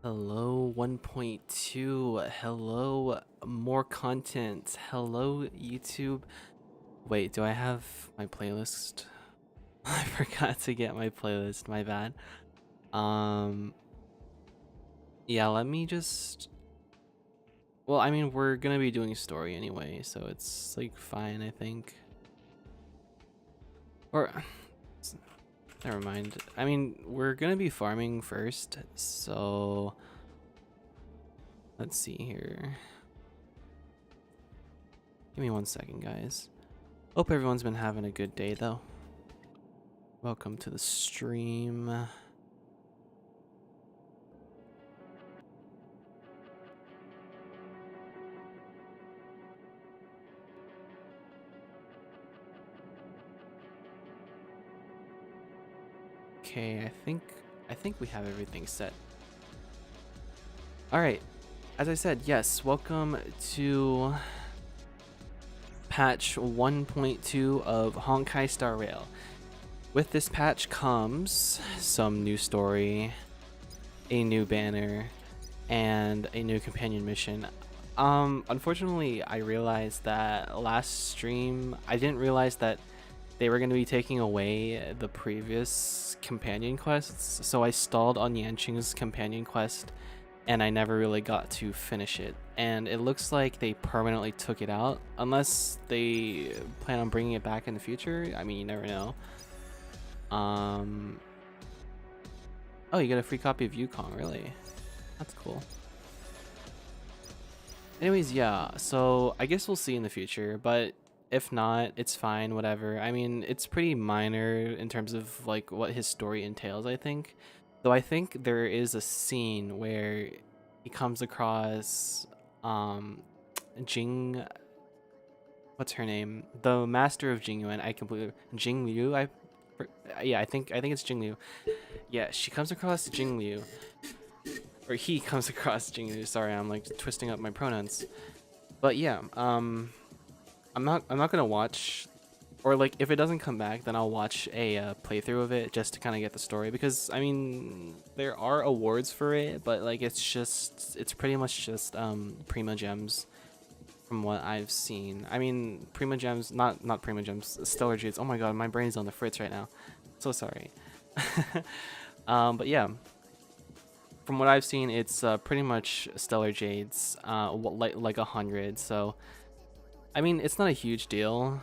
Hello 1.2. Hello more content. Hello YouTube. Wait, do I have my playlist? I forgot to get my playlist, my bad. Um yeah, let me just well, I mean, we're gonna be doing story anyway, so it's like fine, I think. Or never mind. I mean, we're gonna be farming first, so let's see here. Give me 1 second, guys. Hope everyone's been having a good day, though. Welcome to the stream. Okay, I think we have everything set. All right. As I said, yes, welcome to patch 1.2 of Honkai Star Rail. With this patch comes some new story, a new banner, and a new companion mission. Unfortunately, I realized that last stream, I didn't realize that they were going to be taking away the previous companion quests, so I stalled on Yanqing's companion quest, and I never really got to finish it. And it looks like they permanently took it out, unless they plan on bringing it back in the future. I mean, you never know. Oh, you get a free copy of Yukong, really? That's cool. Anyways, yeah, so I guess we'll see in the future, but if not, it's fine, whatever. I mean, it's pretty minor in terms of like what his story entails, I think. Though I think there is a scene where he comes across Jing, what's her name? The master of Jingyuan. I completely Jing Liu. Yeah, I think it's Jing Liu. Yeah, she comes across Jing Liu, or he comes across Jing Liu. Sorry, I'm like twisting up my pronouns. But yeah, I'm not gonna watch, or like if it doesn't come back, then I'll watch a playthrough of it just to kind of get the story, because I mean there are awards for it, but like it's pretty much just Prima Gems from what I've seen. I mean Prima Gems, not Prima Gems, Stellar Jades. Oh my god, my brain's on the fritz right now. So sorry. But yeah, from what I've seen, it's pretty much Stellar Jades, like 100. So I mean, it's not a huge deal.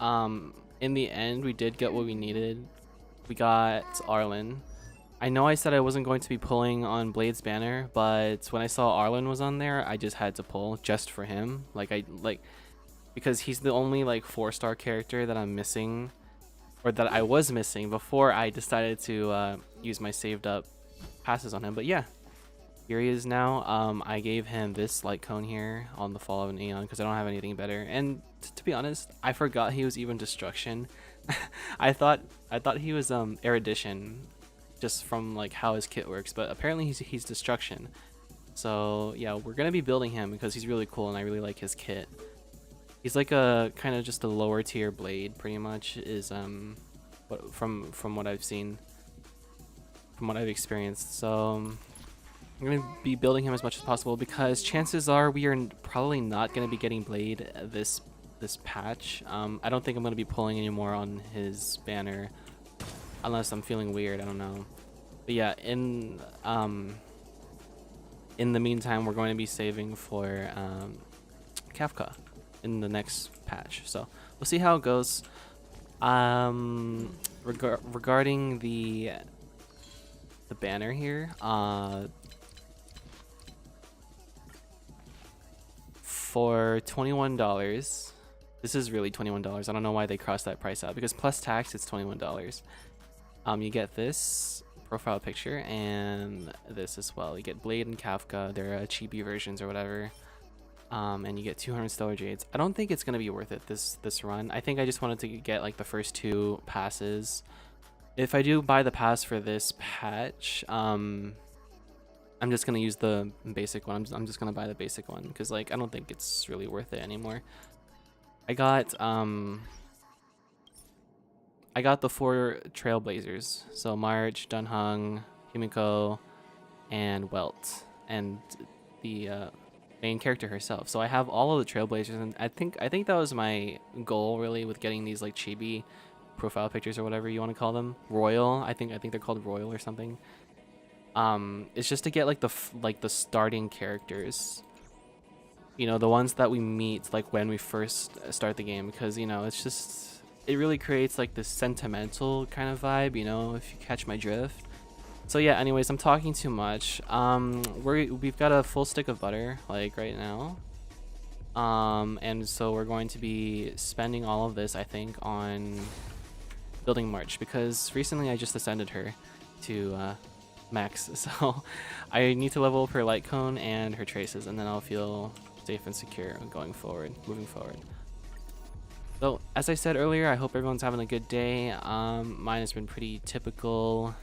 In the end, we did get what we needed. We got Arlen. I know I said I wasn't going to be pulling on Blade's banner, but when I saw Arlen was on there, I just had to pull just for him. Because he's the only like 4-star character that I'm missing, or that I was missing before I decided to use my saved up passes on him. But yeah, here he is now. I gave him this light cone here on the Fall of an Aeon because I don't have anything better. And to be honest, I forgot he was even destruction. I thought he was erudition, just from like how his kit works. But apparently he's destruction. So yeah, we're gonna be building him because he's really cool and I really like his kit. He's like a kind of just a lower tier blade, pretty much. Is from what I've seen, from what I've experienced. So I'm going to be building him as much as possible because chances are we are probably not going to be getting Blade this patch. I don't think I'm going to be pulling anymore on his banner unless I'm feeling weird. I don't know. But yeah, in the meantime, we're going to be saving for Kafka in the next patch. So we'll see how it goes. Regarding the banner here, for $21, this is really $21. I don't know why they crossed that price out, because plus tax it's $21. You get this profile picture and this as well. You get Blade and Kafka. They're chibi versions or whatever. And you get 200 Stellar Jades. I don't think it's gonna be worth it this run. I think I just wanted to get like the first 2 passes. If I do buy the pass for this patch, I'm just gonna use the basic one. I'm just gonna buy the basic one because like I don't think it's really worth it anymore. I got the 4 Trailblazers. So March, Dunhung, Himiko, and Welt, and the main character herself. So I have all of the Trailblazers, and I think that was my goal really with getting these like chibi profile pictures or whatever you want to call them. Royal, I think they're called Royal or something. It's just to get like the starting characters. You know, the ones that we meet like when we first start the game, because you know it really creates like this sentimental kind of vibe, you know, if you catch my drift. So yeah, anyways, I'm talking too much. We've got a full stick of butter like right now. And so we're going to be spending all of this, I think, on building March, because recently I just ascended her to max, so I need to level up her light cone and her traces, and then I'll feel safe and secure moving forward. So as I said earlier, I hope everyone's having a good day. Mine has been pretty typical.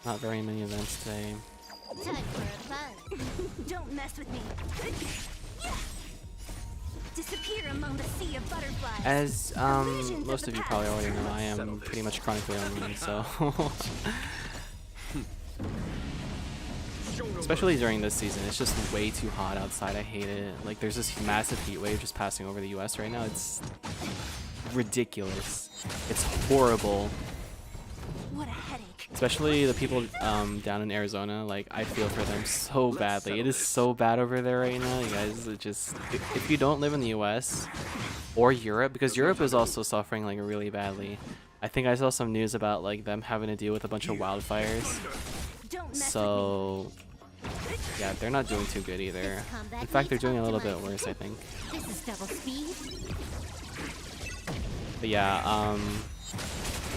Not very many events today. Time for a fun. Don't mess with me. Disappear among the sea of butterflies. As most of you probably already know, I am pretty much chronically online, so especially during this season, it's just way too hot outside. I hate it. Like, there's this massive heat wave just passing over the US right now. It's ridiculous. It's horrible. What a headache. Especially the people down in Arizona. Like, I feel for them so badly. It is so bad over there right now, you guys. It just, if you don't live in the US or Europe, because Europe is also suffering like really badly. I think I saw some news about like them having to deal with a bunch of wildfires. So yeah, they're not doing too good either. In fact, they're doing a little bit worse, I think. This is double speed. But yeah,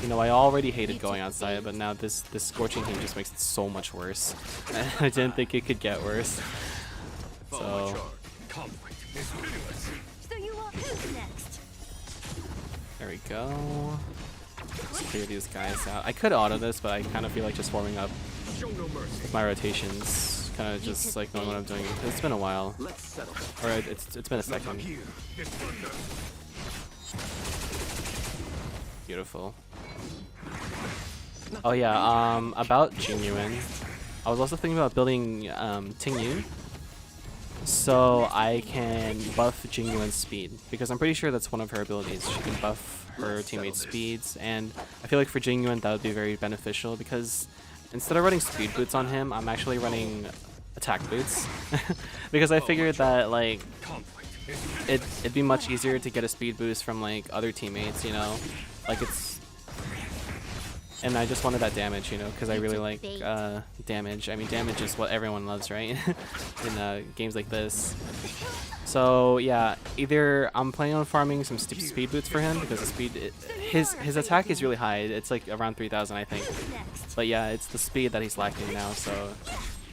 you know, I already hated going outside, but now this scorching heat just makes it so much worse. I didn't think it could get worse. So Who's next? there we go. Let's clear these guys out. I could auto this, but I kind of feel like just warming up with my rotations, kind of just like knowing what I'm doing. It's been a while, or it's been a second. Beautiful. Oh yeah, about Jingyuan, I was also thinking about building Tingyun, so I can buff Jingyuan's speed, because I'm pretty sure that's one of her abilities. She can buff her teammates' speeds, and I feel like for Jingyuan that would be very beneficial, because instead of running speed boots on him, I'm actually running attack boots, because I figured that like it'd be much easier to get a speed boost from like other teammates, you know, like it's, and I just wanted that damage, you know, because I really like damage. I mean, damage is what everyone loves, right? In games like this. So yeah, either I'm planning on farming some speed boots for him, because the speed, his attack is really high. It's like around 3,000, I think. But yeah, it's the speed that he's lacking now. So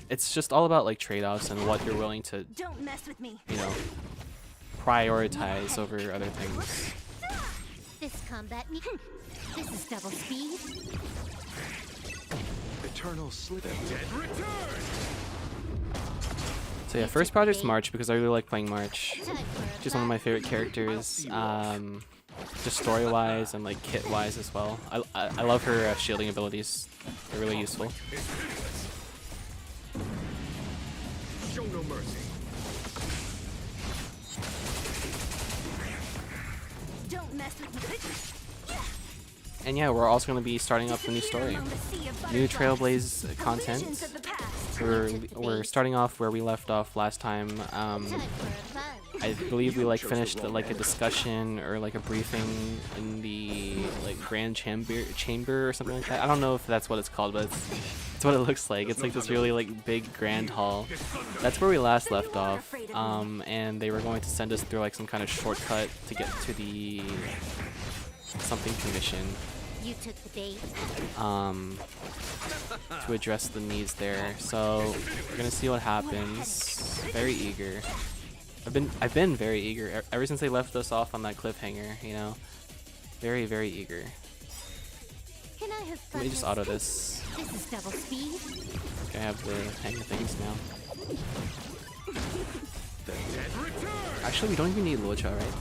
it's just all about like trade-offs and what you're willing to, you know, prioritize over other things. This combat this is double speed. Eternal slip. So yeah, first project's March, because I really like playing March. She's one of my favorite characters, just story-wise and like kit-wise as well. I love her shielding abilities. They're really useful. Show no mercy. Don't mess with me. And yeah, we're also going to be starting up the new story. New Trailblaze content. We're starting off where we left off last time. I believe we like finished like a discussion or like a briefing in the like grand chamber or something like that. I don't know if that's what it's called, but it's what it looks like. It's like this really like big grand hall. That's where we last left off. And they were going to send us through like some kind of shortcut to get to the something commission. You took the bait. To address the needs there. So we're gonna see what happens. Very eager. I've been very eager ever since they left us off on that cliffhanger, you know. Very, very eager. Can I have fun? Let me just auto this. This is double speed. I have the hang of things now. Actually, we don't even need Lucha, right?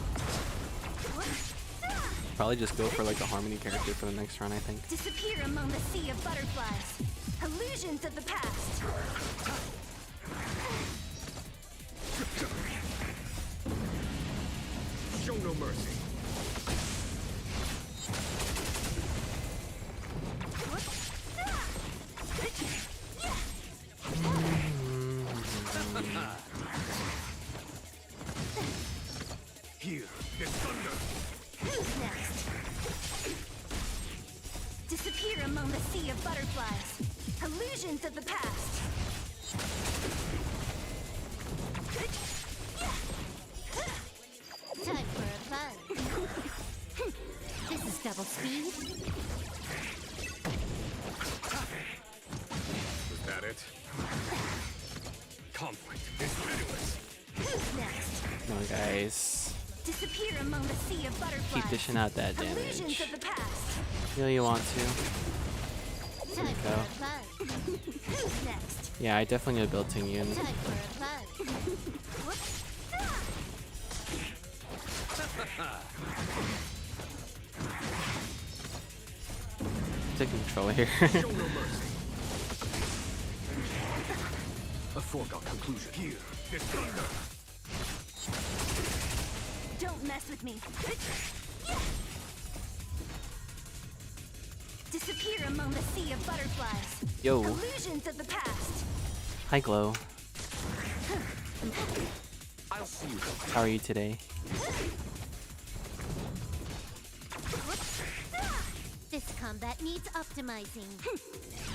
probably just go for like a harmony character for the next run, I think. Disappear among the sea of butterflies. Illusions of the past. Show no mercy. Here, the thunder. Who's next? Disappear among the sea of butterflies. Illusions of the past. Time for a fun. This is double speed. Was that it? Conflict is pitiless. Who's next? Come on, guys. Disappear among the sea of butterflies. Keep dishing out that Illusions damage. of the past. You know you want to. Time for go. a fun. Who's next? Yeah, I definitely need to build Tingyun. Time for a fun. Whoops. Take control here. Show no mercy. A foregone conclusion. Here, the thunder. Don't mess with me. Disappear among the sea of butterflies. Yo. Illusions of the past. Hi, Glow. I'll see you. How are you today? This combat needs optimizing.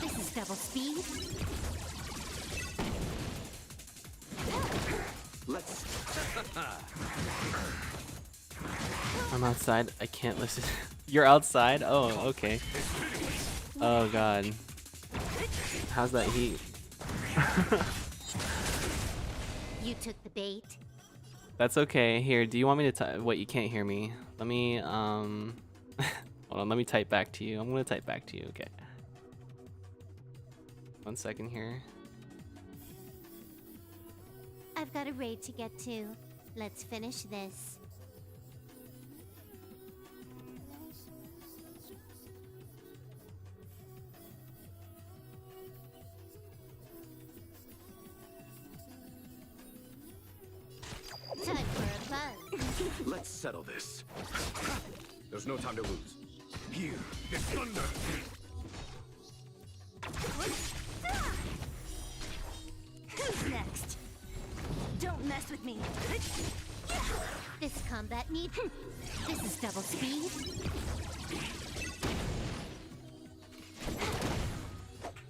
This is double speed. Let's. I'm outside. I can't listen. You're outside? Oh, okay. Oh, God. How's that heat? You took the bait. That's okay. Here, do you want me to type? What, you can't hear me? Let me, hold on, let me type back to you. I'm gonna type back to you, okay. 1 second here. I've got a raid to get to. Let's finish this. Time for a fun. Let's settle this. There's no time to lose. Here, the thunder. Who's next? Don't mess with me. This combat need. This is double speed.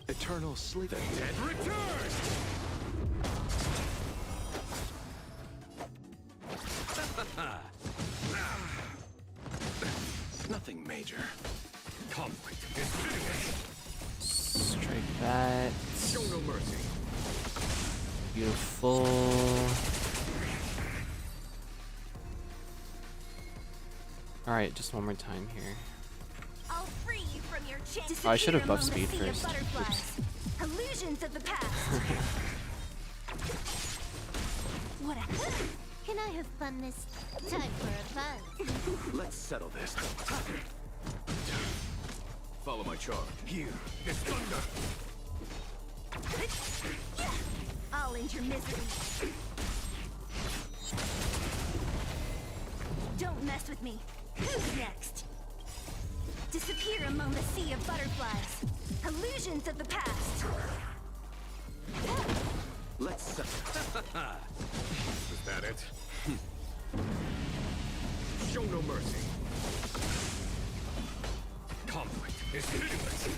Eternal sleep. The dead return. Nothing major. Conflict is pitiless. Strike that. Show no mercy. Beautiful. Alright, just one more time here. I'll free you from your chains. Oh, I should have buffed Disappear speed among the sea of first. butterflies. Illusions of the past. What a... Can I have fun this time for a fun? Let's settle this. Follow my charge. Here, the thunder. I'll end your misery. Don't mess with me. Who's next? Disappear among the sea of butterflies. Illusions of the past. Let's settle. Is that it? Show no mercy. Conflict is pitiless.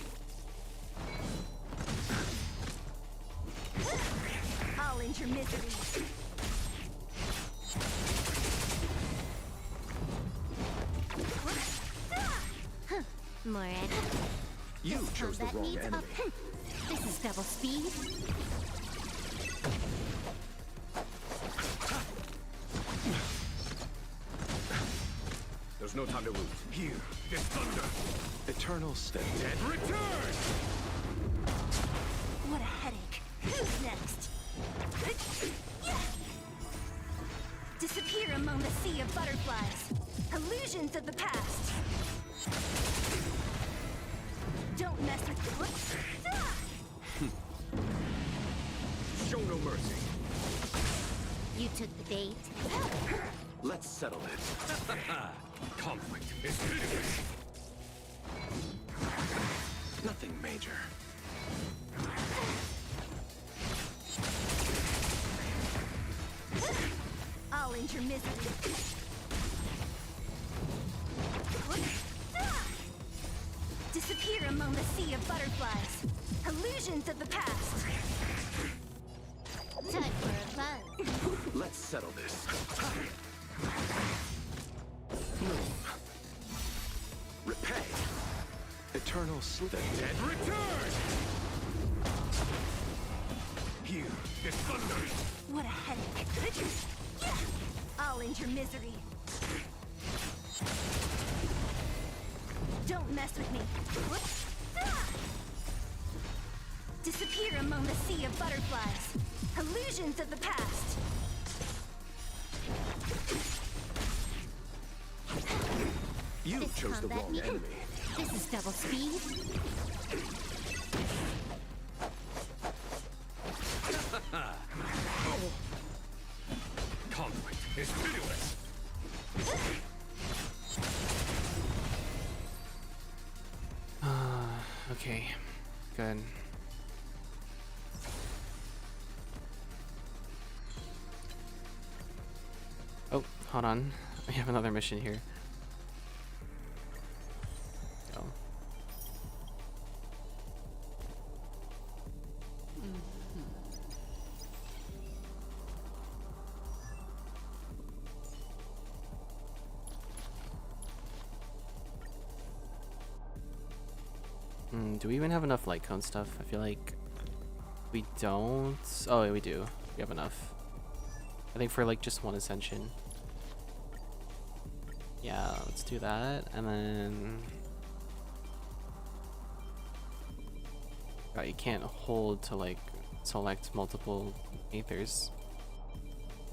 I'll end your misery. More egg. You chose the Combat wrong needs enemy. This is double speed. There's no time to lose. Here, the thunder. Eternal step. Dead return. What a headache. Who's next? Disappear among the sea of butterflies. Illusions of the past. Don't mess with me. Show no mercy. You took the bait. Let's settle this. Conflict is pitiless. Nothing major. I'll end your misery. Disappear among the sea of butterflies. Illusions of the past. Time for a buzz. Let's settle this. Bloom. Repay. Eternal sleep. The dead return! Here is thunder. What a headache. I'll end your misery. Don't mess with me. Disappear among the sea of butterflies. Illusions of the past. You This chose the combat wrong needed. enemy. This is double speed. Conflict is pitiless. Okay, good. Oh, hold on. We have another mission here. Oh. Do we even have enough light cone stuff? I feel like we don't. Oh, yeah, we do. We have enough. I think for like just one ascension. Yeah, let's do that. And then you can't hold to like select multiple aethers.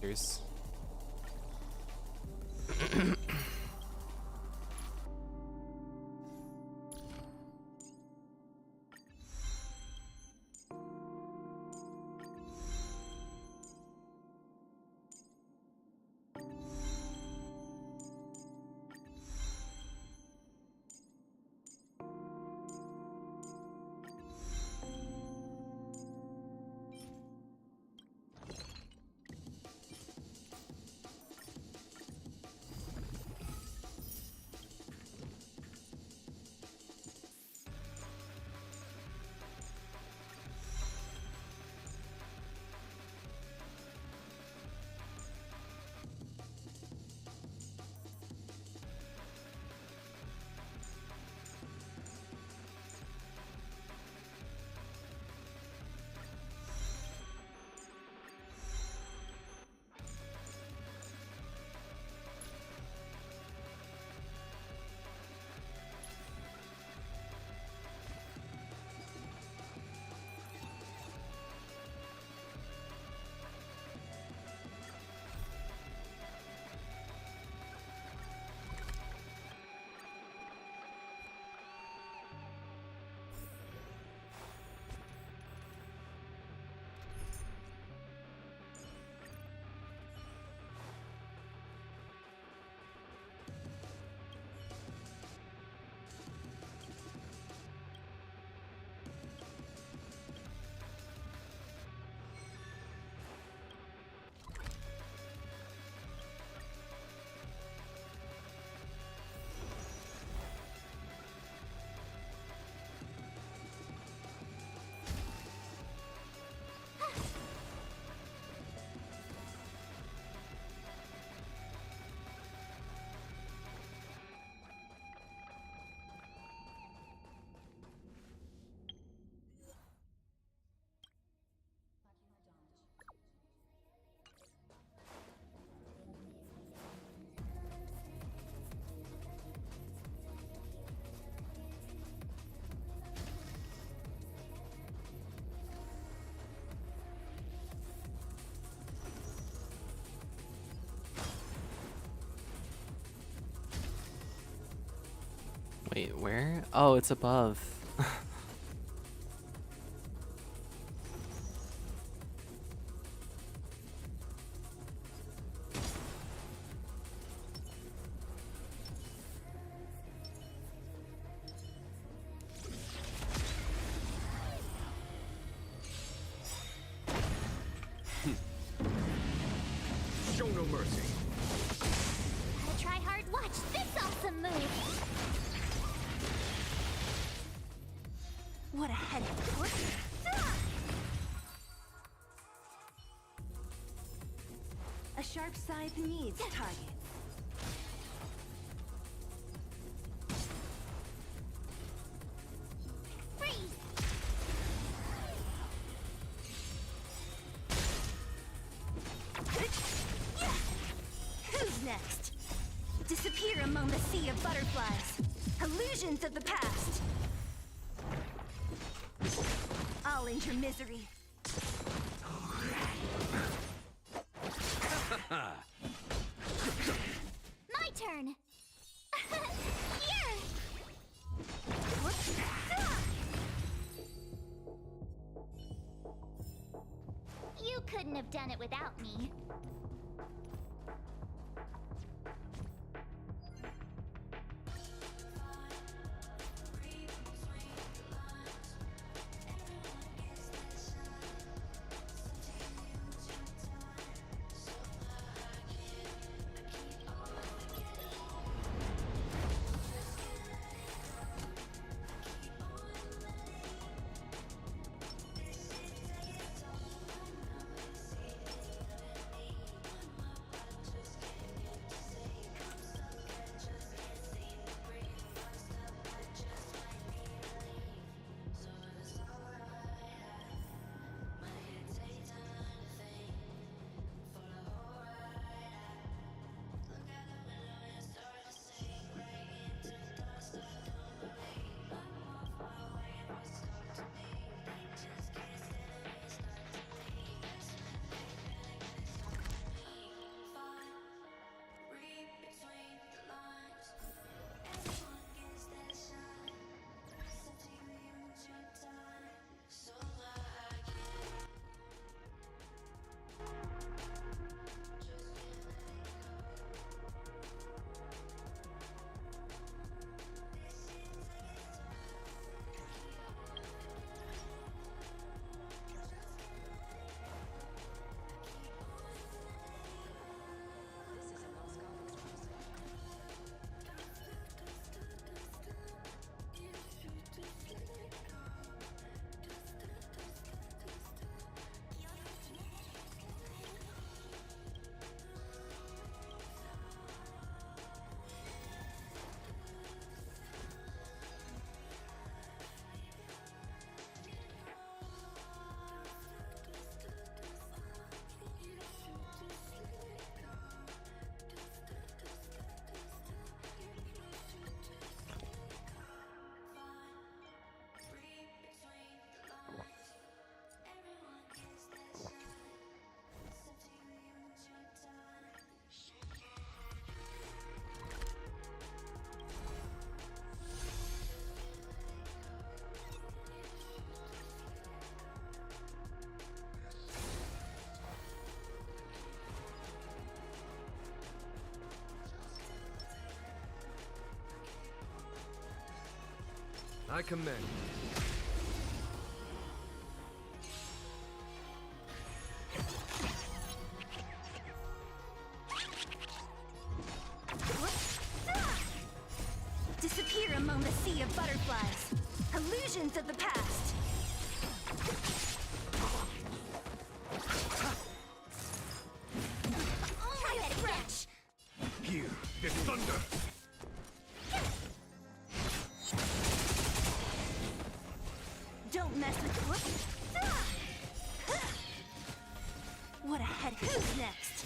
There's wait, where? Oh, it's above. mercy. Gotta try hard. Watch this awesome move. What a headache. A sharp scythe needs targets. Freeze! Who's next? Disappear among the sea of butterflies. Illusions of the past. I'll end your misery. My turn. Here. You couldn't have done it without me. I commend. Disappear among the sea of butterflies. Illusions of the past. Try that again. Here, the thunder. Don't mess with. What a head. Who's next?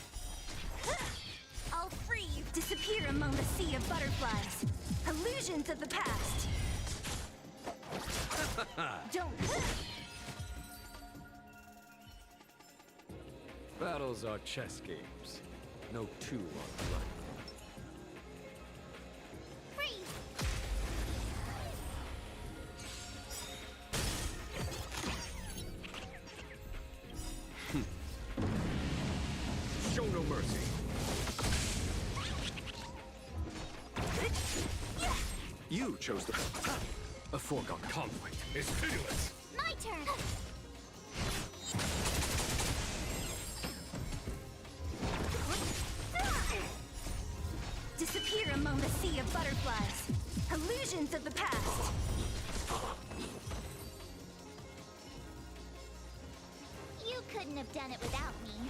I'll free you. Disappear among the sea of butterflies. Illusions of the past. Don't. Battles are chess games. No two are alike. Freeze! Show no mercy. You chose the... A foregone conflict is pitiless. My turn! sea of butterflies. Illusions of the past. You couldn't have done it without me.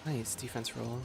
Nice defense roll.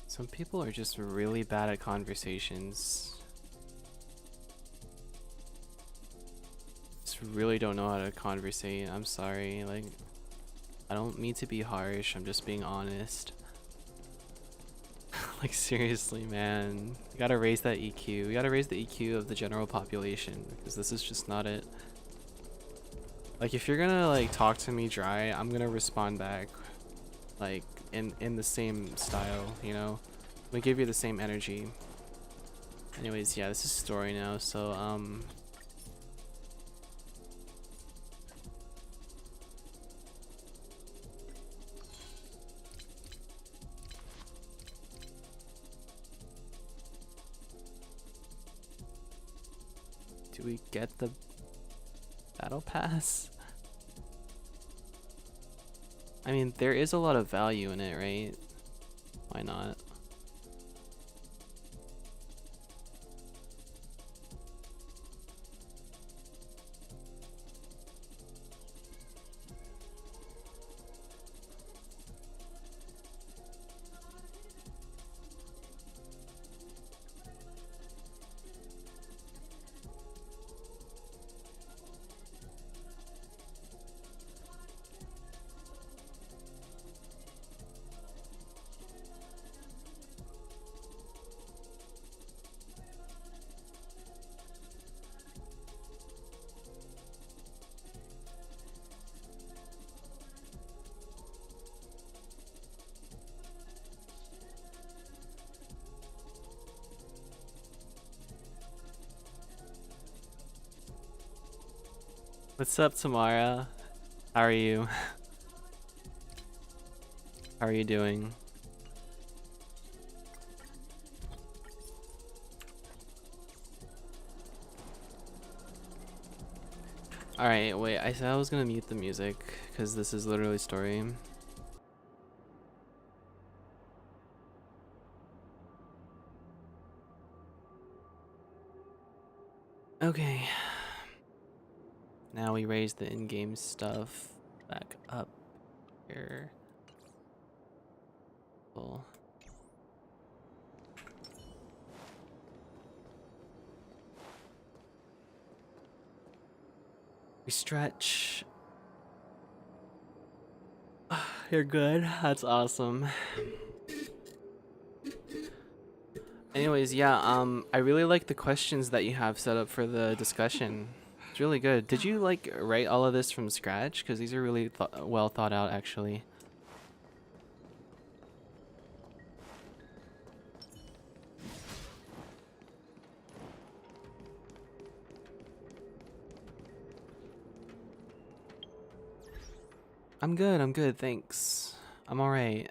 Some people are just really bad at conversations. Just really don't know how to conversate. I'm sorry. Like, I don't mean to be harsh. I'm just being honest. Like, seriously, man. You gotta raise that EQ. You gotta raise the EQ of the general population, because this is just not it. Like, if you're gonna, like, talk to me dry, I'm gonna respond back, like, in the same style, you know? We give you the same energy. Anyways, yeah, this is story now, so, do we get the battle pass? I mean, there is a lot of value in it, right? Why not? What's up, Tamara? How are you? How are you doing? Alright, wait, I said I was gonna mute the music, because this is literally story. Okay. Now we raise the in-game stuff back up here. Cool. We stretch. You're good. That's awesome. Anyways, yeah, I really like the questions that you have set up for the discussion. It's really good. Did you like write all of this from scratch? Because these are really well thought out, actually. I'm good, thanks. I'm alright.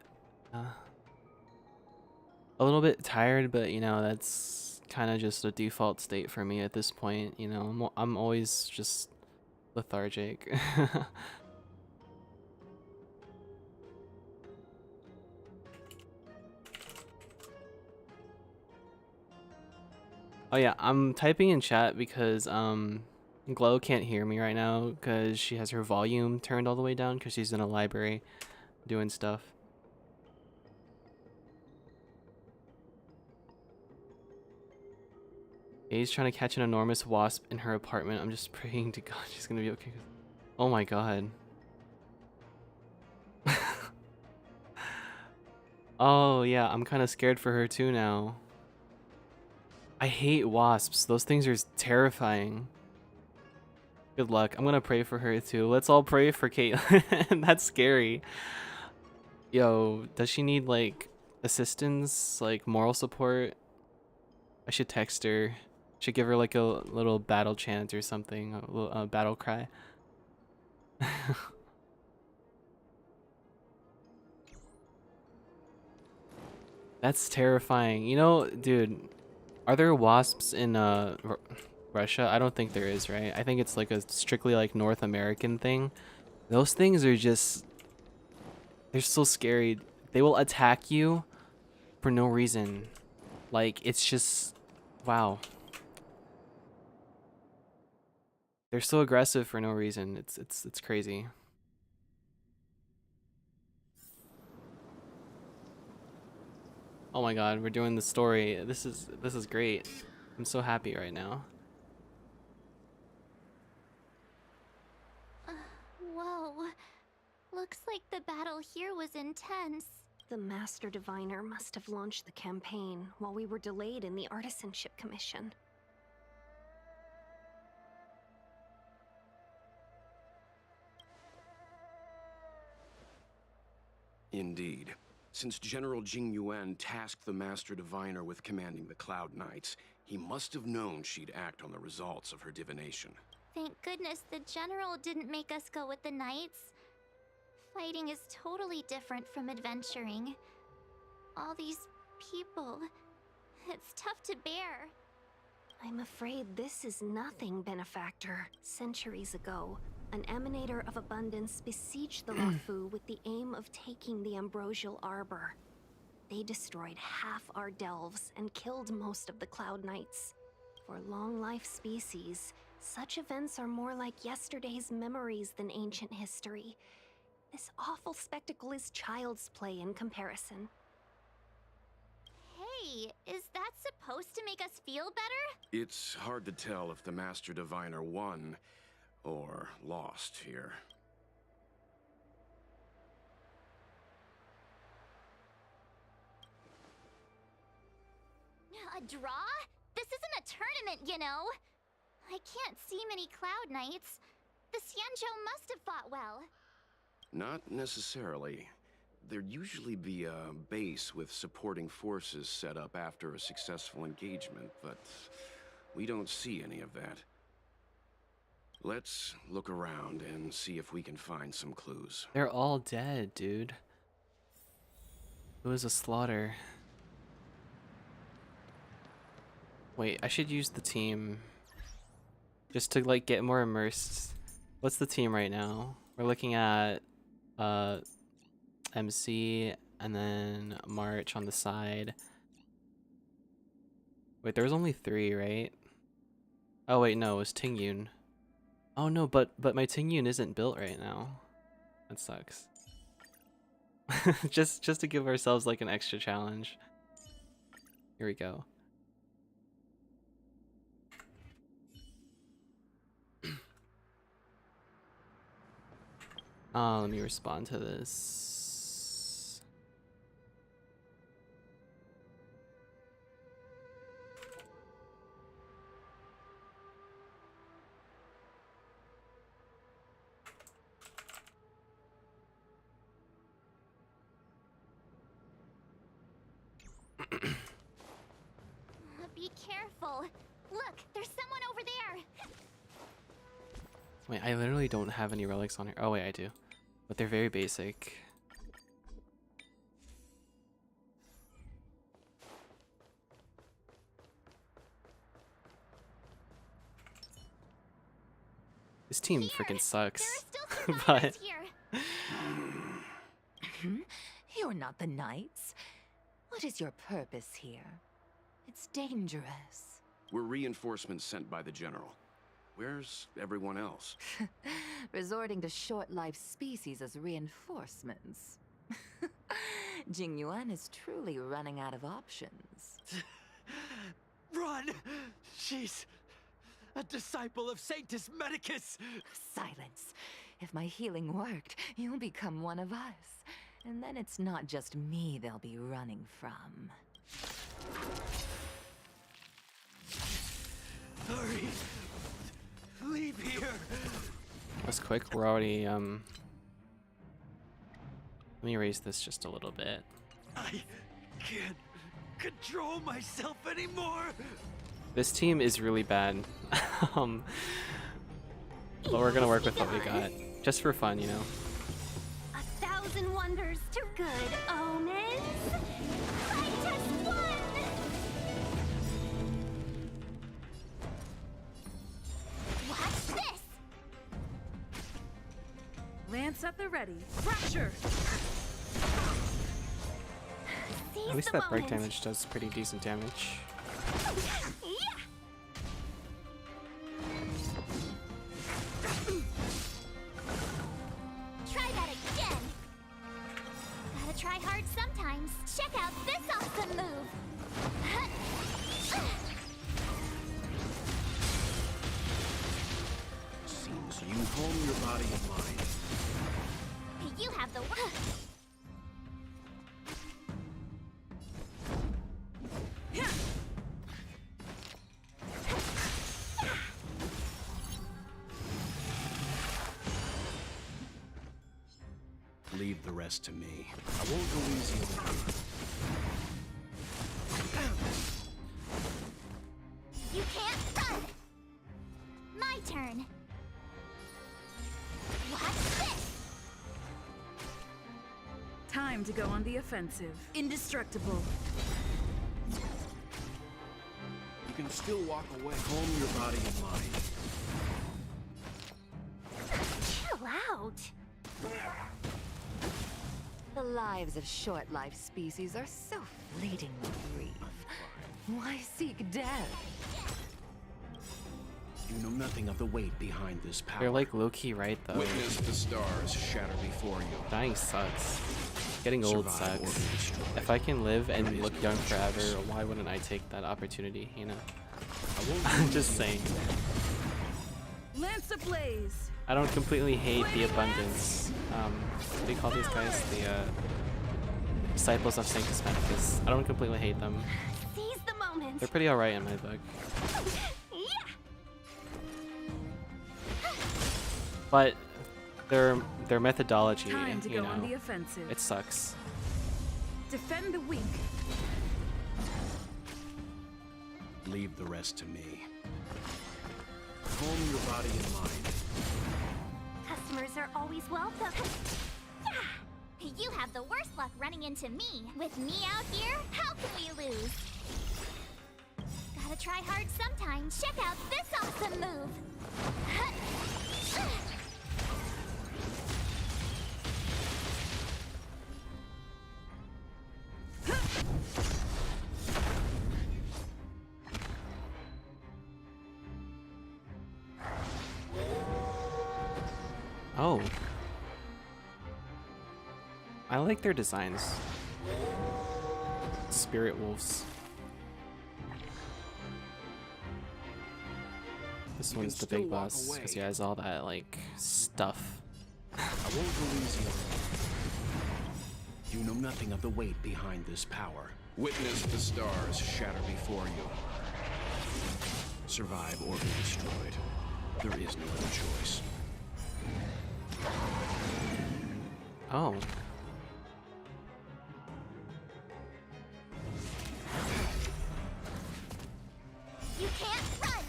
A little bit tired, but you know, that's kind of just a default state for me at this point. You know, I'm always just lethargic. Oh yeah, I'm typing in chat because Glow can't hear me right now because she has her volume turned all the way down because she's in a library doing stuff. A's trying to catch an enormous wasp in her apartment. I'm just praying to God she's gonna be okay. Oh my God. Oh yeah, I'm kind of scared for her too now. I hate wasps. Those things are terrifying. Good luck. I'm gonna pray for her too. Let's all pray for Caitlin. That's scary. Yo, does she need like assistance, like moral support? I should text her. Should give her like a little battle chant or something, a little battle cry. That's terrifying. You know, dude, are there wasps in Russia? I don't think there is, right? I think it's like a strictly like North American thing. Those things are just, they're so scary. They will attack you for no reason. Like, it's just, wow. They're so aggressive for no reason. It's crazy. Oh my God, we're doing the story. This is great. I'm so happy right now. Whoa. Looks like the battle here was intense. The Master Diviner must have launched the campaign while we were delayed in the Artisanship Commission. Indeed. Since General Jing Yuan tasked the Master Diviner with commanding the Cloud Knights, he must have known she'd act on the results of her divination. Thank goodness the general didn't make us go with the knights. Fighting is totally different from adventuring. All these people, it's tough to bear. I'm afraid this is nothing, Benefactor. Centuries ago, an emanator of abundance besieged the Luofu with the aim of taking the ambrosial arbor. They destroyed half our delves and killed most of the Cloud Knights. For long-life species, such events are more like yesterday's memories than ancient history. This awful spectacle is child's play in comparison. Hey, is that supposed to make us feel better? It's hard to tell if the Master Diviner won or lost here. A draw? This isn't a tournament, you know. I can't see many Cloud Knights. The Xianzhou must have fought well. Not necessarily. There'd usually be a base with supporting forces set up after a successful engagement, but we don't see any of that. Let's look around and see if we can find some clues. They're all dead, dude. It was a slaughter. Wait, I should use the team just to like get more immersed. What's the team right now? We're looking at MC and then March on the side. Wait, there was only 3, right? Oh wait, no, it was Tingyun. Oh no, but my Tingyun isn't built right now. That sucks. just to give ourselves like an extra challenge. Here we go. Let me respond to this. Be careful. Look, there's someone over there. Wait, I literally don't have any relics on here. Oh wait, I do. But they're very basic. This team freaking sucks. There are still some But items here. You're not the knights. What is your purpose here? It's dangerous. We're reinforcements sent by the General. Where's everyone else? Resorting to short-lived species as reinforcements. Jingyuan is truly running out of options. Run! She's a disciple of Sanctus Medicus! Silence. If my healing worked, you'll become one of us. And then it's not just me they'll be running from. Hurry! Leave here! that's quick. We're already Let me raise this just a little bit. I can't control myself anymore! This team is really bad. But we're gonna work with what we got. Just for fun, you know. 1,000 wonders to good omens. I just won! Watch this. Lance at the ready. Fracture! Seize At least the that break moment. damage does pretty decent damage. Yeah. Try that again. Gotta try hard sometimes. Check out this awesome move. Seems you home your body and mind. You have the Leave the rest to me. I won't go easy on you. You can't run. My turn. Watch this. Time to go on the offensive. Indestructible. You can still walk away. Home your body and mind. Chill out. The lives of short-lived species are so fleetingly brief. Why seek death? You know nothing of the weight behind this power. They're like low-key right though. Witness the stars shatter before you. Dying sucks. Getting old Survive or sucks. be destroyed. If I can live and That is look no young choice. forever, why wouldn't I take that opportunity, you know? I won't I'm lose just you. saying. Lance ablaze. I don't completely hate the abundance. What do you call these guys? The disciples of Sanctus Medicus. I don't completely hate them. Seize the moment. They're pretty alright in my book. Yeah. But their methodology, Time to you go on the know, offensive. it sucks. Defend the weak. Leave the rest to me. Home your body and mind. Customers are always welcome. You have the worst luck running into me. With me out here, how can we lose? Gotta try hard sometimes. Check out this awesome move. Oh. I like their designs. Spirit wolves. This one's the big boss because he has all that like stuff. I won't go easy on you. You know nothing of the weight behind this power. Witness the stars shatter before you. Survive or be destroyed. There is no other choice. Oh. You can't run!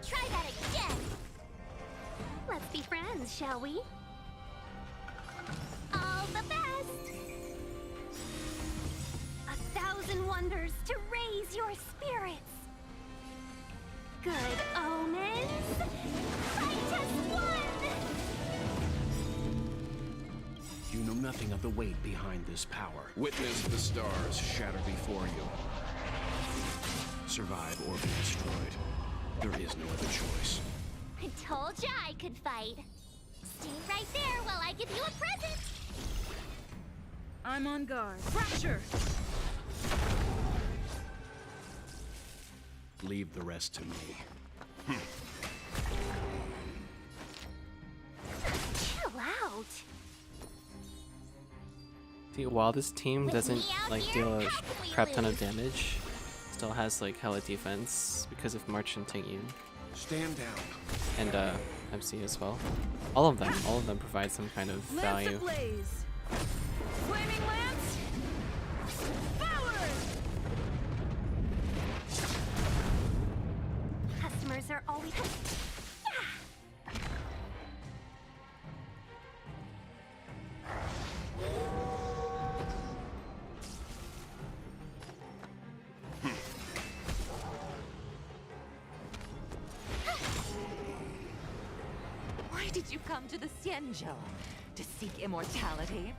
Try that again! Let's be friends, shall we? All the best! 1,000 wonders to raise your spirits. Good omens. Fight as one! You know nothing of the weight behind this power. Witness the stars shatter before you. Survive or be destroyed. There is no other choice. I told ya I could fight. Stay right there while I give you a present! I'm on guard. Fracture! Leave the rest to me. Chill out. See, while this team With doesn't me out like here, deal a how can we crap ton of lose? damage, still has like hella defense because of March and Tingyun Stand down. and MC as well. All of them provide some kind of Lance value. ablaze! Flaming lance! Forward! Customers are always. Why did you come to the Xianzhou? To seek immortality?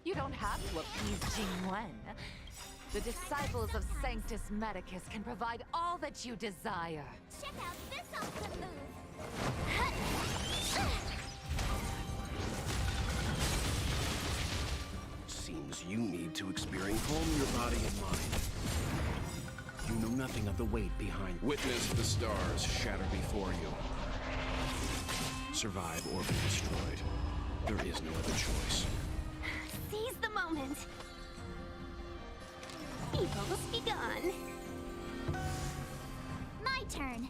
You don't have to appease Jingwen. The disciples of Sanctus Medicus can provide all that you desire. Check out this awesome move! Seems you need to experience calm your body and mind. You know nothing of the weight behind. Witness the stars shatter before you. Survive or be destroyed. There is no other choice. Seize the moment. Evil's begun. My turn.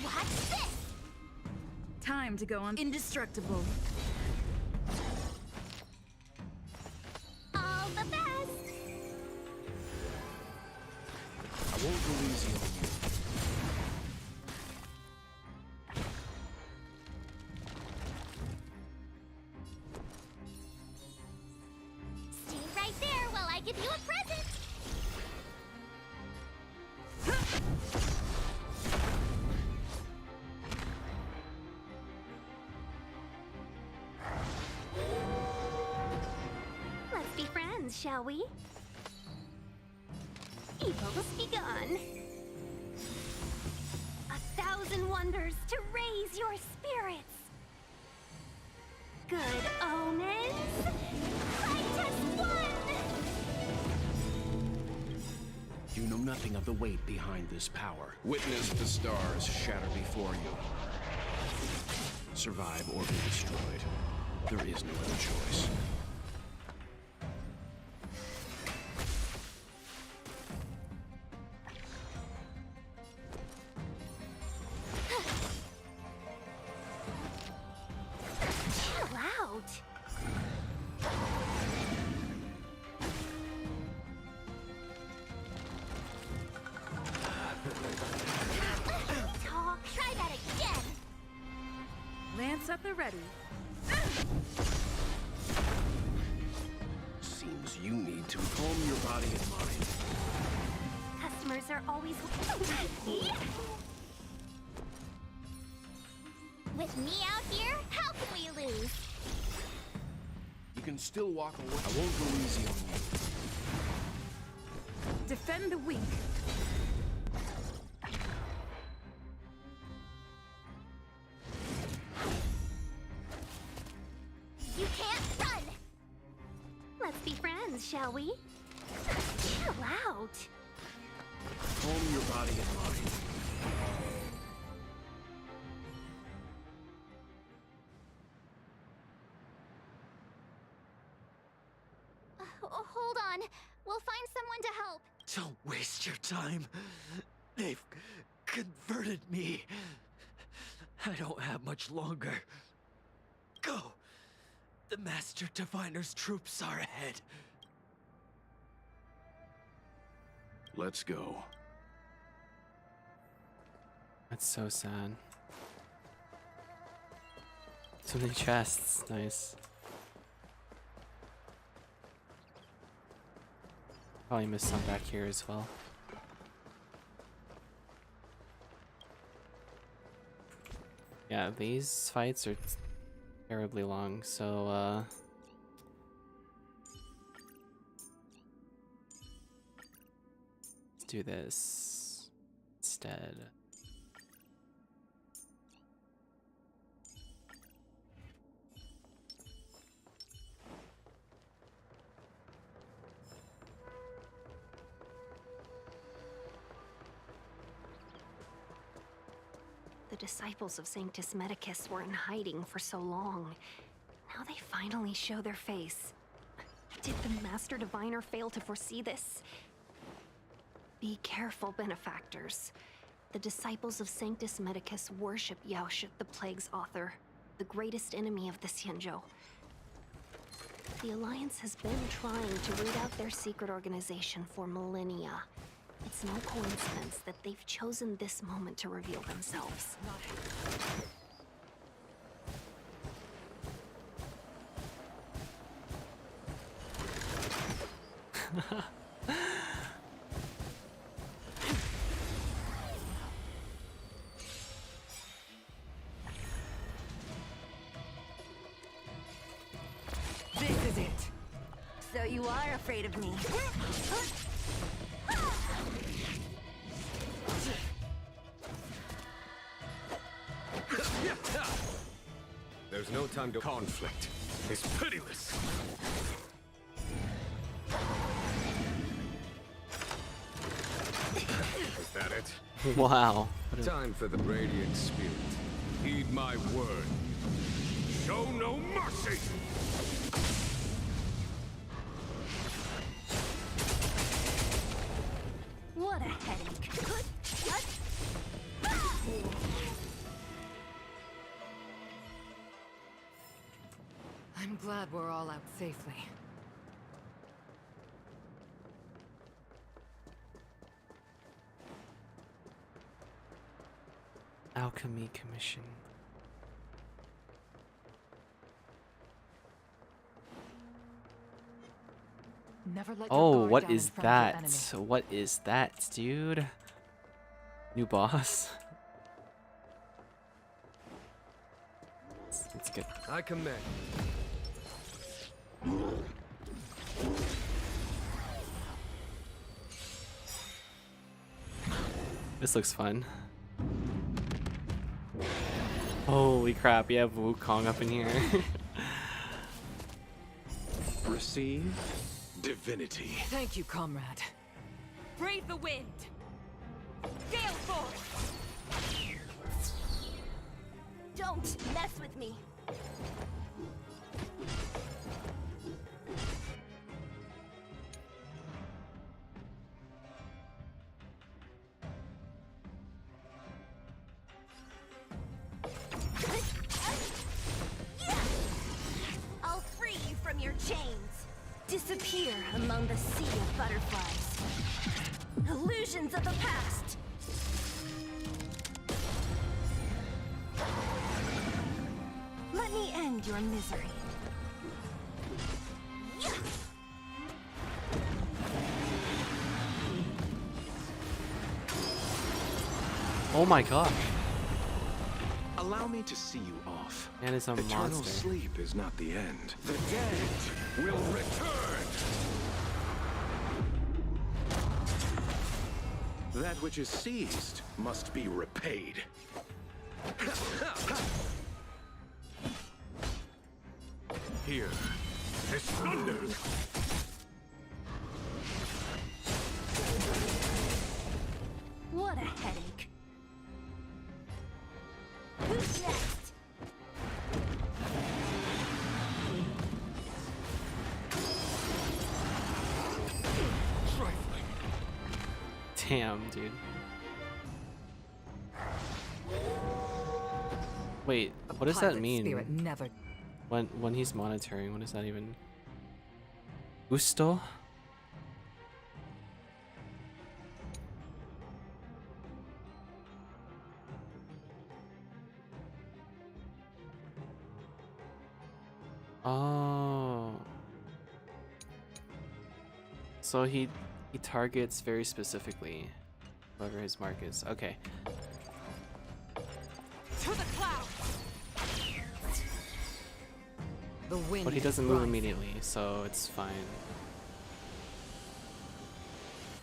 Watch this! Time to go on indestructible. All the best! I won't go easy on you. Stay right there while I give you a present! Let's be friends, shall we? Evil's begun. 1,000 wonders to raise your spirits. Good omens. Fight as one. You know nothing of the weight behind this power. Witness the stars shatter before you. Survive or be destroyed. There is no other choice. Chill out. Talk. Try that again! Lance at the ready. Seems you need to calm your body and mind. Customers are always. With me out here, how can we lose? You can still walk away. I won't go easy on you. Defend the weak. You can't run! Let's be friends, shall we? Chill out. Calm your body and mind. Hold on. We'll find someone to help. Don't waste your time. They've converted me. I don't have much longer. Go. The Master Diviner's troops are ahead. Let's go. That's so sad. So many chests. Nice. Probably missed some back here as well. Yeah, these fights are terribly long, so let's do this instead. The disciples of Sanctus Medicus were in hiding for so long. Now they finally show their face. Did the Master Diviner fail to foresee this? Be careful, benefactors. The disciples of Sanctus Medicus worship Yaoshut, the Plague's author, the greatest enemy of the Xianzhou. The Alliance has been trying to root out their secret organization for millennia. It's no coincidence that they've chosen this moment to reveal themselves. This is it. So you are afraid of me. There's no time to conflict. It's pitiless. Is that it? Wow. Time for the Radiant Spirit. Heed my word. Show no mercy! What a headache. I'm glad we're all out safely. Alchemy Commission. Never let your Oh, guard what down in is front of your that? enemy. What is that, dude? New boss? Let's get. I command. This looks fun. Holy crap, you have Wukong up in here. Receive divinity. Thank you, comrade. Brave the wind. Gale force. Don't mess with me. I'll free you from your chains. Disappear among the sea of butterflies. Illusions of the past. Let me end your misery. Oh my gosh. Allow me to see you off. Man is a Eternal monster. sleep is not the end. The dead will return. That which is seized must be repaid. Here, this thunder! What a headache. Who's next? Trifling. Damn, dude. Wait, A what does that pilot mean? Spirit never. When he's monitoring, what does that even? Gusto? Oh. So he targets very specifically whoever his mark is. Okay. To the clouds. The wind. But he is doesn't move rising. immediately, so it's fine.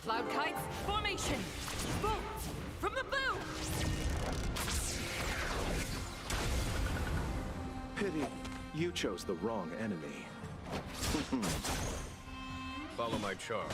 Cloud kites formation. Boom from the boom. Pity, you chose the wrong enemy. Follow my charge.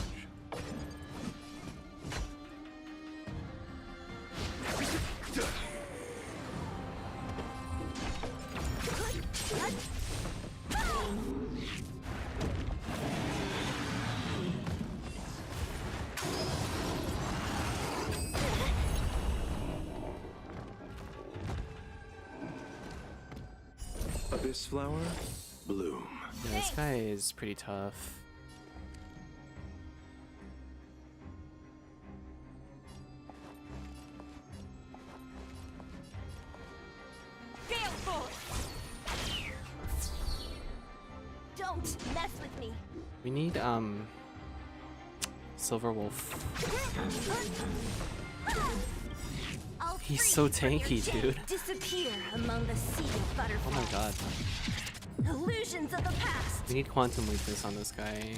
Abyss flower, bloom. Yeah, this guy is pretty tough. Gale force. Don't mess with me. We need Silver Wolf. I'll He's free so you from your tanky, chain. dude. Disappear among the sea of Oh butterflies. my god. Illusions of the past. We need Quantum Weakness on this guy.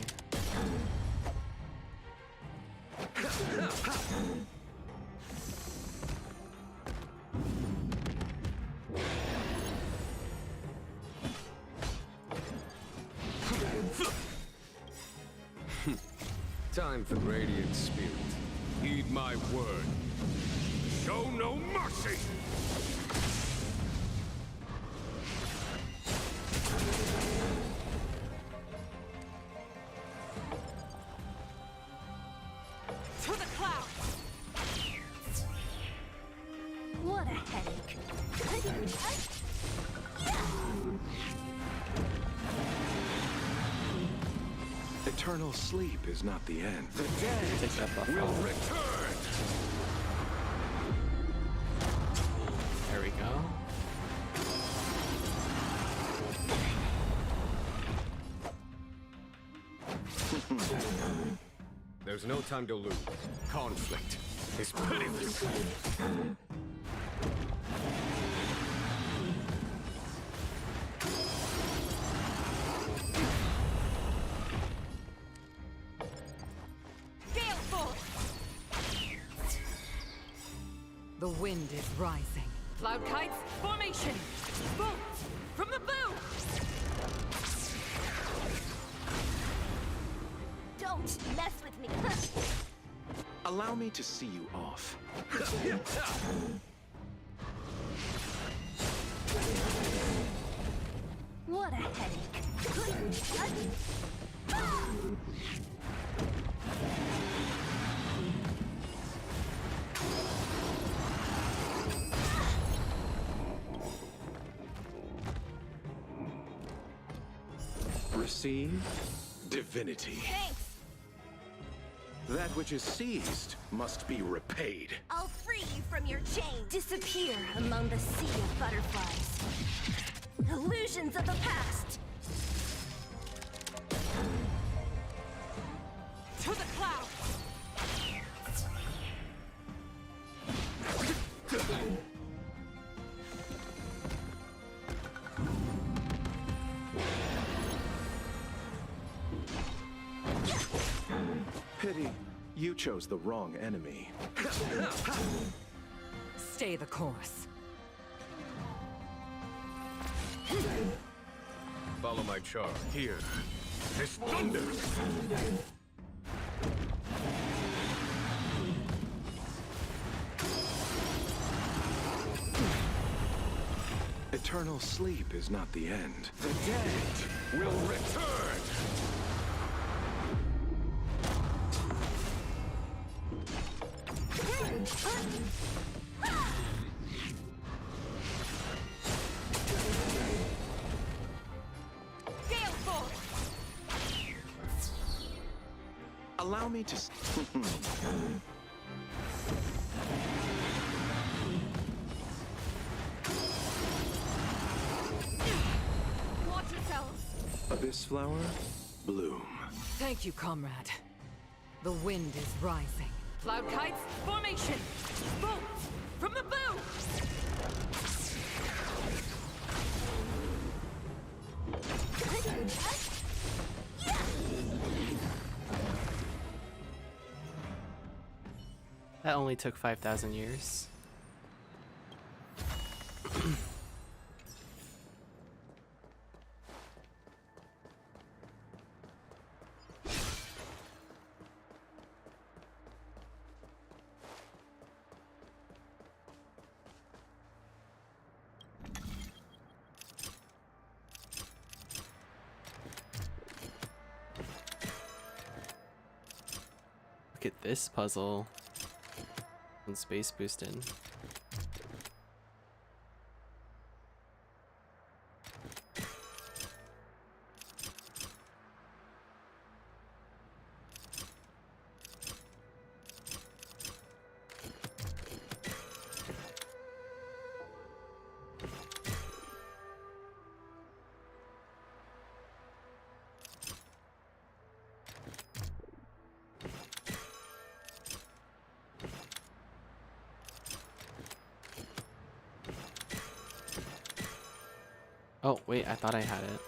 Time for Radiant Spirit. Heed my word. Show no mercy! To the clouds. What a headache. Eternal sleep is not the end. The dead Take that buff will off. return! There we go. There's no time to lose. Conflict is pitiless. Gale force. The wind is rising. Cloud kites formation. Boom from the boom. Don't mess with me. Allow me to see you off. What a headache. Receive divinity. Thanks. That which is seized must be repaid. I'll free you from your chain. Disappear among the sea of butterflies. Illusions of the past. To the clouds. Pity, You chose the wrong enemy. Stay the course. Follow my charge. Here. This thunder! Eternal sleep is not the end. The dead will return! Gale force! Allow me to... Watch yourselves! Abyss flower, bloom. Thank you, comrade. The wind is rising. Cloud kites, formation! Bolt! From the bow! That only took 5,000 years. Look at this puzzle. And space boosting. Oh, wait, I thought I had it.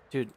Dude.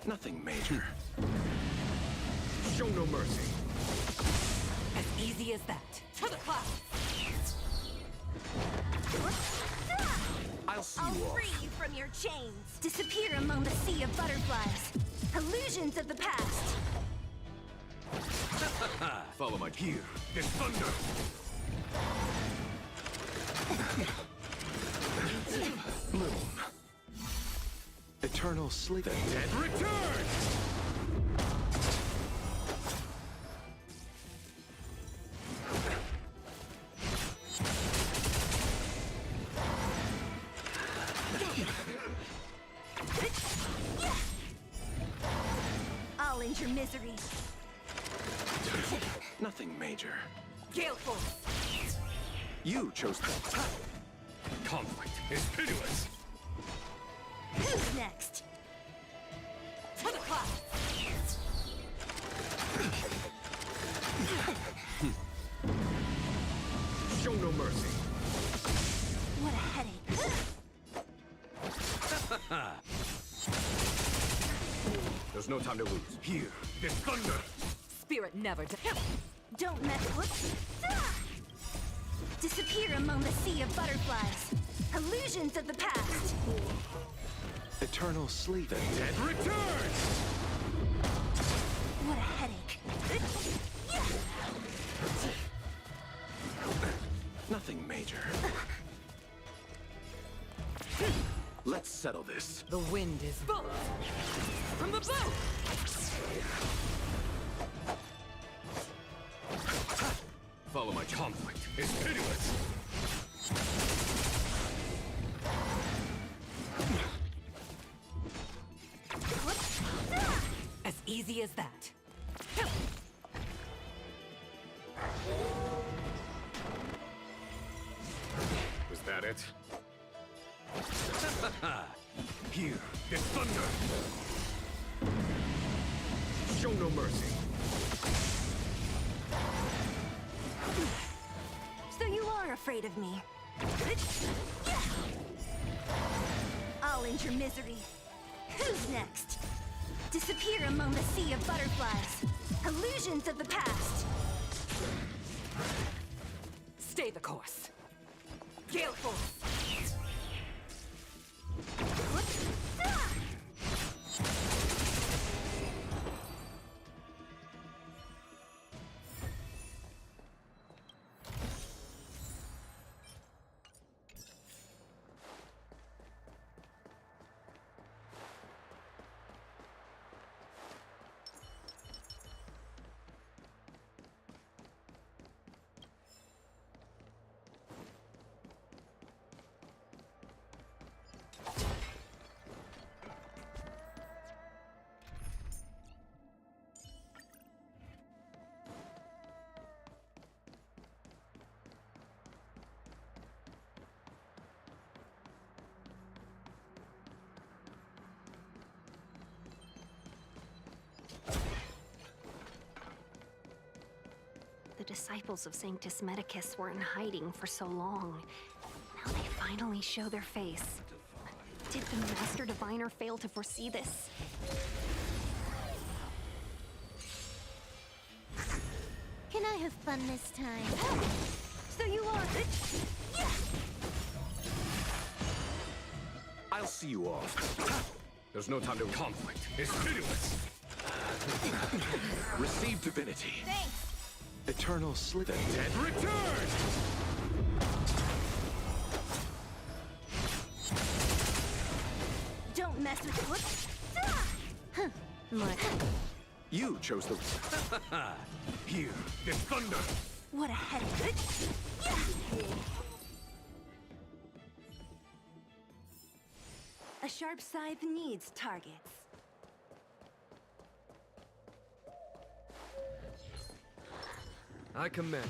Nothing major. Show no mercy. As easy as that. To the clouds! I'll see I'll you free off. you from your chains. Disappear among the sea of butterflies. Illusions of the past. Follow my gear. This thunder. Moon. Eternal sleep. Dead return! I'll end your misery. Nothing major. Gale Force! You chose the Conflict is pitiless. Who's next? To the clouds! Show no mercy. What a headache. There's no time to lose. Here, this thunder. Spirit never dies. Don't mess with. Disappear among the sea of butterflies. Illusions of the past. eternal sleep. Dead returns! What a headache. Nothing major. Let's settle this. The wind is both from the boat. Follow my conflict is pitiless. As easy as that. Was that it? Here, this thunder! Show no mercy. So you are afraid of me. I'll end your misery. Who's next? Disappear among the sea of butterflies. Illusions of the past. Stay the course. Gale Force. The disciples of Sanctus Medicus were in hiding for so long. Now they finally show their face. Did the Master Diviner fail to foresee this? Can I have fun this time? So you are... I'll see you off. There's no time to conflict is pitiless. Receive divinity. Thanks! Eternal sleep. Dead return! Don't Don't mess with what? What? You chose the... Here, there's thunder! What a headache. A sharp scythe needs targets. I command.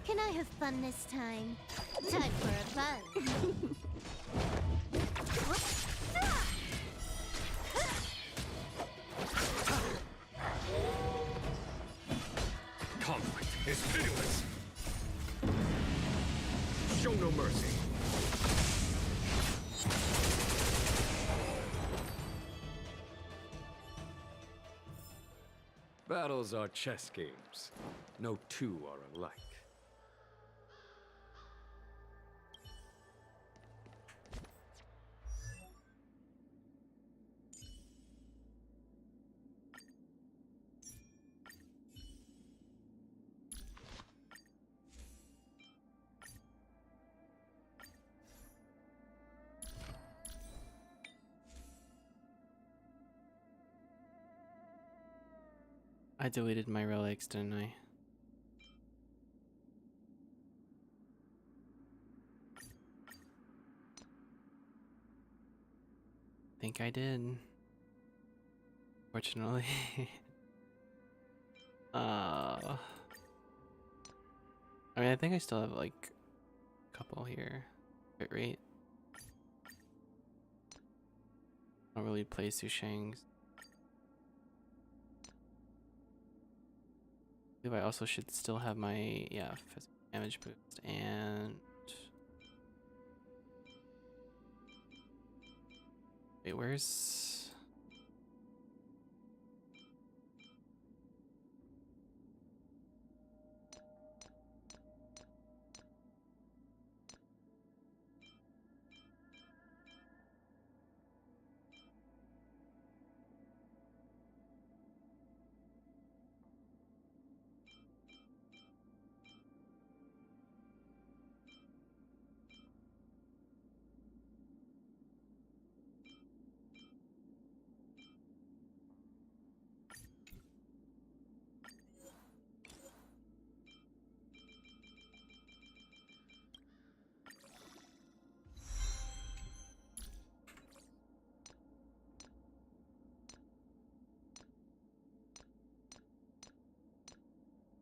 Can I have fun this time? Time for a buzz. Conflict is pitiless! Show no mercy! Battles are chess games. No two are alike. I deleted my relics, didn't I? Think I did. Fortunately. I mean, I think I still have like a couple here. Bit rate. I don't really play Sushang's. I believe I also should still have my, yeah, physical damage boost and... Wait, where's...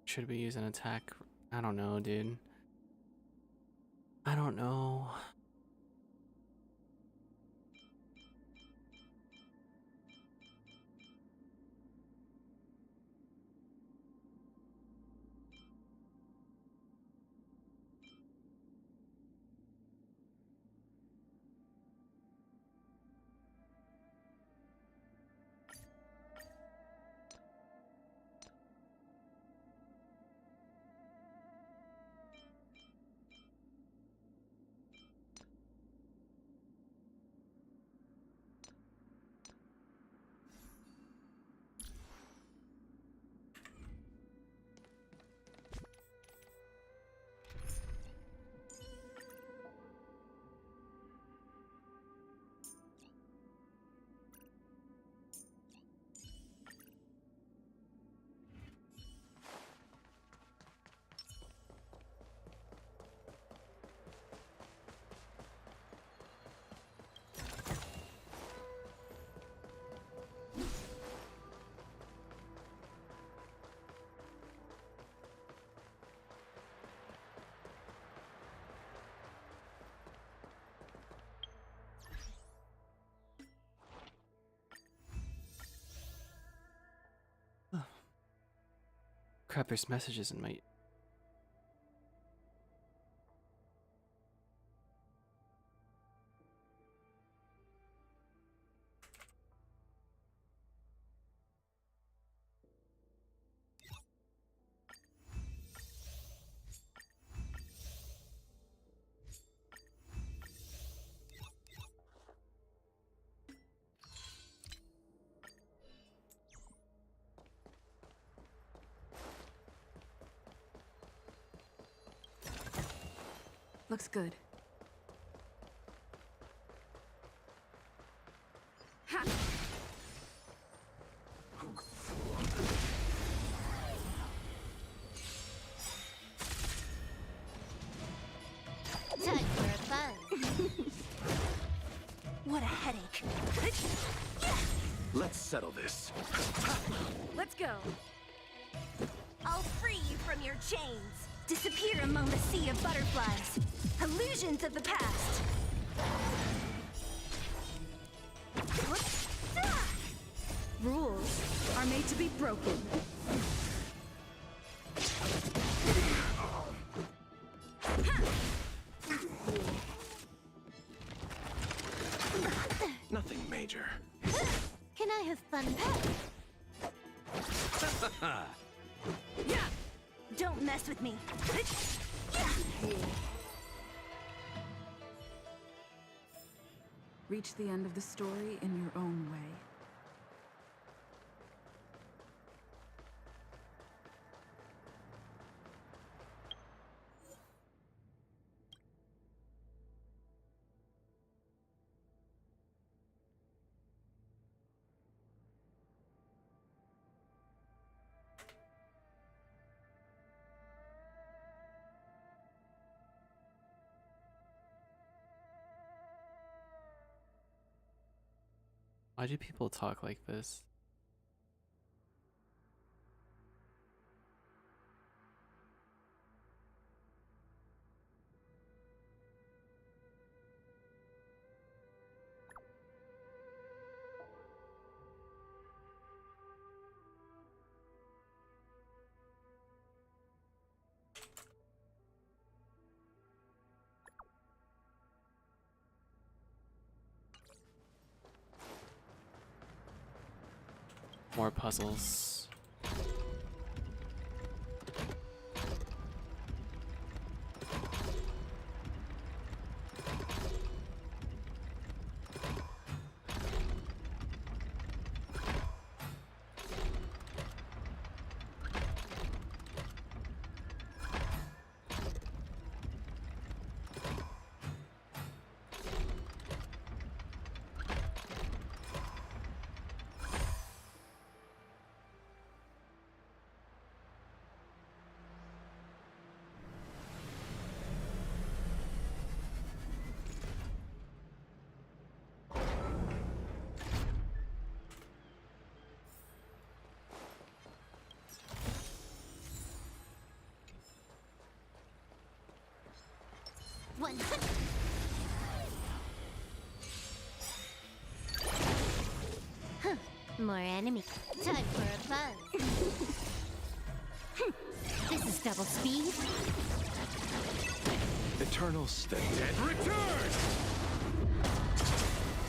Should we use an attack? I don't know, dude. I don't know. Crap, there's messages in my... Looks good. Ha! Time for a buzz. What a headache. Let's settle this. Let's go. I'll free you from your chains. Disappear among the sea of butterflies. Illusions of the past. Rules are made to be broken. Nothing major. Can I have fun? Yeah! Don't mess with me. Reach the end of the story in your own way. Why do people talk like this? More puzzles. One. Huh. More enemy. Time for a buzz. This is double speed. Eternal state. And return!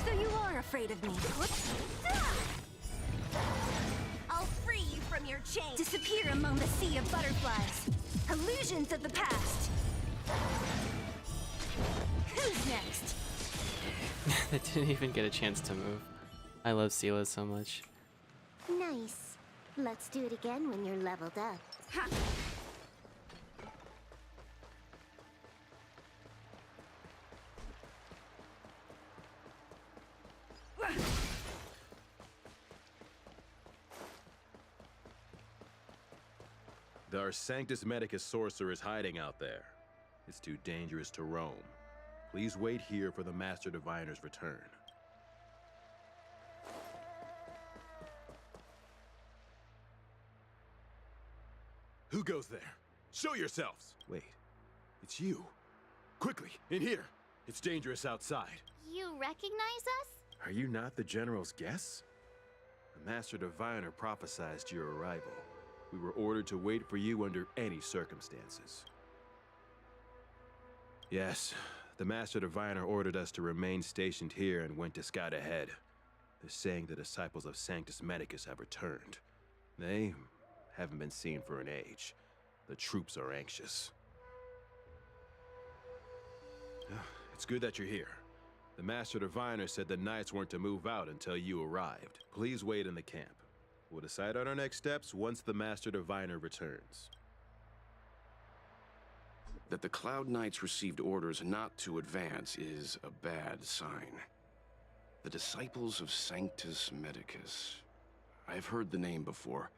So you are afraid of me. I'll free you from your chains. Disappear among the sea of butterflies. Illusions of the past. Who's next? That didn't even get a chance to move. I love Sela so much. Nice. Let's do it again when you're leveled up. Ha! Our Sanctus Medicus sorcerer is hiding out there. It's too dangerous to roam. Please wait here for the Master Diviner's return. Who goes there? Show yourselves! Wait, it's you. Quickly, in here. It's dangerous outside. You recognize us? Are you not the General's guests? The Master Diviner prophesied your arrival. We were ordered to wait for you under any circumstances. Yes, the Master Diviner ordered us to remain stationed here and went to scout ahead. They're saying the disciples of Sanctus Medicus have returned. They haven't been seen for an age. The troops are anxious. It's good that you're here. The Master Diviner said the Knights weren't to move out until you arrived. Please wait in the camp. We'll decide on our next steps once the Master Diviner returns. That the Cloud Knights received orders not to advance is a bad sign. The Disciples of Sanctus Medicus. I've heard the name before.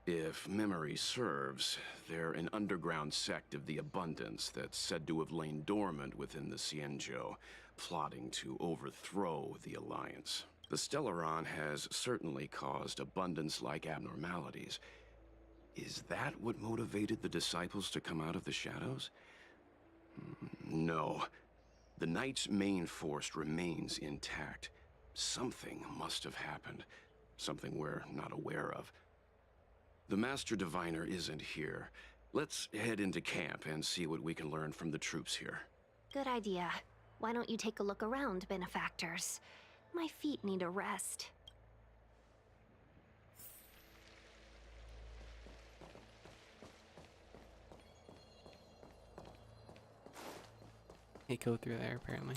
If memory serves, they're an underground sect of the Abundance that's said to have lain dormant within the Xianzhou, plotting to overthrow the Alliance. The Stellaron has certainly caused Abundance-like abnormalities. Is that what motivated the Disciples to come out of the shadows? No. The Knight's main force remains intact. Something must have happened. Something we're not aware of. The Master Diviner isn't here. Let's head into camp and see what we can learn from the troops here. Good idea. Why don't you take a look around, benefactors? My feet need a rest. Can't go through there, apparently.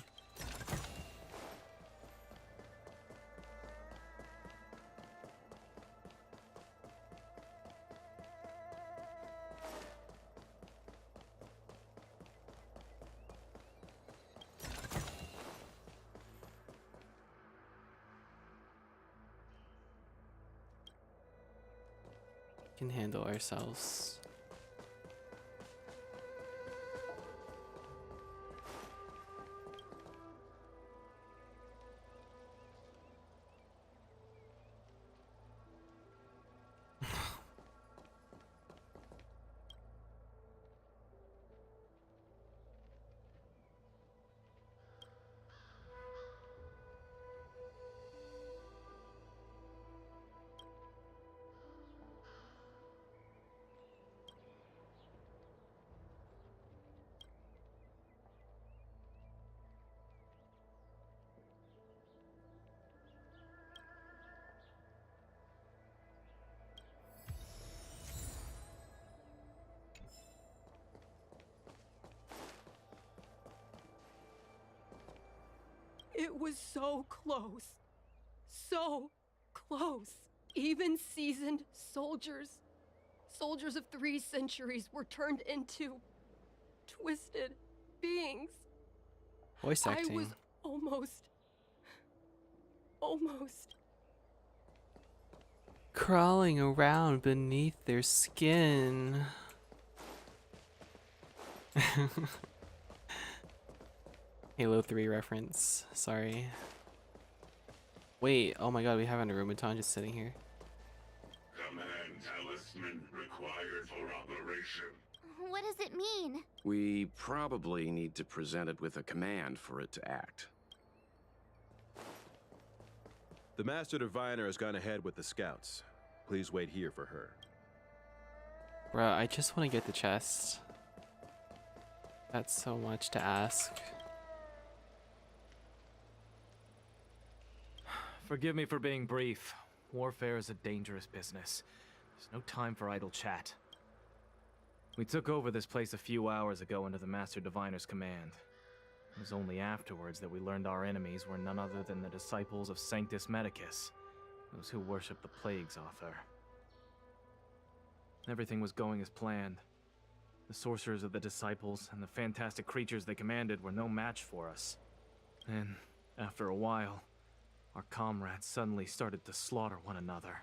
Can handle ourselves. It was so close. So close. Even seasoned soldiers of 3 centuries were turned into twisted beings. Voice acting. I was almost crawling around beneath their skin. Halo 3 reference. Sorry. Wait, oh my god, we have an Arumaton just sitting here. Command talisman required for operation. What does it mean? We probably need to present it with a command for it to act. The Master Diviner has gone ahead with the scouts. Please wait here for her. Bruh, I just want to get the chest. That's so much to ask. Forgive me for being brief. Warfare is a dangerous business. There's no time for idle chat. We took over this place a few hours ago under the Master Diviner's command. It was only afterwards that we learned our enemies were none other than the disciples of Sanctus Medicus, those who worship the Plague's author. Everything was going as planned. The sorcerers of the disciples and the fantastic creatures they commanded were no match for us. Then, after a while, our comrades suddenly started to slaughter one another.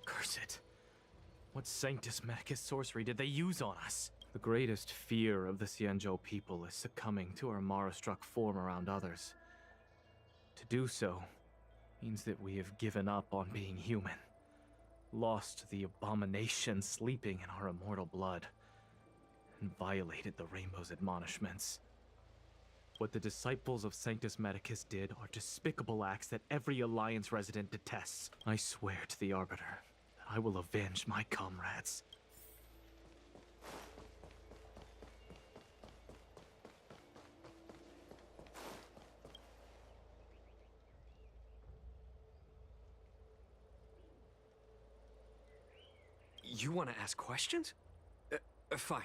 Curse it. What Sanctus Medicus sorcery did they use on us? The greatest fear of the Xianzhou people is succumbing to our Mara-struck form around others. To do so means that we have given up on being human, lost the abomination sleeping in our immortal blood, and violated the Rainbow's admonishments. What the disciples of Sanctus Medicus did are despicable acts that every Alliance resident detests. I swear to the Arbiter that I will avenge my comrades. You want to ask questions? Fine.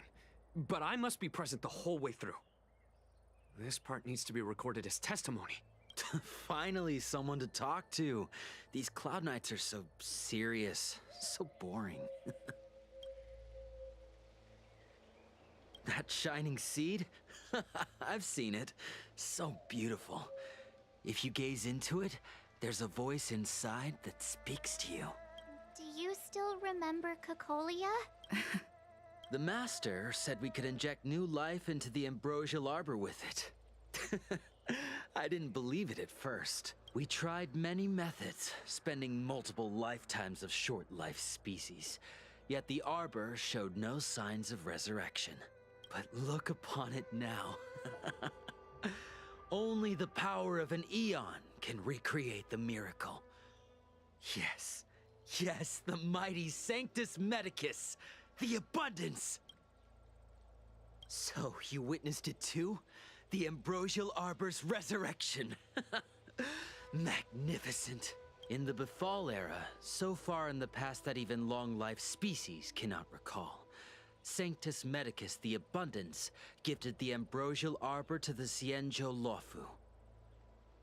But I must be present the whole way through. This part needs to be recorded as testimony. Finally, someone to talk to. These Cloud Knights are so serious, so boring. That shining seed? I've seen it. So beautiful. If you gaze into it, there's a voice inside that speaks to you. Do you still remember Cocolia? The Master said we could inject new life into the Ambrosial Arbor with it. I didn't believe it at first. We tried many methods, spending multiple lifetimes of short-life species. Yet the Arbor showed no signs of resurrection. But look upon it now. Only the power of an eon can recreate the miracle. Yes, yes, the mighty Sanctus Medicus, the abundance! So, you witnessed it too? The Ambrosial Arbor's resurrection. Magnificent. In the Befall era, so far in the past that even long-life species cannot recall, Sanctus Medicus the Abundance gifted the Ambrosial Arbor to the Xianzhou Luofu.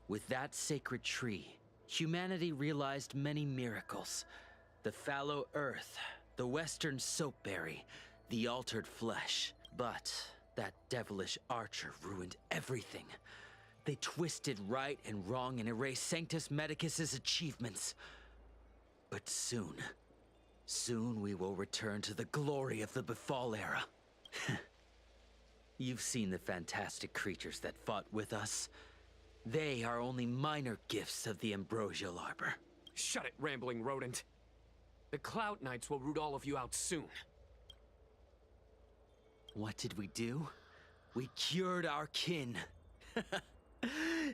With that sacred tree, humanity realized many miracles. The fallow earth, the western soapberry, the altered flesh. But that devilish archer ruined everything. They twisted right and wrong and erased Sanctus Medicus's achievements. But soon we will return to the glory of the Befall era. You've seen the fantastic creatures that fought with us. They are only minor gifts of the Ambrosial Arbor. Shut it, rambling rodent. The Cloud Knights will root all of you out soon. What did we do? We cured our kin.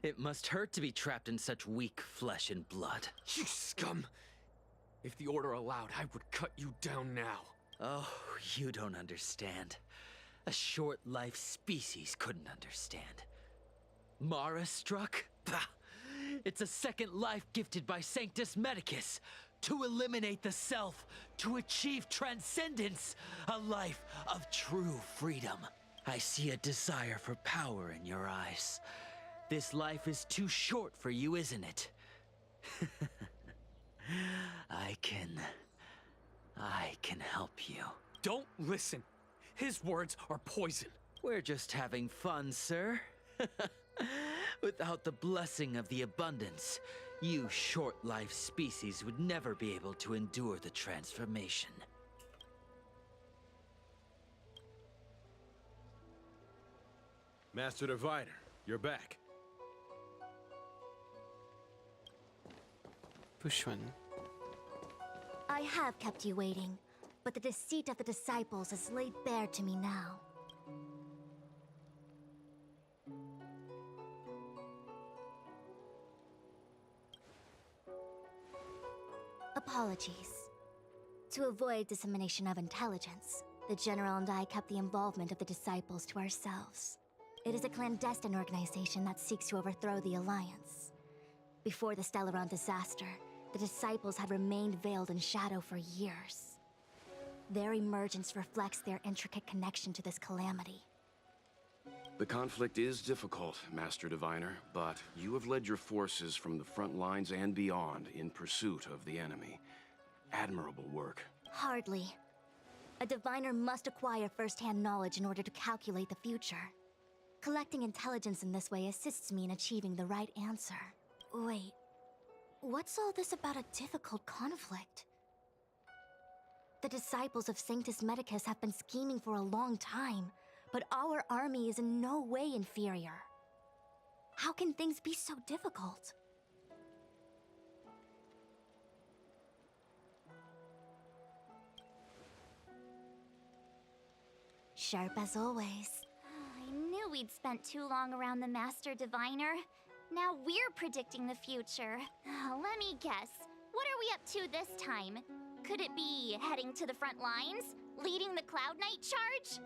It must hurt to be trapped in such weak flesh and blood. You scum! If the Order allowed, I would cut you down now. Oh, you don't understand. A short-life species couldn't understand. Mara struck? Bah! It's a second life gifted by Sanctus Medicus. To eliminate the self, to achieve transcendence. A life of true freedom. I see a desire for power in your eyes. This life is too short for you, isn't it? I can help you. Don't listen. His words are poison. We're just having fun, sir. Without the blessing of the abundance, you short-life species would never be able to endure the transformation. Master Diviner, you're back. Bushwan. I have kept you waiting, but the deceit of the disciples is laid bare to me now. Apologies. To avoid dissemination of intelligence, the General and I kept the involvement of the disciples to ourselves. It is a clandestine organization that seeks to overthrow the Alliance. Before the Stellaron disaster, the disciples had remained veiled in shadow for years. Their emergence reflects their intricate connection to this calamity. The conflict is difficult, Master Diviner, but you have led your forces from the front lines and beyond in pursuit of the enemy. Admirable work. Hardly. A diviner must acquire first-hand knowledge in order to calculate the future. Collecting intelligence in this way assists me in achieving the right answer. Wait, what's all this about a difficult conflict? The disciples of Sanctus Medicus have been scheming for a long time, but our army is in no way inferior. How can things be so difficult? Sharp as always. I knew we'd spent too long around the Master Diviner. Now we're predicting the future. Let me guess. What are we up to this time? Could it be heading to the front lines? Leading the Cloud Knight charge?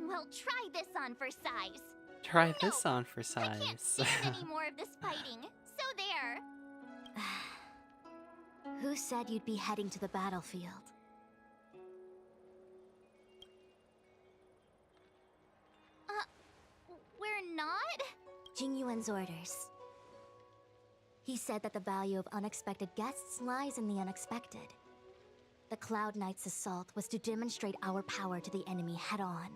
Well, try this on for size. Try this on for size. I can't stand any more of this fighting. So there. Who said you'd be heading to the battlefield? We're not? Jingyuan's orders. He said that the value of unexpected guests lies in the unexpected. The Cloud Knight's assault was to demonstrate our power to the enemy head-on.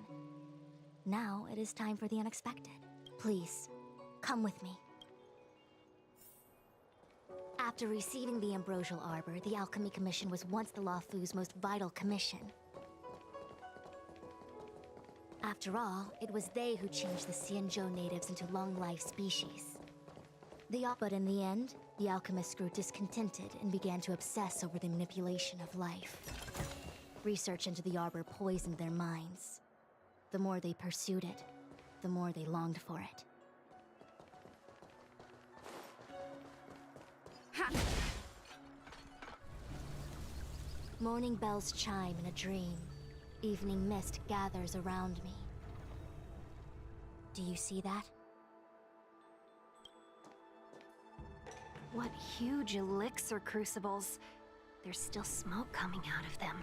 Now it is time for the unexpected. Please, come with me. After receiving the Ambrosial Arbor, the Alchemy Commission was once the Luofu's most vital commission. After all, it was they who changed the Xianzhou natives into long-life species. But in the end, the alchemists grew discontented and began to obsess over the manipulation of life. Research into the Arbor poisoned their minds. The more they pursued it, the more they longed for it. Ha! Morning bells chime in a dream. Evening mist gathers around me. Do you see that? What huge elixir crucibles. There's still smoke coming out of them.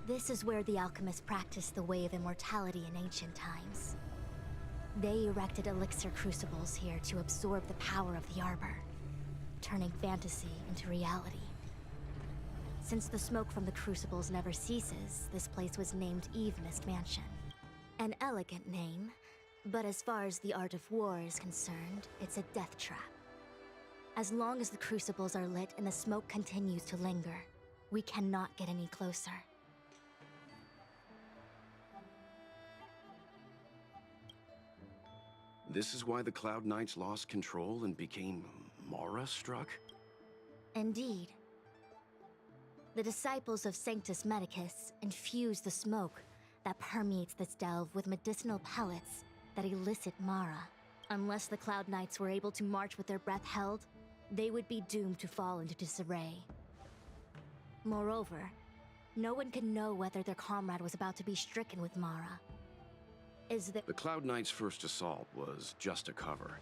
This is where the alchemists practiced the way of immortality in ancient times. They erected elixir crucibles here to absorb the power of the Arbor, turning fantasy into reality. Since the smoke from the crucibles never ceases, this place was named Eve Mist Mansion. An elegant name, but as far as the art of war is concerned, it's a death trap. As long as the crucibles are lit and the smoke continues to linger, we cannot get any closer. This is why the Cloud Knights lost control and became Mara-struck? Indeed. The disciples of Sanctus Medicus infuse the smoke that permeates this delve with medicinal pellets that elicit Mara. Unless the Cloud Knights were able to march with their breath held, they would be doomed to fall into disarray. Moreover, no one could know whether their comrade was about to be stricken with Mara. The Cloud Knights' first assault was just a cover.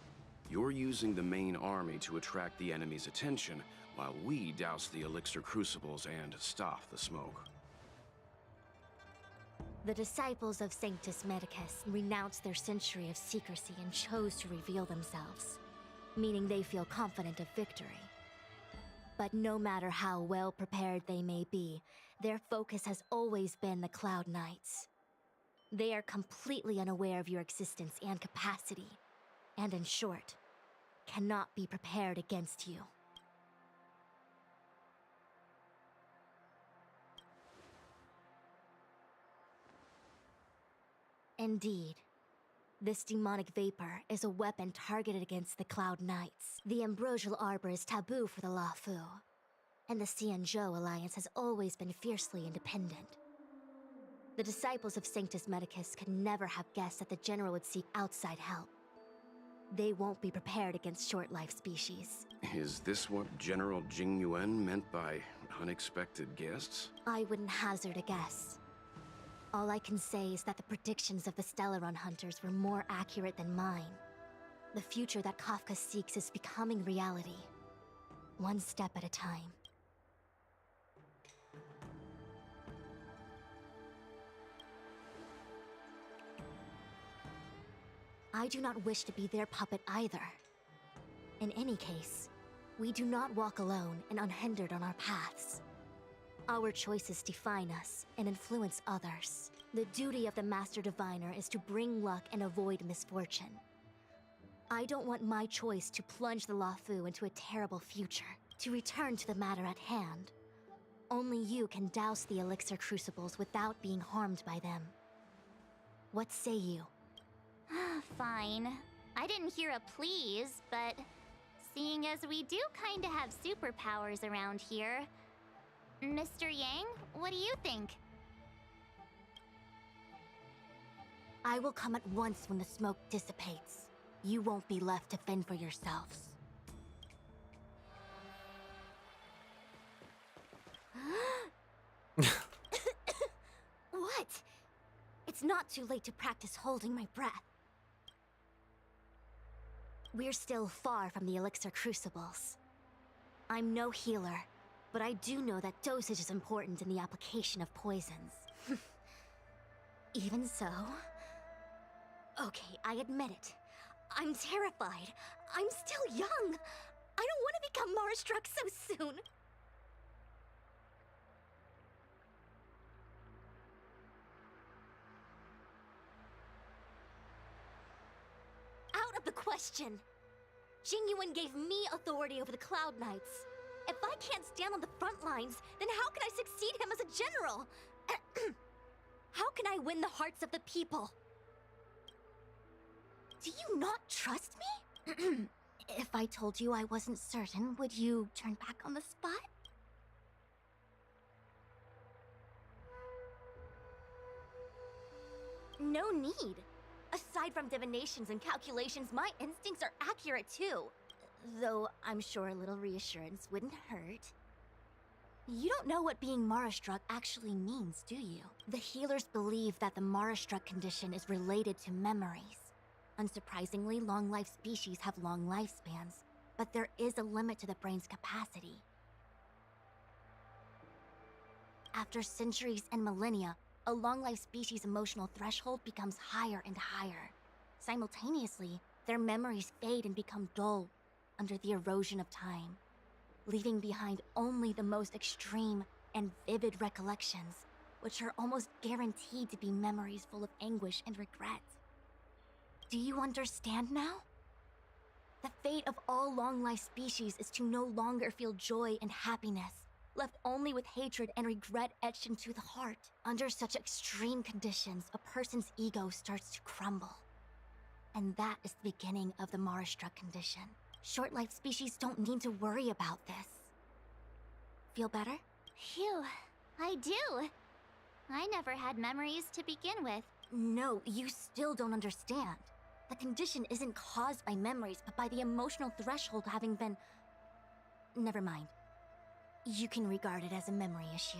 You're using the main army to attract the enemy's attention, while we douse the elixir crucibles and stop the smoke. The disciples of Sanctus Medicus renounced their century of secrecy and chose to reveal themselves, meaning they feel confident of victory. But no matter how well prepared they may be, their focus has always been the Cloud Knights. They are completely unaware of your existence and capacity, and in short, cannot be prepared against you. Indeed. This demonic vapor is a weapon targeted against the Cloud Knights. The Ambrosial Arbor is taboo for the Luofu, and the Xianzhou Alliance has always been fiercely independent. The disciples of Sanctus Medicus could never have guessed that the General would seek outside help. They won't be prepared against short-life species. Is this what General Jingyuan meant by unexpected guests? I wouldn't hazard a guess. All I can say is that the predictions of the Stellaron hunters were more accurate than mine. The future that Kafka seeks is becoming reality, one step at a time. I do not wish to be their puppet either. In any case, we do not walk alone and unhindered on our paths. Our choices define us and influence others. The duty of the Master Diviner is to bring luck and avoid misfortune. I don't want my choice to plunge the Luofu into a terrible future. To return to the matter at hand, only you can douse the elixir crucibles without being harmed by them. What say you? Fine. I didn't hear a please, but seeing as we do kinda have superpowers around here, Mr. Yang, what do you think? I will come at once when the smoke dissipates. You won't be left to fend for yourselves. What? It's not too late to practice holding my breath. We're still far from the elixir crucibles. I'm no healer, but I do know that dosage is important in the application of poisons. Even so... Okay, I admit it. I'm terrified. I'm still young. I don't want to become Mara-struck so soon. Out of the question. Jingyuan gave me authority over the Cloud Knights. If I can't stand on the front lines, then how can I succeed him as a general? How can I win the hearts of the people? Do you not trust me? If I told you I wasn't certain, would you turn back on the spot? No need. Aside from divinations and calculations, my instincts are accurate too. Though I'm sure a little reassurance wouldn't hurt. You don't know what being Mara-struck actually means, do you? The healers believe that the Mara-struck condition is related to memories. Unsurprisingly, long-life species have long lifespans, but there is a limit to the brain's capacity. After centuries and millennia, a long-life species' emotional threshold becomes higher and higher. Simultaneously, their memories fade and become dull under the erosion of time, leaving behind only the most extreme and vivid recollections, which are almost guaranteed to be memories full of anguish and regret. Do you understand now? The fate of all long-life species is to no longer feel joy and happiness, left only with hatred and regret etched into the heart. Under such extreme conditions, a person's ego starts to crumble. And that is the beginning of the Mara-struck condition. Short-life species don't need to worry about this. Feel better? Phew, I do. I never had memories to begin with. No, you still don't understand. The condition isn't caused by memories, but by the emotional threshold having been... Never mind. You can regard it as a memory issue.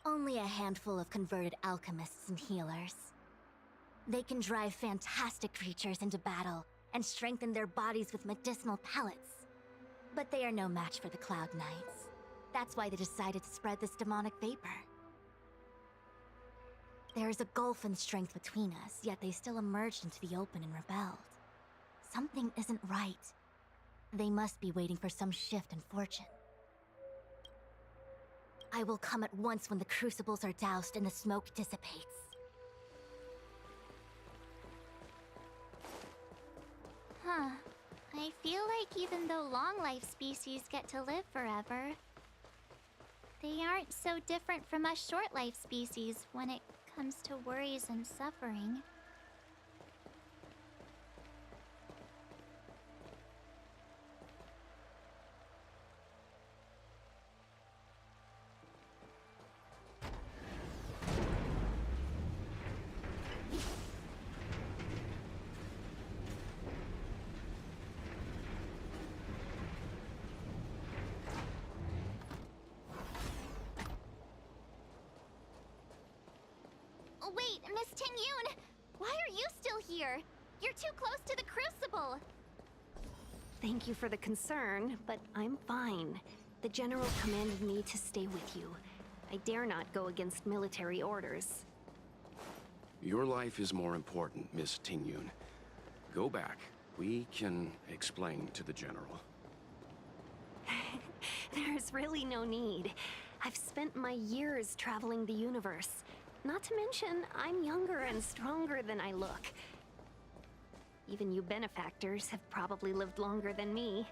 Only a handful of converted alchemists and healers. They can drive fantastic creatures into battle and strengthen their bodies with medicinal pellets. But they are no match for the Cloud Knights. That's why they decided to spread this demonic vapor. There is a gulf in strength between us, yet they still emerged into the open and rebelled. Something isn't right. They must be waiting for some shift in fortune. I will come at once when the crucibles are doused and the smoke dissipates. Huh. I feel like even though long-life species get to live forever, they aren't so different from us short-life species when it comes to worries and suffering. Wait, Miss Ting-Yun! Why are you still here? You're too close to the Crucible! Thank you for the concern, but I'm fine. The General commanded me to stay with you. I dare not go against military orders. Your life is more important, Miss Ting-Yun. Go back. We can explain to the General. There's really no need. I've spent my years traveling the universe. Not to mention, I'm younger and stronger than I look. Even you benefactors have probably lived longer than me.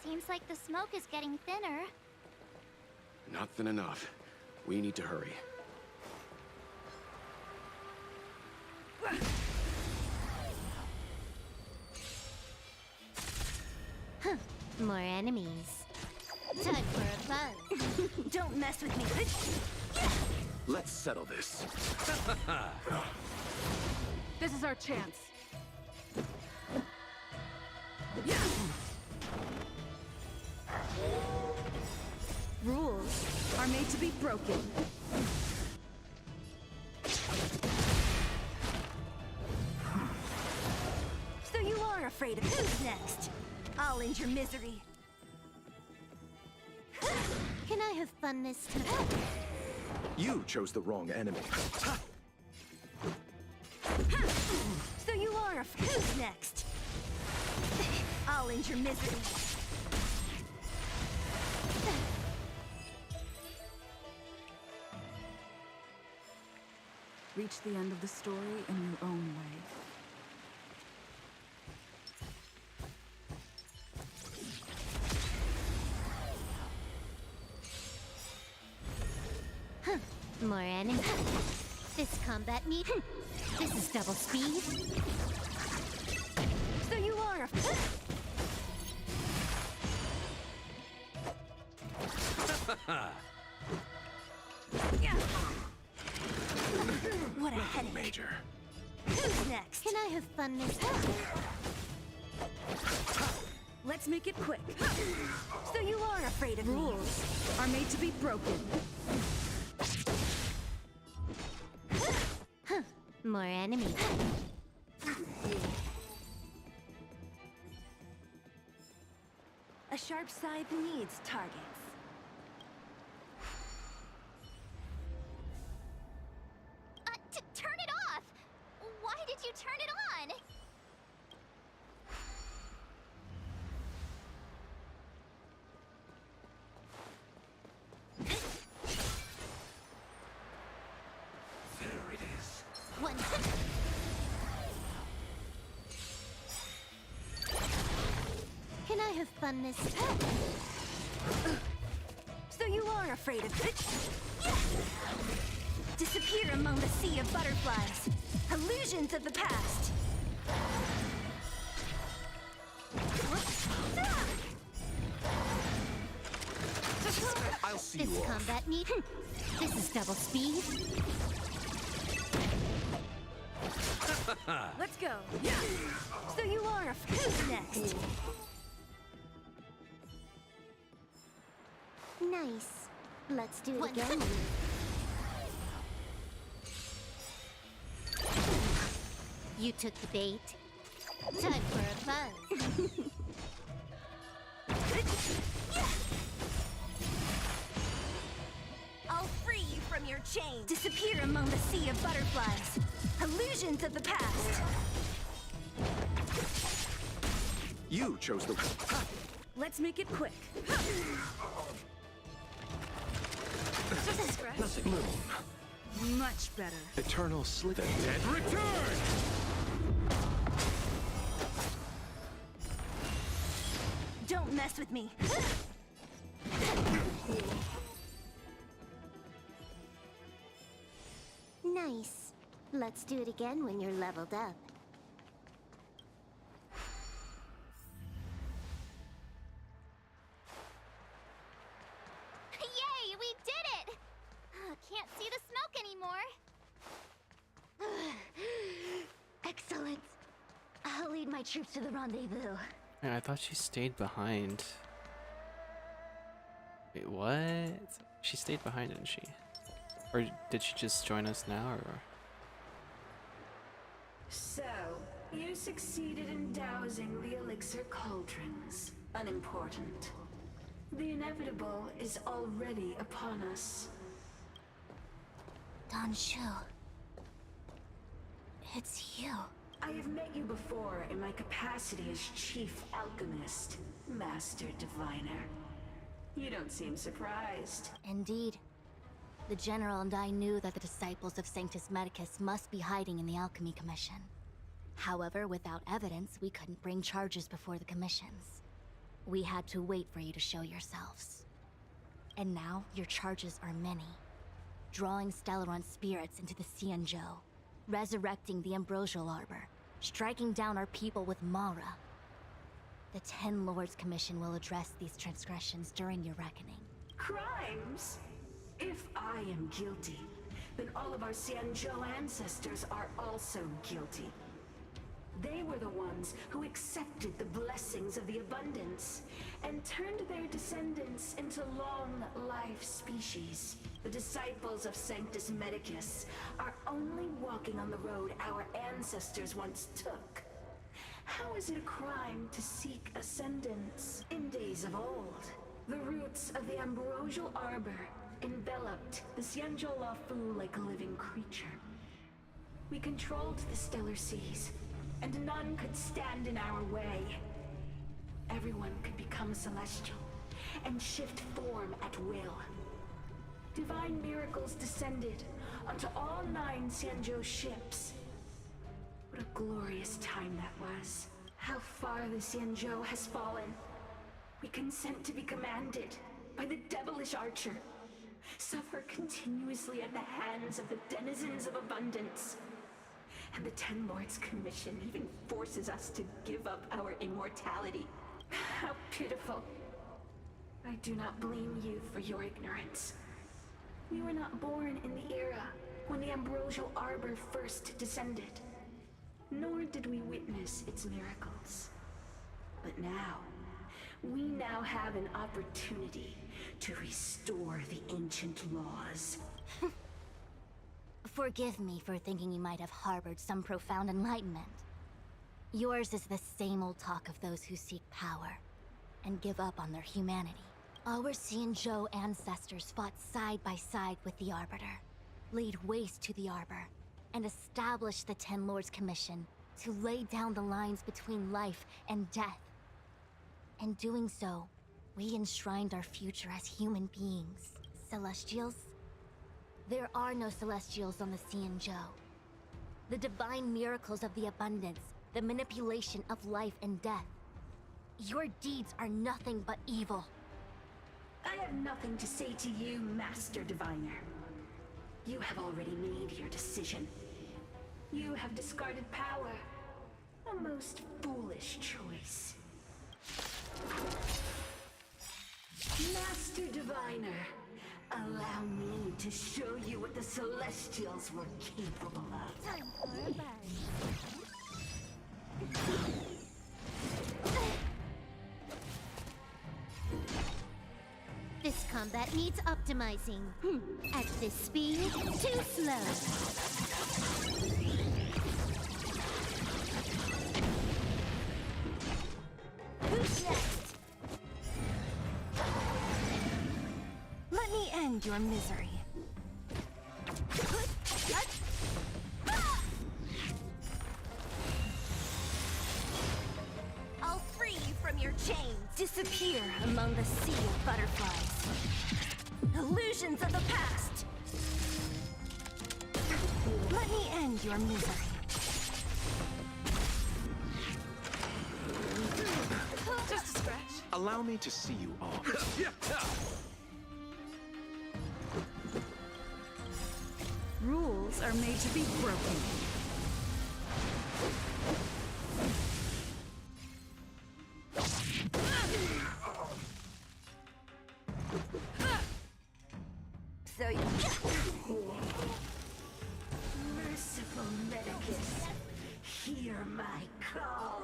Seems like the smoke is getting thinner. Not thin enough. We need to hurry. Huh. More enemies. Time for a buzz. Don't mess with me, bitch! Let's settle this. This is our chance. Rules are made to be broken. I'll end your misery. Can I have fun this time? You chose the wrong enemy. So you are a who's next? I'll end your misery. Reach the end of the story in your own way. More enemies. This combat need. This is double speed. So you are a What a headache. Major. Who's next? Can I have fun this time? Let's make it quick. So you are afraid of me. Rules are made to be broken. More enemies. A sharp scythe needs targets. Turn it off! Why did you turn it on? There it is. One. Can I have fun this time? So you are afraid of it? Disappear among the sea of butterflies. Illusions of the past. I'll see This you off. combat need. This is double speed. Let's go. So you are who's next? Nice. Let's do it again. You took the bait. Time for a buzz. I'll free you from your chains. Disappear among the sea of butterflies. Illusions of the past. You chose the... Let's make it quick. Nothing little. Much better. Eternal slip. The dead return! Don't mess with me. Nice. Let's do it again when you're leveled up. Yay! We did it! Can't see the smoke anymore. Excellent. I'll lead my troops to the rendezvous. Man, I thought she stayed behind. Wait, what? She stayed behind, didn't she? Or did she just join us now, or? So, you succeeded in dousing the elixir cauldrons. Unimportant. The inevitable is already upon us. Don Shu. It's you. I have met you before in my capacity as Chief Alchemist, Master Diviner. You don't seem surprised. Indeed. The General and I knew that the disciples of Sanctus Medicus must be hiding in the Alchemy Commission. However, without evidence, we couldn't bring charges before the commissions. We had to wait for you to show yourselves. And now, your charges are many. Drawing Stellaron spirits into the Xianzhou, resurrecting the Ambrosial Arbor, striking down our people with Mara. The Ten Lords Commission will address these transgressions during your reckoning. Crimes? If I am guilty, then all of our Xianzhou ancestors are also guilty. They were the ones who accepted the blessings of the abundance and turned their descendants into long-life species. The disciples of Sanctus Medicus are only walking on the road our ancestors once took. How is it a crime to seek ascendance? In days of old, the roots of the ambrosial arbor enveloped the Xianzhou Lafu like a living creature. We controlled the stellar seas, and none could stand in our way. Everyone could become celestial and shift form at will. Divine miracles descended onto all 9 Xianzhou ships. What a glorious time that was. How far the Xianzhou has fallen. We consent to be commanded by the devilish archer. Suffer continuously at the hands of the denizens of abundance. And the Ten Lords Commission even forces us to give up our immortality. How pitiful. I do not blame you for your ignorance. We were not born in the era when the ambrosial arbor first descended, nor did we witness its miracles. But now, we now have an opportunity to restore the ancient laws. Forgive me for thinking you might have harbored some profound enlightenment. Yours is the same old talk of those who seek power and give up on their humanity. Our Xianzhou ancestors fought side by side with the Arbiter, laid waste to the Arbor, and established the Ten Lords Commission to lay down the lines between life and death. In doing so, we enshrined our future as human beings. Celestials? There are no Celestials on the Xianzhou. The divine miracles of the abundance, the manipulation of life and death. Your deeds are nothing but evil. I have nothing to say to you, Master Diviner. You have already made your decision. You have discarded power. A most foolish choice. Master Diviner, allow me to show you what the Celestials were capable of. Time for a This combat needs optimizing. At this speed, too slow. Who's next? Let me end your misery. I'll free you from your chains. Disappear among the sea of butterflies. Illusions of the past. Let me end your misery. Just a scratch. Allow me to see you off. Rules are made to be broken. So you... Merciful Medicus, hear my call.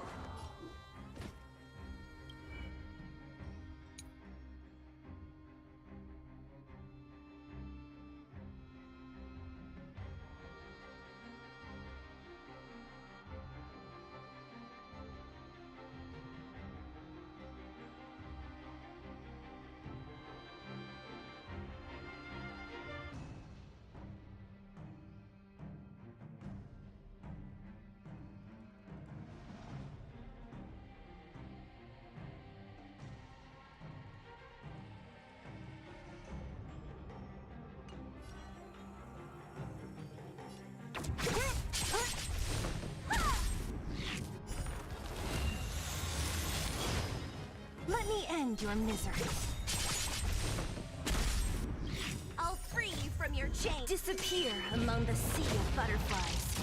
Let me end your misery. I'll free you from your chains. Disappear among the sea of butterflies.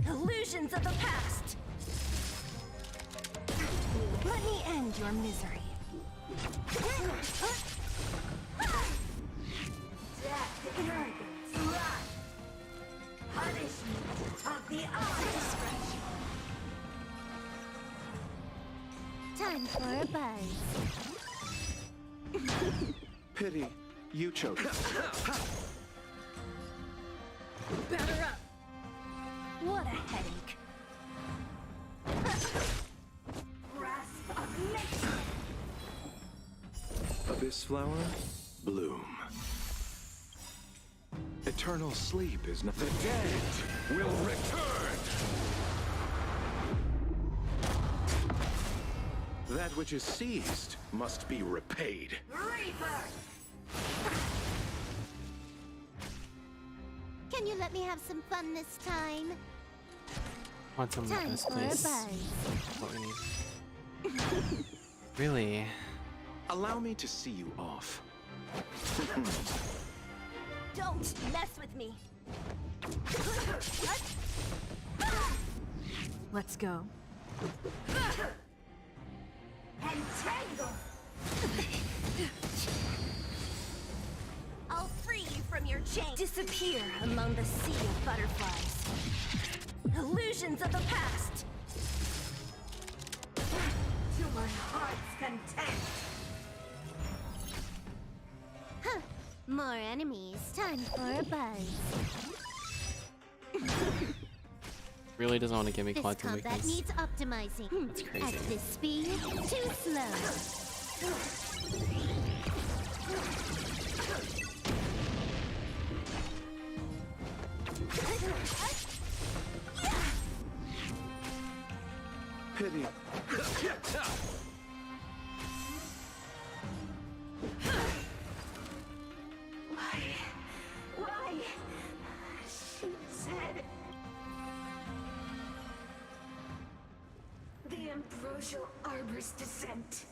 Illusions of the past. Let me end your misery. Death, arrogance, wrath, punishment of the eyes. Time for a buzz. Pity, you chose. Batter up! What a headache. Abyss flower, bloom. Eternal sleep is not. The dead will return! That which is seized must be repaid. Reaper! Can you let me have some fun this time? Want some Time this for a place? buzz. What we need. Really? Allow me to see you off. Don't mess with me. Let's go. Entangle! I'll free you from your chain. Disappear among the sea of butterflies. Illusions of the past. To my heart's content. Huh. More enemies. Time for a buzz. Really doesn't want to give me This quantum combat weakness. needs optimizing. That's crazy. At this speed, too slow. Pity. Why? She said... The ambrosial arbor's descent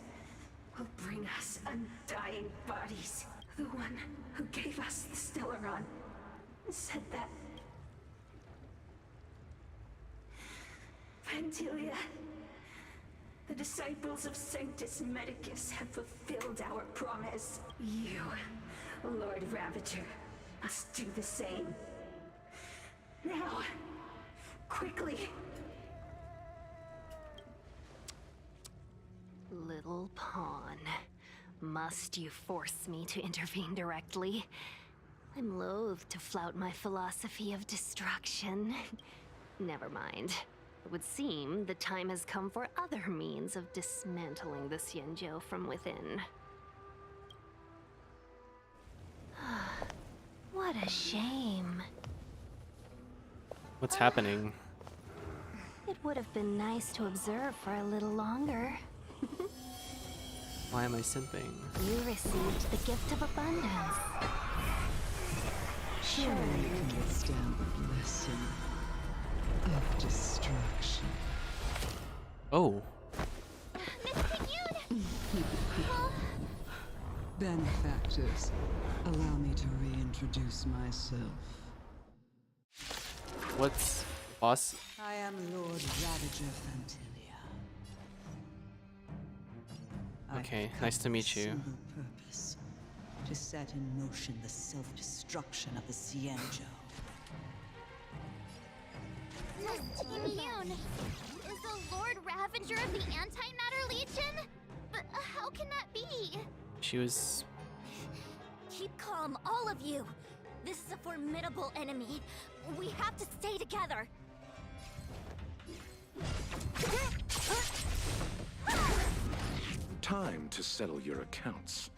will bring us undying bodies. The one who gave us the Stellaron said that... Vantilia, the disciples of Sanctus Medicus have fulfilled our promise. You, Lord Ravager, must do the same. Now, quickly. Little pawn. Must you force me to intervene directly? I'm loath to flout my philosophy of destruction. Never mind. It would seem the time has come for other means of dismantling the Xianzhou from within. What a shame. What's happening? It would have been nice to observe for a little longer. Why am I simping? You received the gift of abundance. Surely you can withstand the blessing of destruction. Oh. Benefactors, allow me to reintroduce myself. What's boss? I am Lord Ravager Fantilia. Okay, nice to meet you. Single purpose: to set in motion the self-destruction of the Xianzhou. Immune! Is the Lord Ravager of the Antimatter Legion? But how can that be? She was... Keep calm, all of you! This is a formidable enemy. We have to stay together. Time to settle your accounts.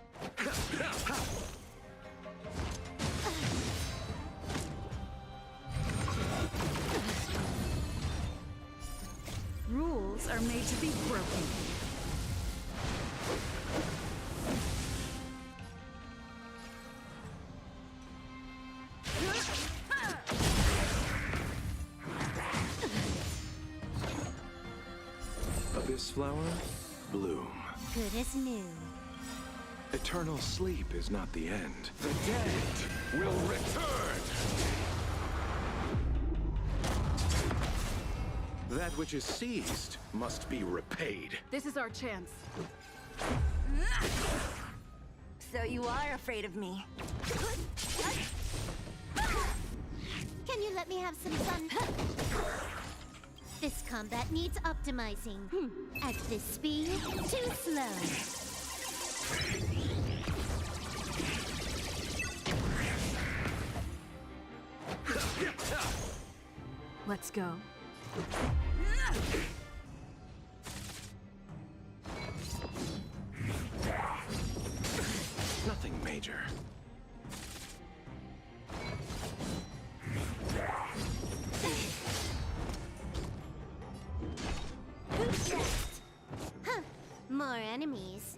Rules are made to be broken. Abyss flower, bloom. Good as new. Eternal sleep is not the end. The dead will return! That which is seized must be repaid. This is our chance. So you are afraid of me. Can you let me have some fun? This combat needs optimizing. At this speed, too slow. Let's go. major. Who's next? Huh. More enemies.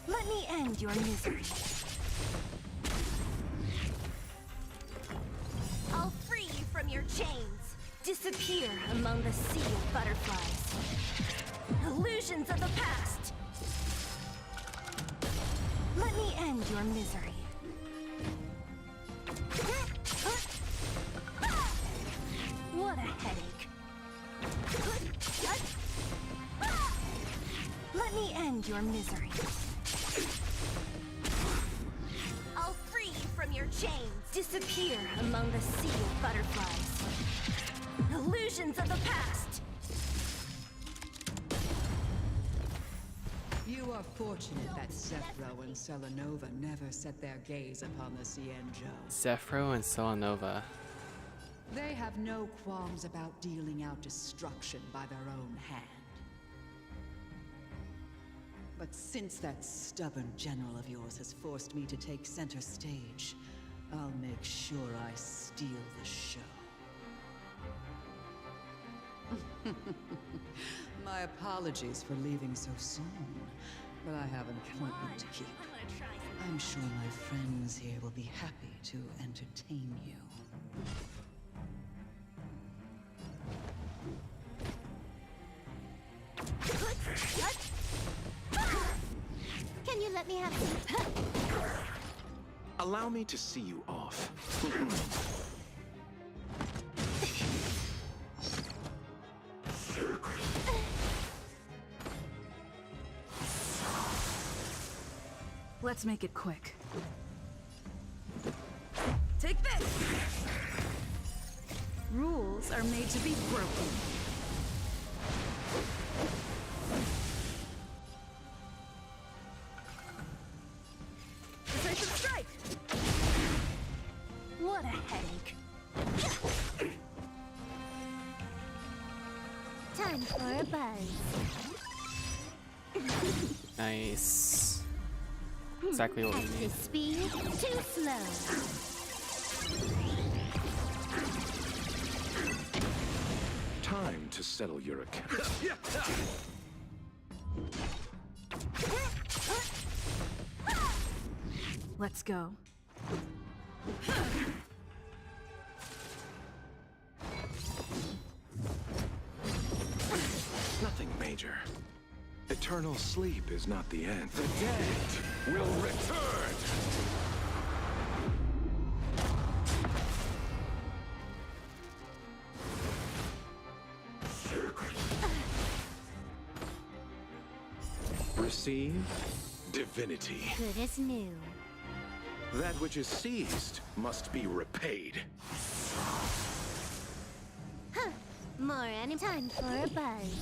Let me end your misery. I'll free you from your chains. Disappear among the sea of butterflies. Illusions of the past. Let me end your misery. What a headache. Let me end your misery. I'll free you from your chains. Disappear among the sea of butterflies. Illusions of the past. You are fortunate that Zephyro and Selenova never set their gaze upon the Cienjo. Zephyro and Selenova. They have no qualms about dealing out destruction by their own hand. But since that stubborn general of yours has forced me to take center stage, I'll make sure I steal the show. My apologies for leaving so soon, but I have an appointment to keep. I'm sure my friends here will be happy to entertain you. Can you let me have some? Allow me to see you off. Let's make it quick. Take this! Rules are made to be broken. Decisive strike! What a headache. Time for a buzz. Nice. Exactly what we At need. his speed, too slow. Time to settle your account. Let's go. Nothing major. Eternal sleep is not the end. The dead will return! Receive divinity. Good as new. That which is seized must be repaid. Huh. More any time for a buzz.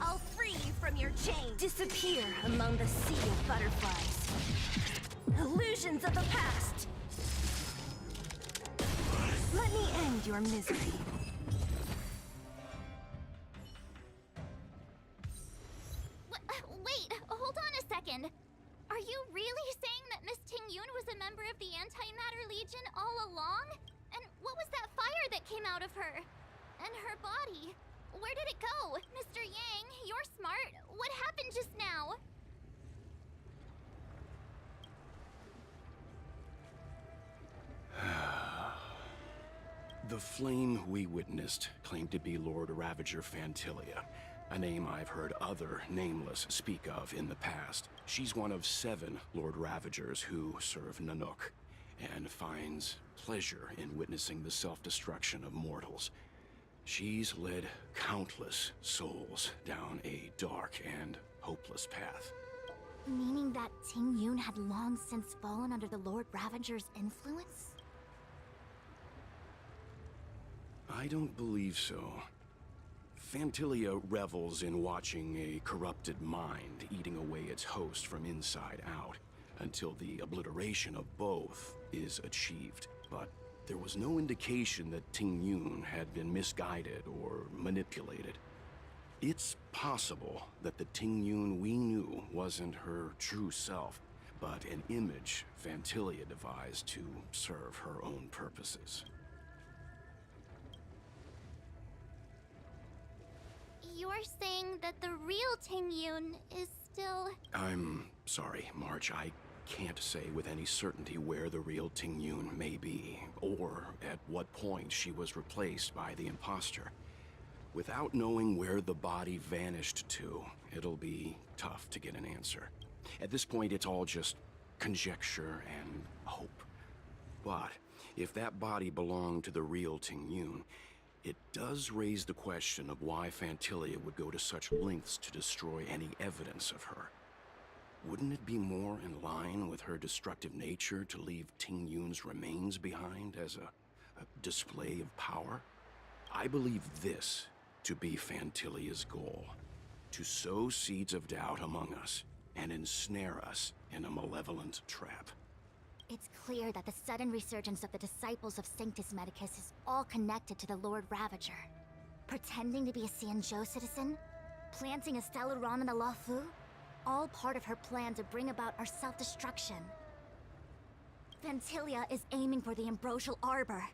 I'll free you from your chains. Disappear among the sea of butterflies. Illusions of the past. Let me end your misery. Wait, hold on a second. Are you really saying that Miss Ting-Yun was a member of the Antimatter Legion all along? And what was that fire that came out of her? And her body? Where did it go? Mr. Yang, you're smart. What happened just now? The flame we witnessed claimed to be Lord Ravager Fantilia, a name I've heard other Nameless speak of in the past. She's one of 7 Lord Ravagers who serve Nanook, and finds pleasure in witnessing the self-destruction of mortals. She's led countless souls down a dark and hopeless path. Meaning that Ting-Yun had long since fallen under the Lord Ravager's influence? I don't believe so. Fantilia revels in watching a corrupted mind eating away its host from inside out. until the obliteration of both is achieved. But there was no indication that Ting Yun had been misguided or manipulated. It's possible that the Ting Yun we knew wasn't her true self, but an image Fantilia devised to serve her own purposes. You're saying that the real Ting Yun is still... I'm sorry, March. I can't say with any certainty where the real Ting Yun may be, or at what point she was replaced by the imposter. Without knowing where the body vanished to, it'll be tough to get an answer. At this point, it's all just conjecture and hope. But if that body belonged to the real Ting Yun, it does raise the question of why Fantilia would go to such lengths to destroy any evidence of her. Wouldn't it be more in line with her destructive nature to leave Ting Yun's remains behind as a display of power? I believe this to be Fantilia's goal: to sow seeds of doubt among us and ensnare us in a malevolent trap. It's clear that the sudden resurgence of the disciples of Sanctus Medicus is all connected to the Lord Ravager. Pretending to be a Xianzhou citizen? Planting a Stellaron in the Luofu? All part of her plan to bring about our self-destruction. Fantilia is aiming for the Ambrosial Arbor.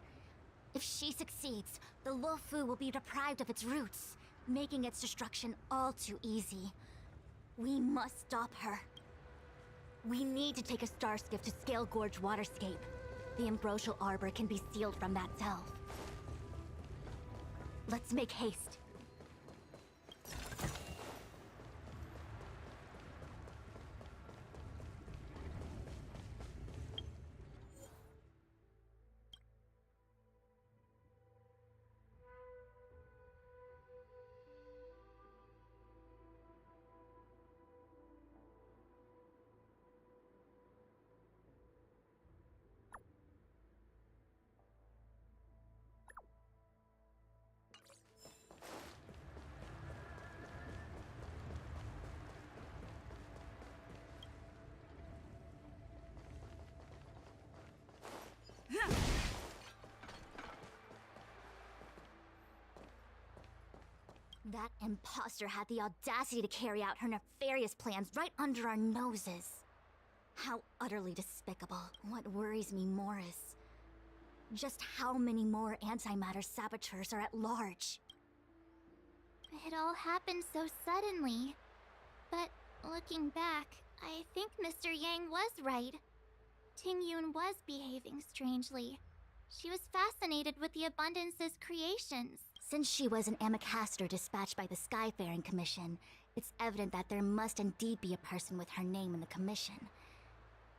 If she succeeds, the Luofu will be deprived of its roots, making its destruction all too easy. We must stop her. We need to take a star skiff to Scale Gorge Waterscape. The Ambrosial Arbor can be sealed from that delve. Let's make haste. That imposter had the audacity to carry out her nefarious plans right under our noses. How utterly despicable. What worries me more is just how many more antimatter saboteurs are at large. It all happened so suddenly. But looking back, I think Mr. Yang was right. Ting Yun was behaving strangely. She was fascinated with the Abundance's creations. Since she was an Amicastor dispatched by the Skyfaring Commission, it's evident that there must indeed be a person with her name in the commission.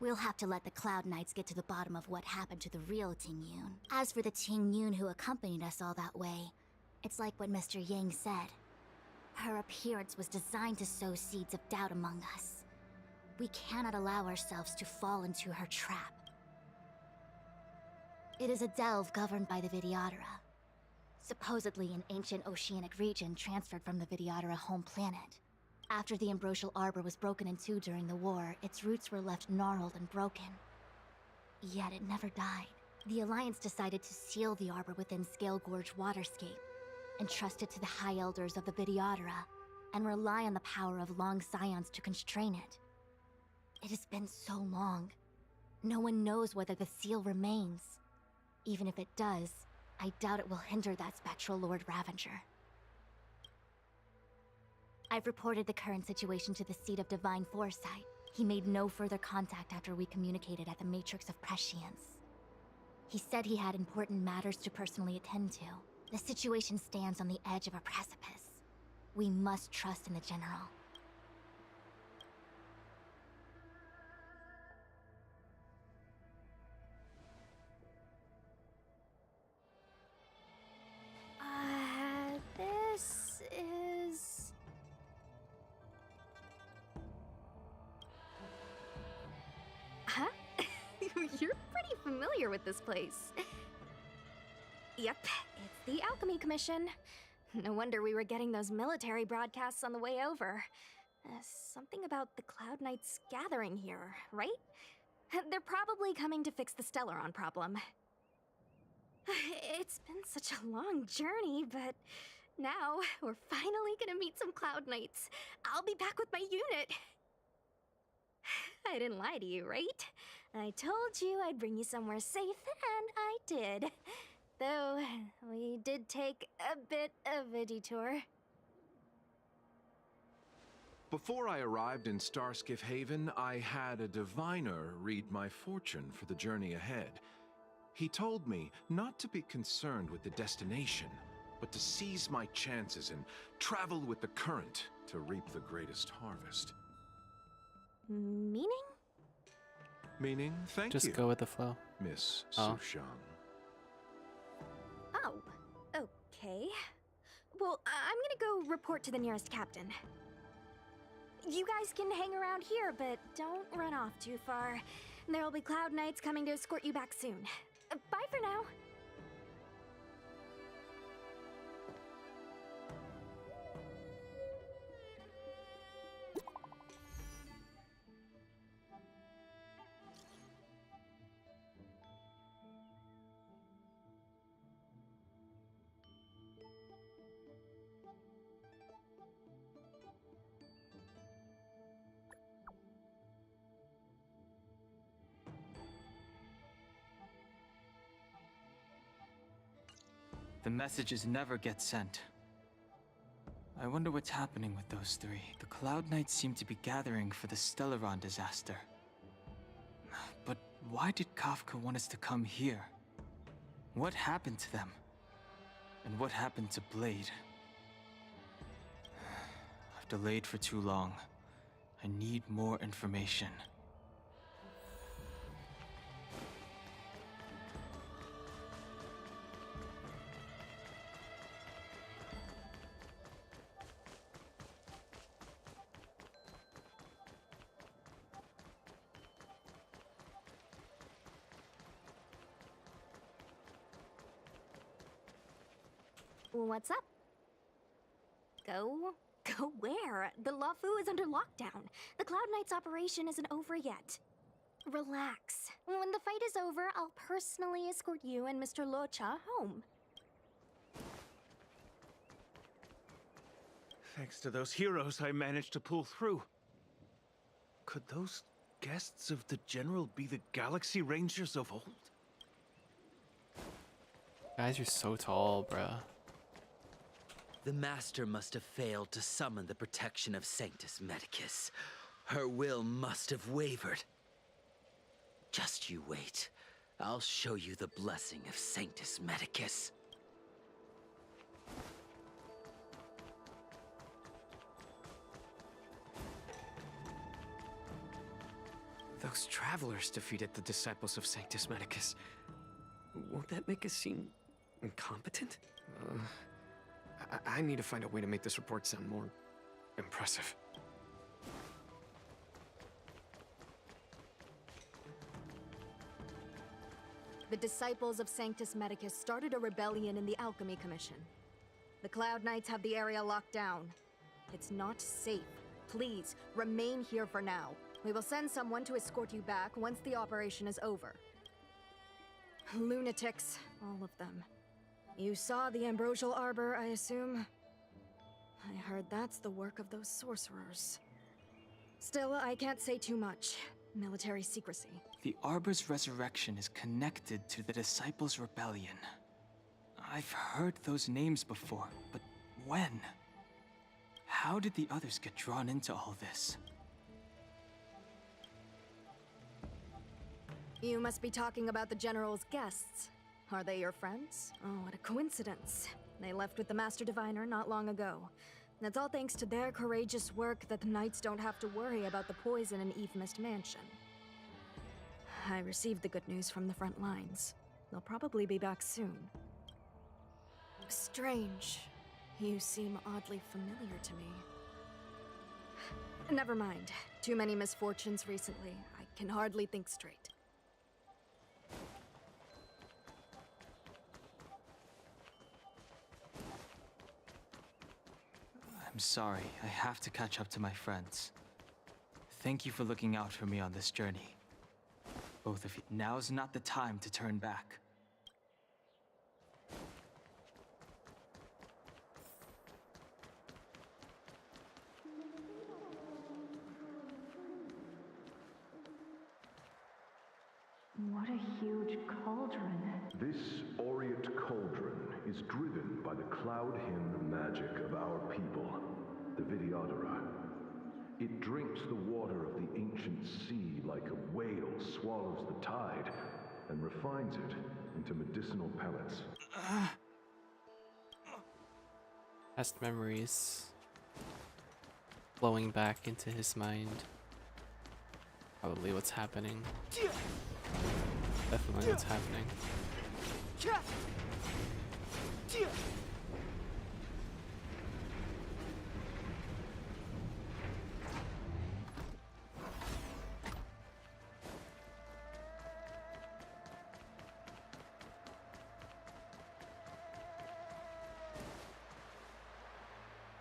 We'll have to let the Cloud Knights get to the bottom of what happened to the real Ting Yun. As for the Ting Yun who accompanied us all that way, it's like what Mr. Yang said. Her appearance was designed to sow seeds of doubt among us. We cannot allow ourselves to fall into her trap. It is a delve governed by the Vidyadhara. Supposedly an ancient oceanic region transferred from the Vidyadhara home planet. After the Ambrosial Arbor was broken in two during the war, its roots were left gnarled and broken. Yet it never died. The Alliance decided to seal the Arbor within Scale Gorge Waterscape, entrust it to the High Elders of the Vidyadhara, and rely on the power of long scions to constrain it. It has been so long. No one knows whether the seal remains. Even if it does, I doubt it will hinder that spectral Lord Ravager. I've reported the current situation to the Seat of Divine Foresight. He made no further contact after we communicated at the Matrix of Prescience. He said he had important matters to personally attend to. The situation stands on the edge of a precipice. We must trust in the General. This is... Huh? You're pretty familiar with this place. Yep, it's the Alchemy Commission. No wonder we were getting those military broadcasts on the way over. Something about the Cloud Knights gathering here, right? They're probably coming to fix the Stellaron problem. It's been such a long journey, but now we're finally gonna meet some Cloud Knights. I'll be back with my unit. I didn't lie to you, right? I told you I'd bring you somewhere safe, and I did. Though, we did take a bit of a detour. Before I arrived in Starskiff Haven, I had a diviner read my fortune for the journey ahead. He told me not to be concerned with the destination, but to seize my chances and travel with the current to reap the greatest harvest. Meaning? Meaning, thank you. Just go with the flow. Miss Oh. Sushang. Oh, okay. Well, I'm gonna go report to the nearest captain. You guys can hang around here, but don't run off too far. There'll be Cloud Knights coming to escort you back soon. Bye for now. The messages never get sent. I wonder what's happening with those three. The Cloud Knights seem to be gathering for the Stellaron disaster. But why did Kafka want us to come here? What happened to them? And what happened to Blade? I've delayed for too long. I need more information. What's up? Go where? The Lafu is under lockdown. The Cloud Knights operation isn't over yet. Relax. When the fight is over, I'll personally escort you and Mr. Locha home. Thanks to those heroes, I managed to pull through. Could those guests of the General be the Galaxy Rangers of old? Guys, you're so tall, bruh. The Master must have failed to summon the protection of Sanctus Medicus. Her will must have wavered. Just you wait. I'll show you the blessing of Sanctus Medicus. Those travelers defeated the disciples of Sanctus Medicus. Won't that make us seem incompetent? I need to find a way to make this report sound more impressive. The disciples of Sanctus Medicus started a rebellion in the Alchemy Commission. The Cloud Knights have the area locked down. It's not safe. Please, remain here for now. We will send someone to escort you back once the operation is over. Lunatics, all of them. You saw the Ambrosial Arbor, I assume? I heard that's the work of those sorcerers. Still, I can't say too much. Military secrecy. The Arbor's resurrection is connected to the Disciples' Rebellion. I've heard those names before, but when? How did the others get drawn into all this? You must be talking about the General's guests. Are they your friends? Oh, what a coincidence. They left with the Master Diviner not long ago. That's all thanks to their courageous work that the Knights don't have to worry about the poison in Eve Mist Mansion. I received the good news from the front lines. They'll probably be back soon. Strange. You seem oddly familiar to me. Never mind. Too many misfortunes recently. I can hardly think straight. I'm sorry. I have to catch up to my friends. Thank you for looking out for me on this journey. Both of you. Now's not the time to turn back. What a huge cauldron. This aureate cauldron is driven by the cloud hymn magic of our people, the Vidyadhara. It drinks the water of the ancient sea like a whale swallows the tide, and refines it into medicinal pellets. Past memories flowing back into his mind. Probably what's happening. Definitely what's happening.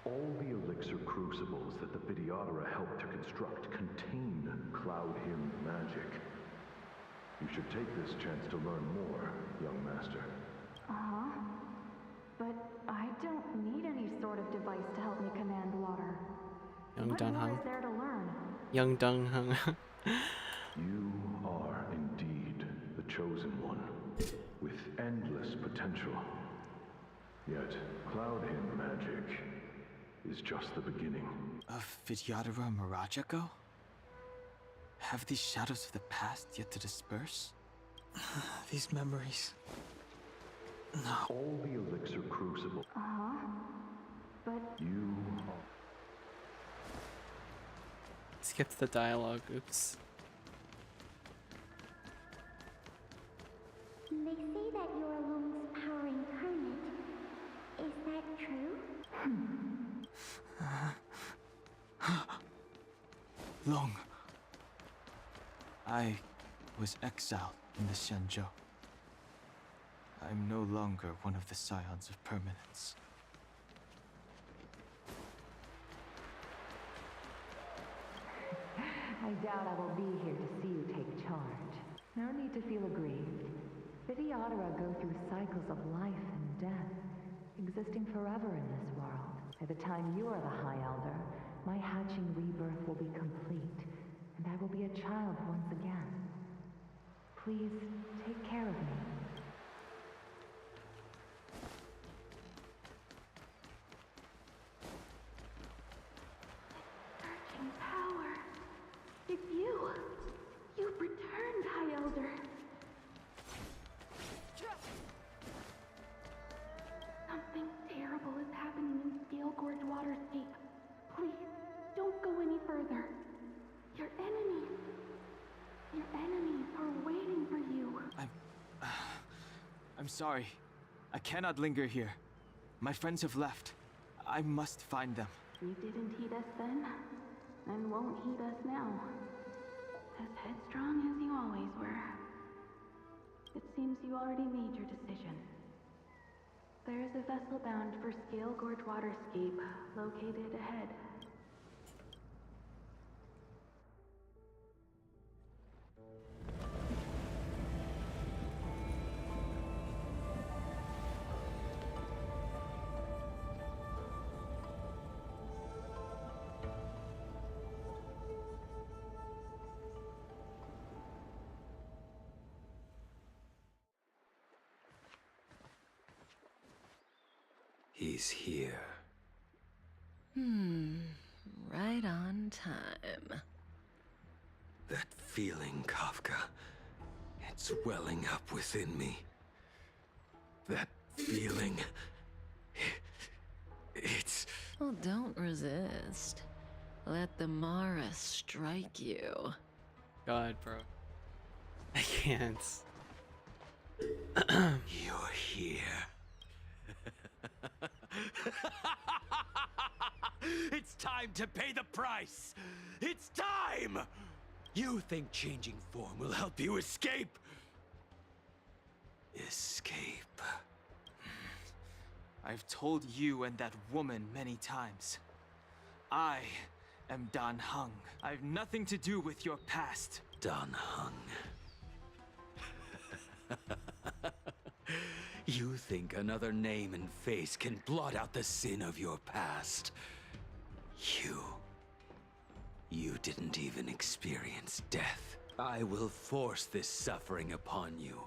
All the elixir crucibles that the Vidyadhara helped to construct contain cloud hymn magic. You should take this chance to learn more, young master. Uh-huh. But I don't need any sort of device to help me command water. Young What more Dunhung. is there to learn? Young Dunhung. You are indeed the chosen one, with endless potential. Yet, cloud hymn magic is just the beginning. Of Vidyadhara Mirajako? Have these shadows of the past yet to disperse? These memories. No. All the elixir crucible. Uh-huh. But You Skipped the dialogue. Oops. They say that you're Lung's power incarnate. Is that true? Long. I was exiled in the Xianzhou. I'm no longer one of the scions of permanence. I doubt I will be here to see you take charge. No need to feel aggrieved. Vidyadhara go through cycles of life and death, existing forever in this world. By the time you are the High Elder, my hatching rebirth will be complete, and I will be a child once again. Please take care of me. Searching power. It's you. You've returned, High Elder. Something terrible is happening in Steel Gorge Waterscape. Please, don't go any further. Your enemies are waiting for you. I'm sorry. I cannot linger here. My friends have left. I must find them. You didn't heed us then, and won't heed us now. As headstrong as you always were. It seems you already made your decision. There is a vessel bound for Scale Gorge Waterscape, located ahead. He's here. Right on time. That feeling, Kafka. It's welling up within me. That feeling. It's... Well, don't resist. Let the Mara strike you. God, bro. I can't. You're here. It's time to pay the price! It's time! You think changing form will help you escape? I've told you and that woman many times. I am Dan Heng. I have nothing to do with your past. Dan Heng. You think another name and face can blot out the sin of your past? You didn't even experience death. I will force this suffering upon you,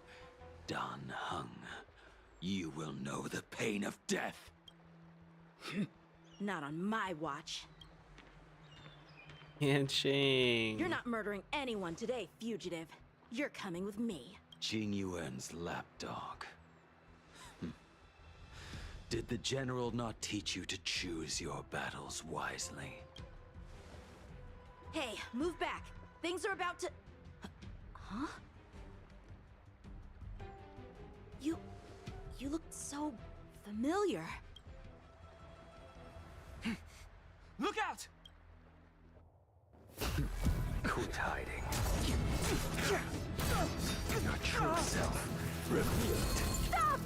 Dan Heng. You will know the pain of death. Not on my watch. Yanqing. You're not murdering anyone today, fugitive. You're coming with me. Jing Yuan's lapdog. Did the general not teach you to choose your battles wisely? Hey, move back. Things are about to... Huh? You look so familiar. Look out! Quit hiding. Your true self revealed. Stop!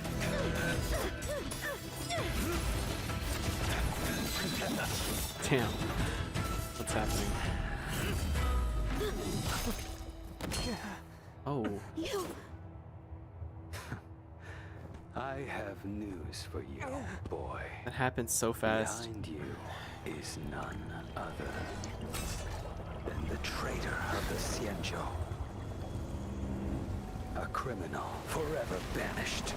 Damn. What's happening? Oh. You... I have news for you, boy. That happened so fast. Behind you is none other than the traitor of the Xianzhou. A criminal forever banished.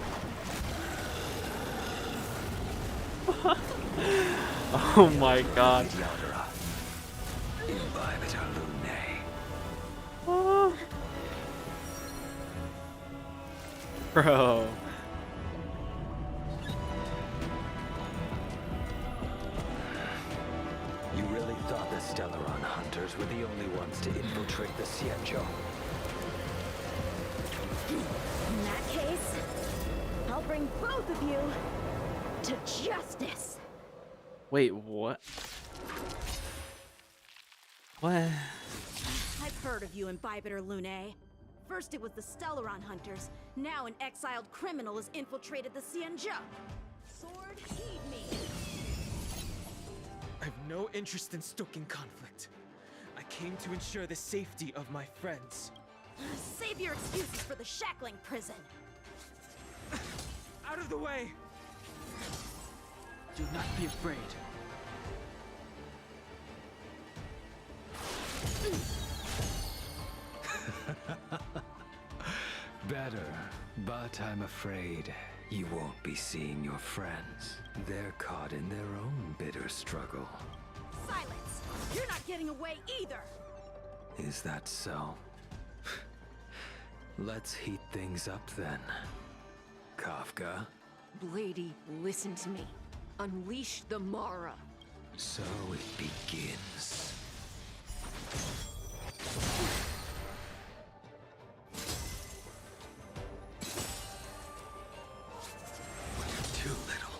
Oh my god. Imbibitor Lunae. Oh. Bro. You really thought the Stellaron hunters were the only ones to infiltrate the Xianzhou? In that case, I'll bring both of you to justice. Wait, what? What? I've heard of you, Imbibitor Lunae. First it was the Stellaron hunters, now an exiled criminal has infiltrated the Xianzhou. Sword, heed me. I have no interest in stoking conflict. I came to ensure the safety of my friends. Save your excuses for the shackling prison. Out of the way! Do not be afraid. Better, but I'm afraid you won't be seeing your friends. They're caught in their own bitter struggle. Silence! You're not getting away either! Is that so? Let's heat things up then. Kafka? Blady, listen to me. Unleash the Mara. So it begins. Too little.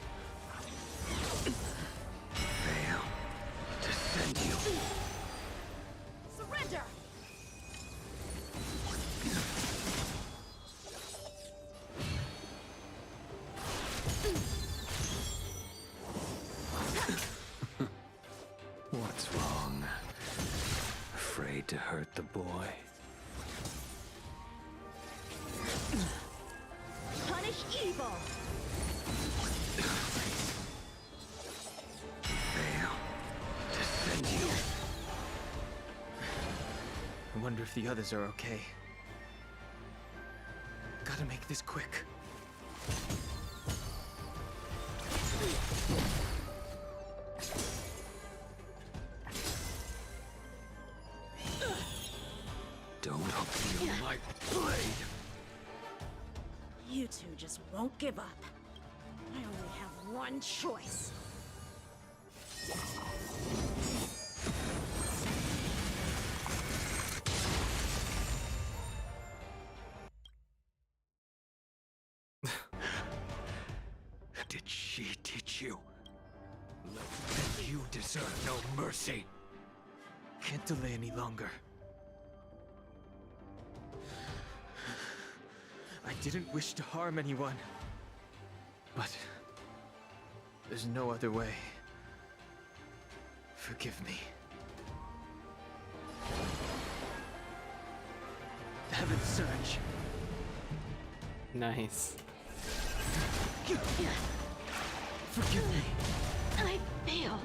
Fail to send you. Surrender! What's wrong? Afraid to hurt the boy? Punish evil! Fail to send you. I wonder if the others are okay. Gotta make this quick. Don't feel my blade. You two just won't give up. I only have one choice. Did she teach you? Then you deserve no mercy. Can't delay any longer. I didn't wish to harm anyone. But there's no other way. Forgive me. Heaven Surge. Nice. Forgive me. I failed.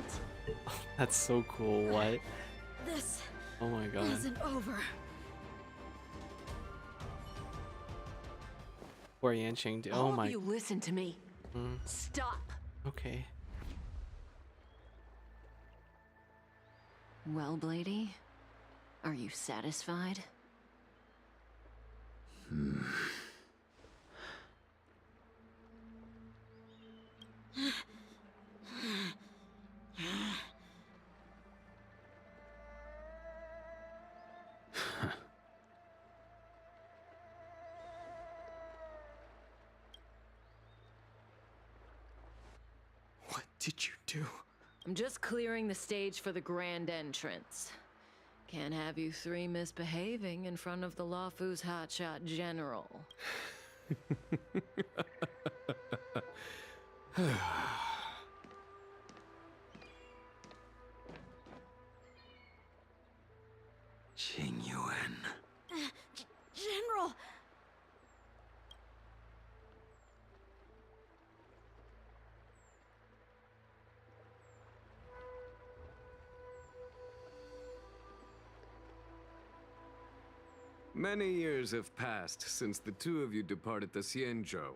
That's so cool. What? This Oh my god. isn't over. Poor Yanqing. Oh All my. of you listen to me. Mm, Stop. okay. Well, Blady, are you satisfied? What did you do? I'm just clearing the stage for the grand entrance. Can't have you three misbehaving in front of the Luofu's hotshot general. Jingyuan. General! Many years have passed since the two of you departed the Xianzhou,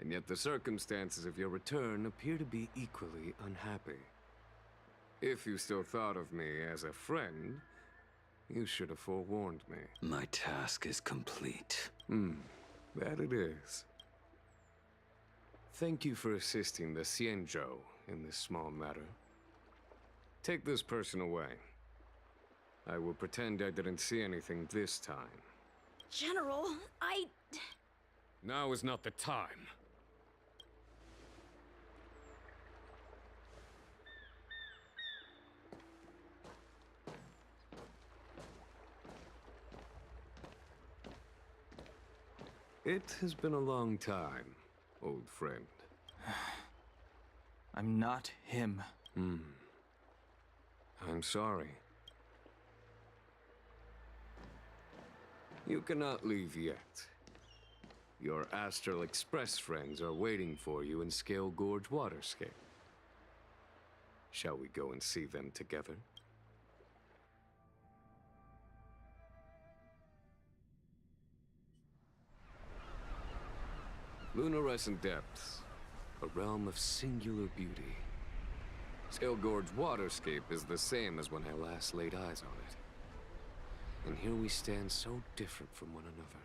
and yet the circumstances of your return appear to be equally unhappy. If you still thought of me as a friend, you should have forewarned me. My task is complete. That it is. Thank you for assisting the Xianzhou in this small matter. Take this person away. I will pretend I didn't see anything this time. General, Now is not the time. It has been a long time, old friend. I'm not him. I'm sorry. You cannot leave yet. Your Astral Express friends are waiting for you in Scale Gorge Waterscape. Shall we go and see them together? Lunarescent Depths, a realm of singular beauty. Scale Gorge Waterscape is the same as when I last laid eyes on it. And here we stand so different from one another.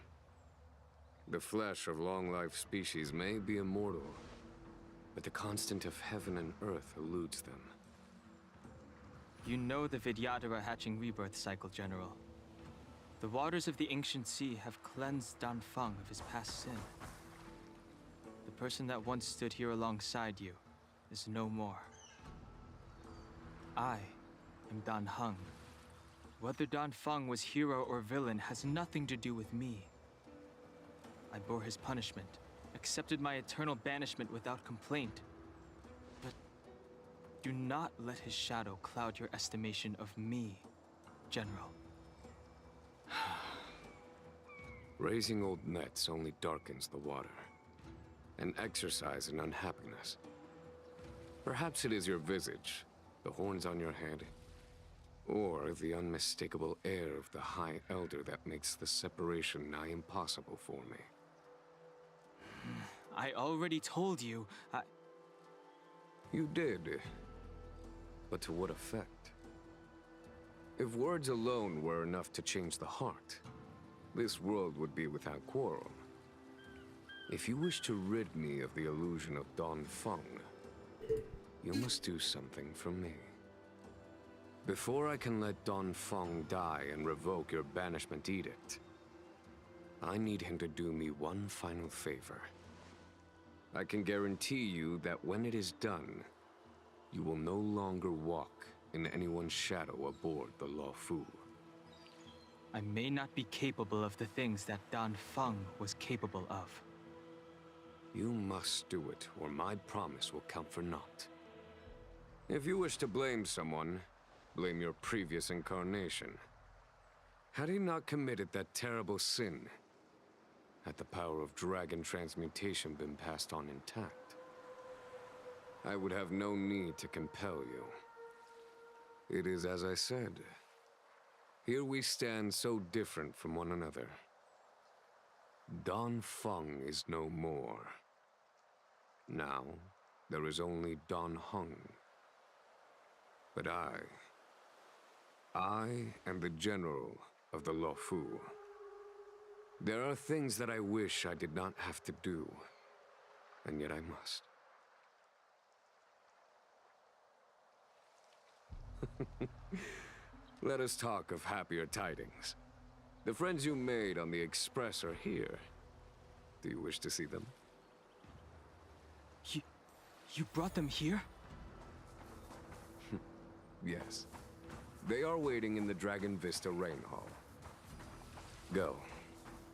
The flesh of long-life species may be immortal, but the constant of heaven and earth eludes them. You know the Vidyadhara hatching rebirth cycle, General. The waters of the ancient sea have cleansed Danfeng of his past sin. The person that once stood here alongside you is no more. I am Dan Heng. Whether Danfeng was hero or villain has nothing to do with me. I bore his punishment, accepted my eternal banishment without complaint. But do not let his shadow cloud your estimation of me, General. Raising old nets only darkens the water, an exercise in unhappiness. Perhaps it is your visage, the horns on your head, or the unmistakable air of the High Elder that makes the separation nigh impossible for me. I already told you, You did. But to what effect? If words alone were enough to change the heart, this world would be without quarrel. If you wish to rid me of the illusion of Danfeng, you must do something for me. Before I can let Danfeng die and revoke your banishment edict, I need him to do me one final favor. I can guarantee you that when it is done, you will no longer walk in anyone's shadow aboard the Luofu. I may not be capable of the things that Danfeng was capable of. You must do it, or my promise will count for naught. If you wish to blame someone, blame your previous incarnation. Had he not committed that terrible sin, had the power of dragon transmutation been passed on intact, I would have no need to compel you. It is as I said. Here we stand so different from one another. Don Feng is no more. Now, there is only Don Hung. But I am the general of the Luofu. There are things that I wish I did not have to do, and yet I must. Let us talk of happier tidings. The friends you made on the Express are here. Do you wish to see them? You brought them here? Yes. They are waiting in the Dragon Vista Rain Hall. Go.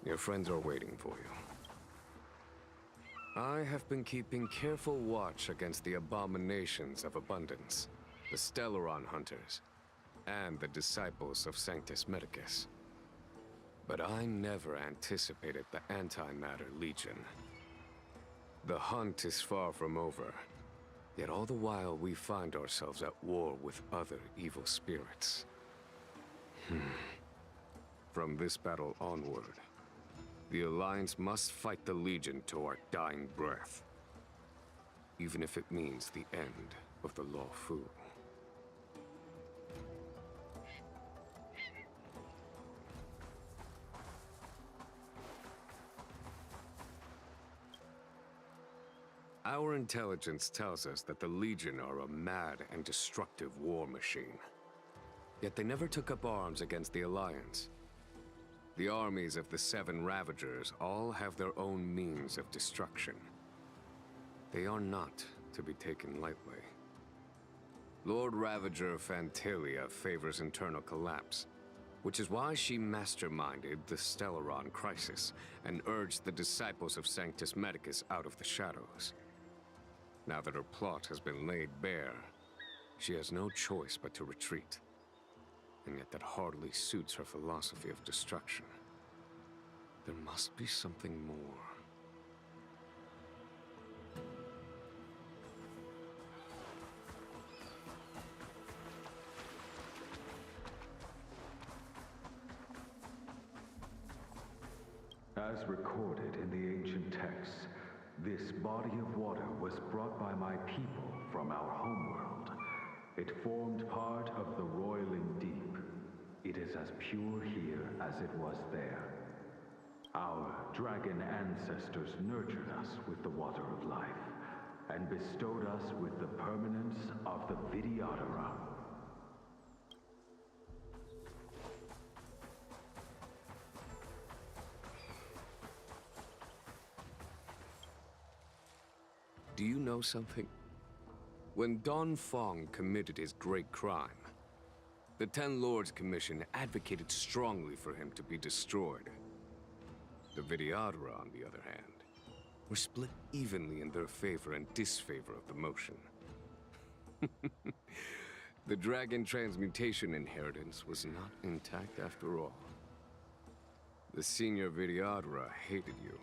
Your friends are waiting for you. I have been keeping careful watch against the abominations of abundance, the Stellaron Hunters, and the disciples of Sanctus Medicus. But I never anticipated the Antimatter Legion. The hunt is far from over, yet all the while we find ourselves at war with other evil spirits. From this battle onward, the Alliance must fight the Legion to our dying breath, even if it means the end of the Luofu. Our intelligence tells us that the Legion are a mad and destructive war machine. Yet they never took up arms against the Alliance. The armies of the Seven Ravagers all have their own means of destruction. They are not to be taken lightly. Lord Ravager Fantalia favors internal collapse, which is why she masterminded the Stellaron crisis and urged the disciples of Sanctus Medicus out of the shadows. Now that her plot has been laid bare, she has no choice but to retreat. And yet that hardly suits her philosophy of destruction. There must be something more. As recorded in the ancient texts, this body of water was brought by my people from our homeworld. It formed part of the roiling deep. It is as pure here as it was there. Our dragon ancestors nurtured us with the water of life, and bestowed us with the permanence of the Vidyadhara. Do you know something? When Don Feng committed his great crime, the Ten Lords Commission advocated strongly for him to be destroyed. The Vidyadhara, on the other hand, were split evenly in their favor and disfavor of the motion. The dragon transmutation inheritance was not intact after all. The senior Vidyadhara hated you,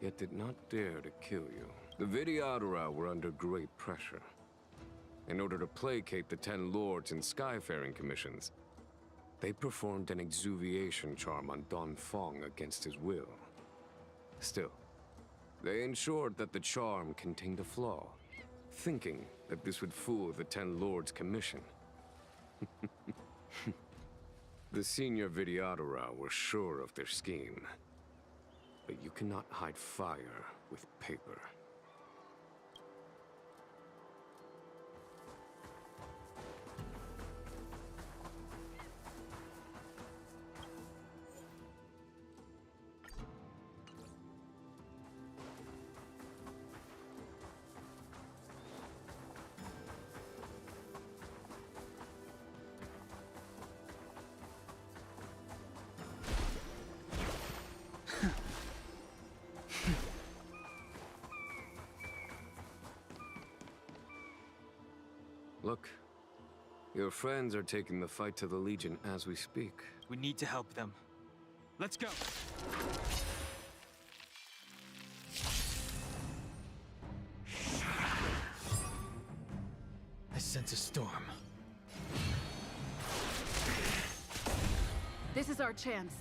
yet did not dare to kill you. The Vidyadhara were under great pressure. In order to placate the Ten Lords and Skyfaring Commissions, they performed an exuviation charm on Don Feng against his will. Still, they ensured that the charm contained a flaw, thinking that this would fool the Ten Lords Commission. The senior Vidyadhara were sure of their scheme. But you cannot hide fire with paper. Your friends are taking the fight to the Legion as we speak. We need to help them. Let's go! I sense a storm. This is our chance.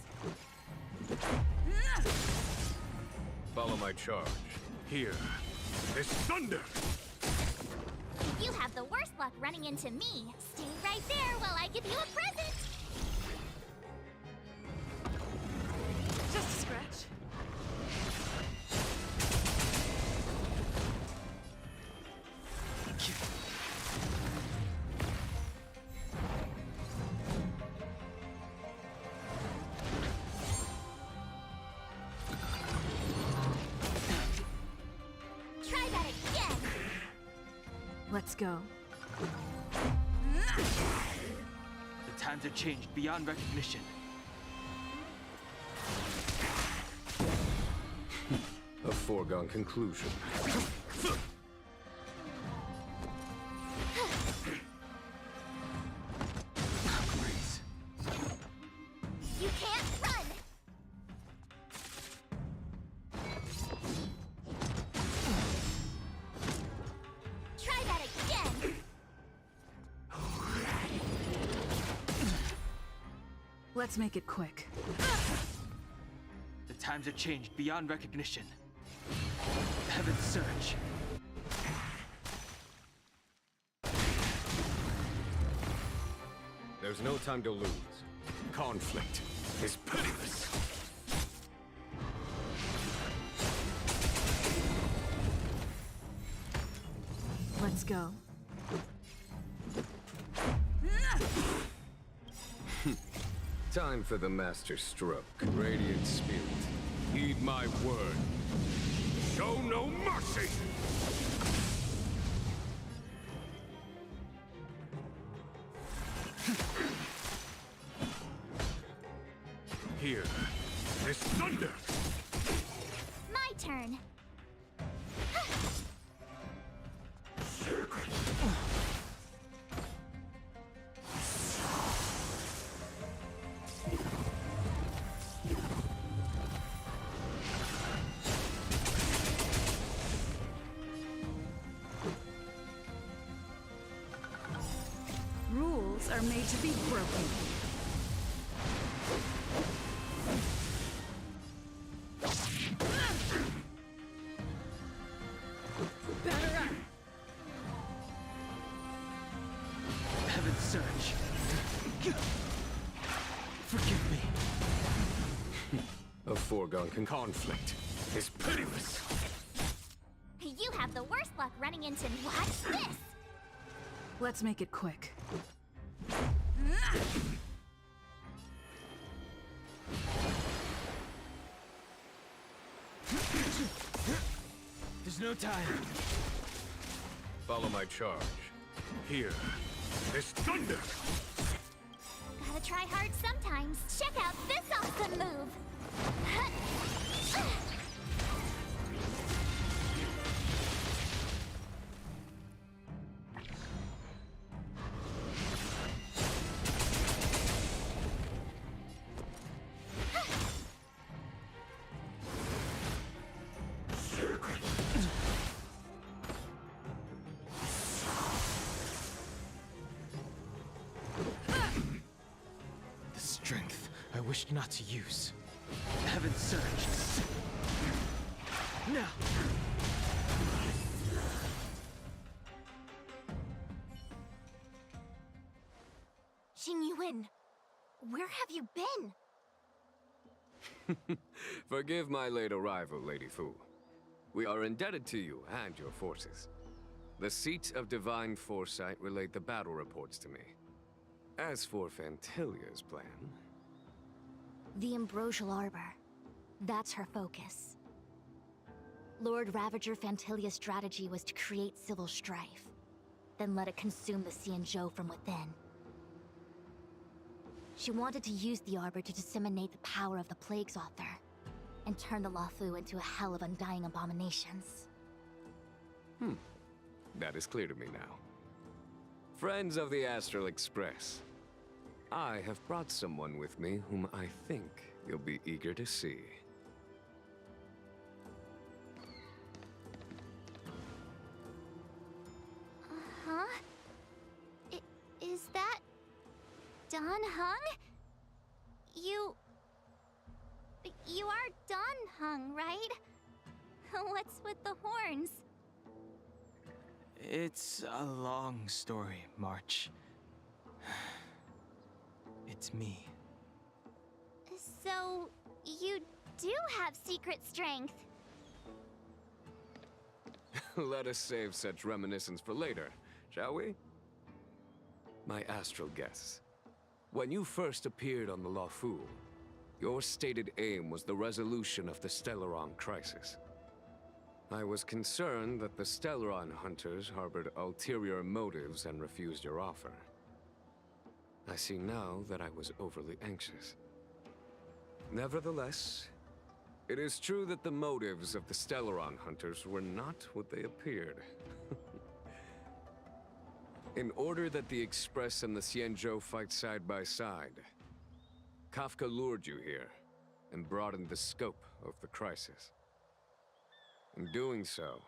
Follow my charge. Here is thunder! You have the worst luck running into me. Stay right there while I give you a present. Just a scratch. Try that again. Let's go. The times have changed beyond recognition. A foregone conclusion. You can't run. Try that again. Let's make it quick. The times have changed beyond recognition. Heaven's Surge. There's no time to lose. Conflict is pitiless. Let's go. Time for the master stroke. Radiant spirit, heed my word. Show no mercy! Here is thunder! My turn. Rules are made to be broken. Batter up! Heaven's Surge. Forgive me. A foregone conflict is pitiless. You have the worst luck running into me. Watch this. Let's make it quick. There's no time. Follow my charge. Here is thunder! Gotta try hard sometimes. Check out this awesome move. The strength I wished not to use. Heaven's Surge. Now! Jingyuan, where have you been? Forgive my late arrival, Lady Fu. We are indebted to you and your forces. The Seat of Divine Foresight relayed the battle reports to me. As for Fantilia's plan... The Ambrosial Arbor. That's her focus. Lord Ravager Fantilia's strategy was to create civil strife, then let it consume the Xianzhou from within. She wanted to use the Arbor to disseminate the power of the Plague's author, and turn the Luofu into a hell of undying abominations. That is clear to me now. Friends of the Astral Express, I have brought someone with me whom I think you'll be eager to see. Huh? Is that Don Hung? You are Don Hung, right? What's with the horns? It's a long story, March. It's me. So, you do have secret strength. Let us save such reminiscence for later, shall we? My astral guests, when you first appeared on the Lafu, your stated aim was the resolution of the Stellaron crisis. I was concerned that the Stellaron hunters harbored ulterior motives and refused your offer. I see now that I was overly anxious. Nevertheless, it is true that the motives of the Stellaron hunters were not what they appeared. In order that the Express and the Xianzhou fight side by side, Kafka lured you here and broadened the scope of the crisis. In doing so,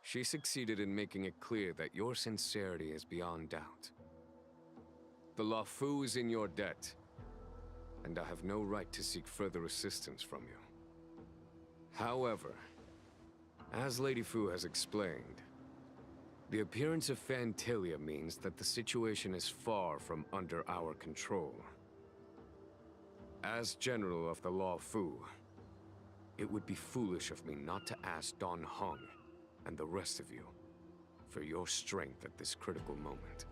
she succeeded in making it clear that your sincerity is beyond doubt. The Lafu is in your debt, and I have no right to seek further assistance from you. However, as Lady Fu has explained, the appearance of Phantilia means that the situation is far from under our control. As General of the Lafu, it would be foolish of me not to ask Don Hong and the rest of you for your strength at this critical moment.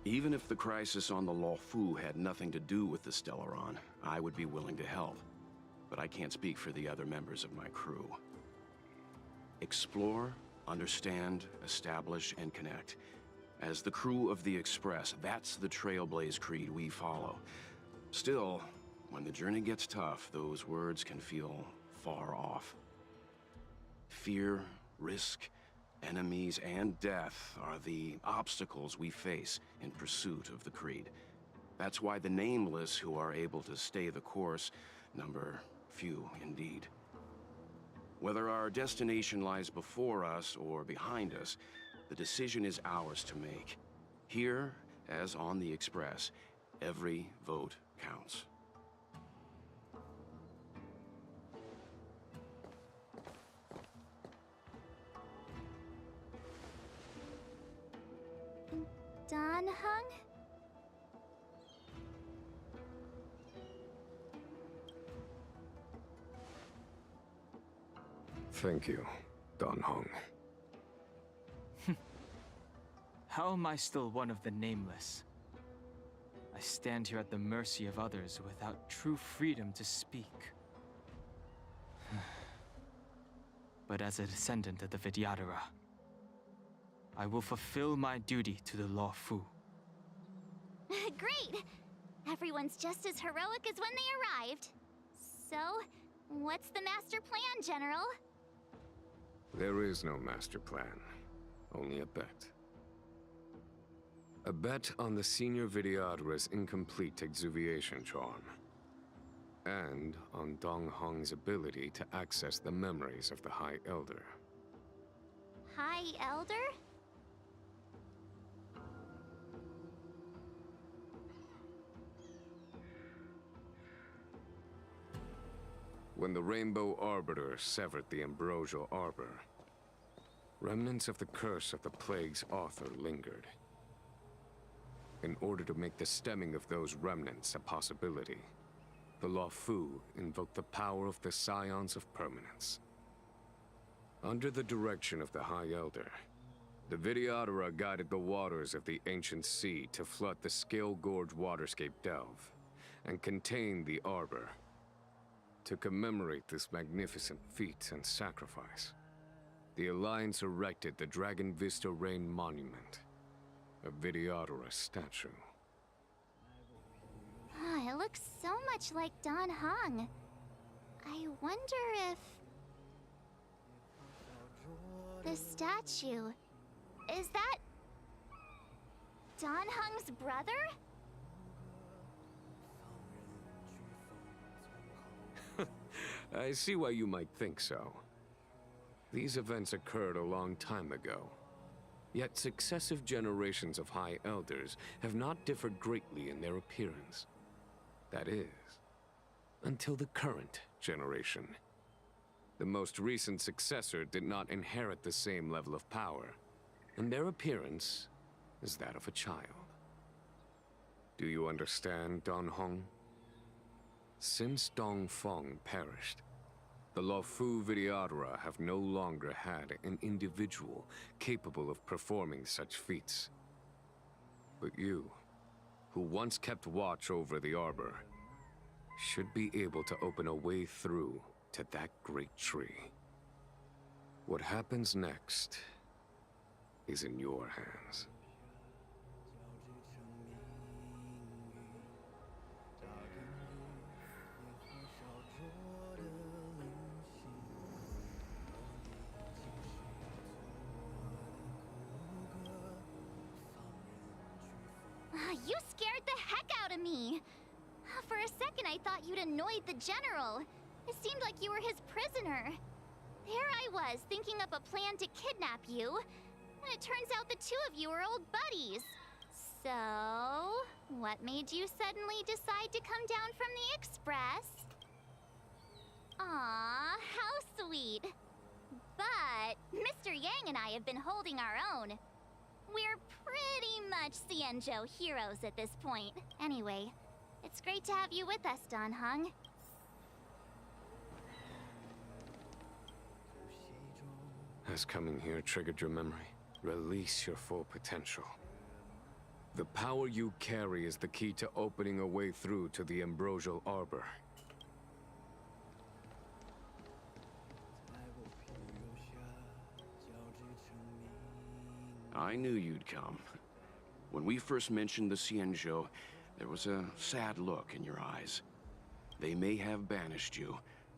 Even if the crisis on the Lafu had nothing to do with the Stellaron, I would be willing to help. But I can't speak for the other members of my crew. Explore, understand, establish, and connect. As the crew of the Express, that's the Trailblaze creed we follow. Still, when the journey gets tough, those words can feel far off. Fear, risk, enemies, and death are the obstacles we face in pursuit of the creed. That's why the nameless who are able to stay the course number few indeed. Whether our destination lies before us or behind us, the decision is ours to make. Here, as on the Express, every vote counts. Don Hung? Thank you, Don Hong. How am I still one of the nameless? I stand here at the mercy of others without true freedom to speak. But as a descendant of the Vidyadhara, I will fulfill my duty to the Lafu. Great! Everyone's just as heroic as when they arrived. So, what's the master plan, General? There is no master plan, only a bet. A bet on the Senior Vidyadhara's incomplete exuviation charm. And on Dong Hong's ability to access the memories of the High Elder. High Elder? When the Rainbow Arbiter severed the Ambrosial Arbor, remnants of the curse of the Plague's author lingered. In order to make the stemming of those remnants a possibility, the Lafu invoked the power of the Scions of Permanence. Under the direction of the High Elder, the Vidyadhara guided the waters of the ancient sea to flood the Scale Gorge waterscape delve, and contain the Arbor. To commemorate this magnificent feat and sacrifice, the Alliance erected the Dragon Vista Rain Monument, a Vidyadhara statue. It looks so much like Don Hong. I wonder if... the statue... is that... Don Hung's brother? I see why you might think so. These events occurred a long time ago. Yet successive generations of High Elders have not differed greatly in their appearance. That is, until the current generation. The most recent successor did not inherit the same level of power, and their appearance is that of a child. Do you understand, Don Hong? Since Dong Feng perished, the Luofu Videodora have no longer had an individual capable of performing such feats. But you, who once kept watch over the Arbor, should be able to open a way through to that great tree. What happens next is in your hands. You scared the heck out of me! For a second I thought you'd annoyed the General. It seemed like you were his prisoner. There I was, thinking up a plan to kidnap you. And it turns out the two of you are old buddies. So, what made you suddenly decide to come down from the Express? Aw, how sweet. But Mr. Yang and I have been holding our own. We're pretty much Xianzhou heroes at this point. Anyway, it's great to have you with us, Don Hung. Has coming here triggered your memory? Release your full potential. The power you carry is the key to opening a way through to the Ambrosial Arbor. I knew you'd come. When we first mentioned the Xianzhou, there was a sad look in your eyes. They may have banished you,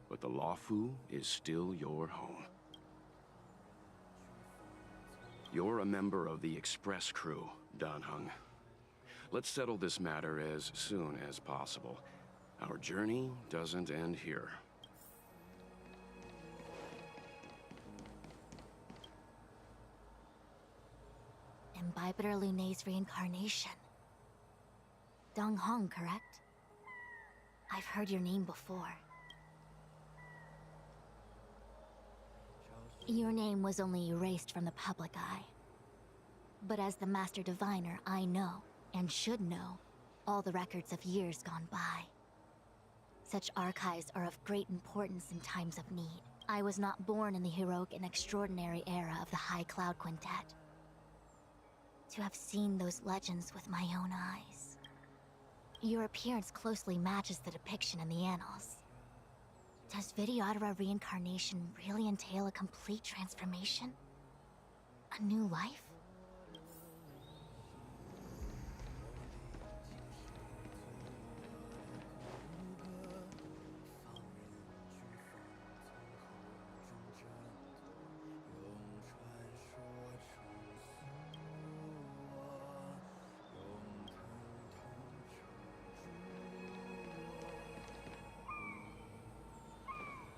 but the Luofu is still your home. You're a member of the Express crew, Don Hung. Let's settle this matter as soon as possible. Our journey doesn't end here. Imbibitor Lunay's reincarnation. Dong Hong, correct? I've heard your name before. Your name was only erased from the public eye. But as the Master Diviner, I know, and should know, all the records of years gone by. Such archives are of great importance in times of need. I was not born in the heroic and extraordinary era of the High Cloud Quintet. To have seen those legends with my own eyes. Your appearance closely matches the depiction in the annals. Does Videodora reincarnation really entail a complete transformation? A new life?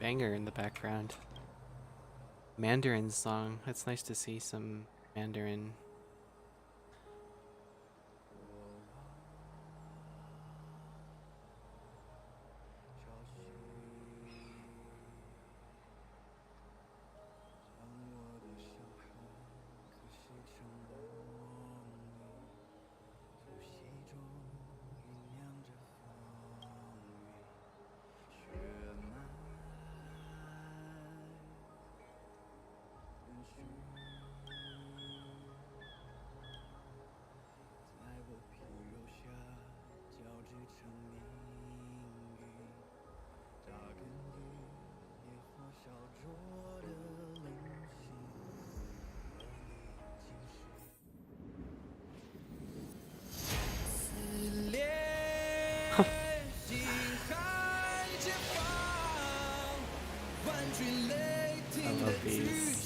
Banger in the background. Mandarin song. It's nice to see some Mandarin. I love these.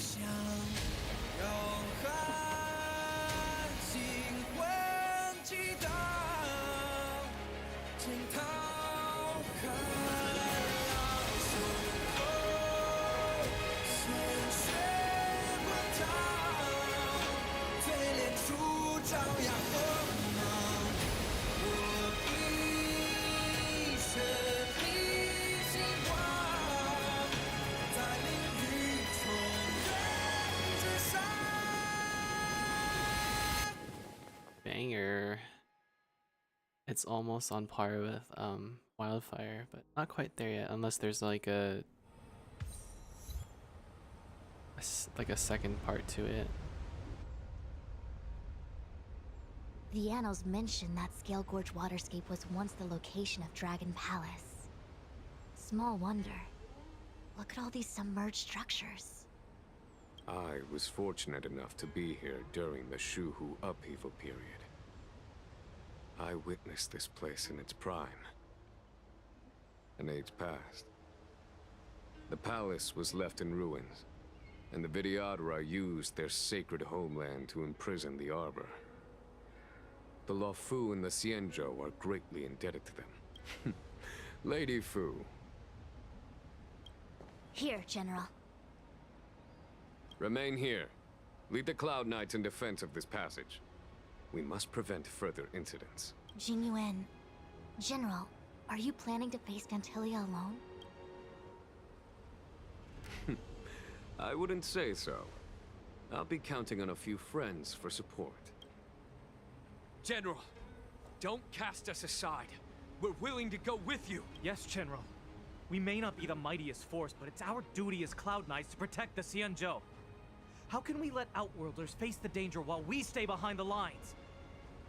Banger. It's almost on par with Wildfire, but not quite there yet, unless there's like a second part to it. The annals mention that Scale Gorge waterscape was once the location of Dragon Palace. Small wonder. Look at all these submerged structures. I was fortunate enough to be here during the Shuhu upheaval period. I witnessed this place in its prime. An age passed. The palace was left in ruins, and the Vidyadhara used their sacred homeland to imprison the Arbor. The Luofu and the Xianzhou are greatly indebted to them. Lady Fu. Here, General. Remain here. Lead the Cloud Knights in defense of this passage. We must prevent further incidents. Jingyuan. General, are you planning to face Vantilia alone? I wouldn't say so. I'll be counting on a few friends for support. General, don't cast us aside. We're willing to go with you. Yes, General. We may not be the mightiest force, but it's our duty as Cloud Knights to protect the Xianzhou. How can we let Outworlders face the danger while we stay behind the lines?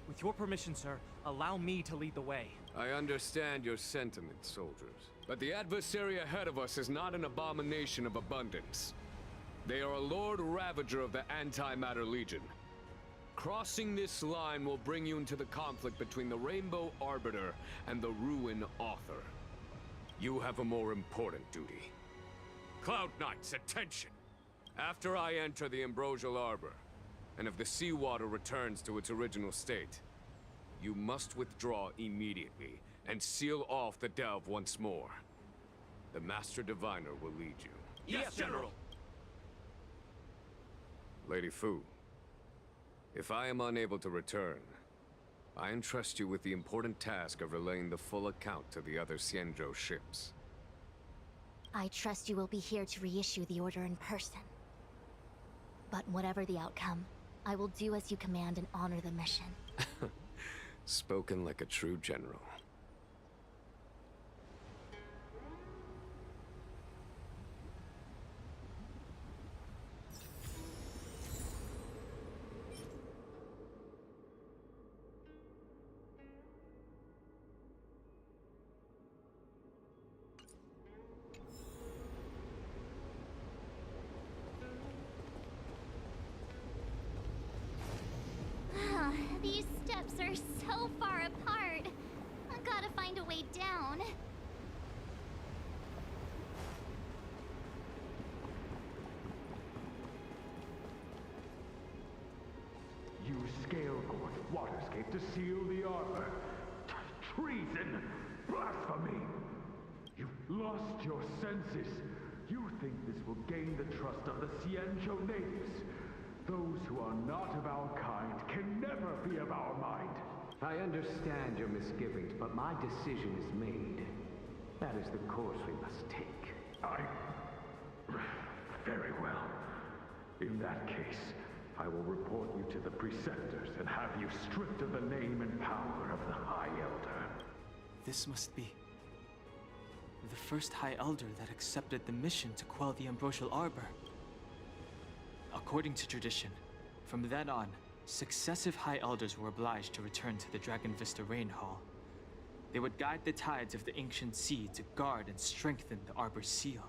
With your permission, sir, allow me to lead the way. I understand your sentiments, soldiers. But the adversary ahead of us is not an abomination of abundance. They are a Lord Ravager of the Antimatter Legion. Crossing this line will bring you into the conflict between the Rainbow Arbiter and the Ruin Author. You have a more important duty. Cloud Knights, attention! After I enter the Ambrosial Arbor, and if the seawater returns to its original state, you must withdraw immediately and seal off the delve once more. The Master Diviner will lead you. Yes, General! Lady Fu, if I am unable to return, I entrust you with the important task of relaying the full account to the other Xianzhou ships. I trust you will be here to reissue the order in person. But whatever the outcome, I will do as you command and honor the mission. Spoken like a true general. These steps are so far apart. I gotta find a way down. Use Scale Gorge waterscape to seal the arbor. Treason! Blasphemy! You've lost your senses. You think this will gain the trust of the Xianzhou natives. Those who are not of our kind can never be of our mind. I understand your misgivings, but my decision is made. That is the course we must take. Very well. In that case, I will report you to the Preceptors and have you stripped of the name and power of the High Elder. This must be the first High Elder that accepted the mission to quell the Ambrosial Arbor. According to tradition, from then on, successive High Elders were obliged to return to the Dragon Vista Rain Hall. They would guide the tides of the ancient sea to guard and strengthen the Arbor's seal.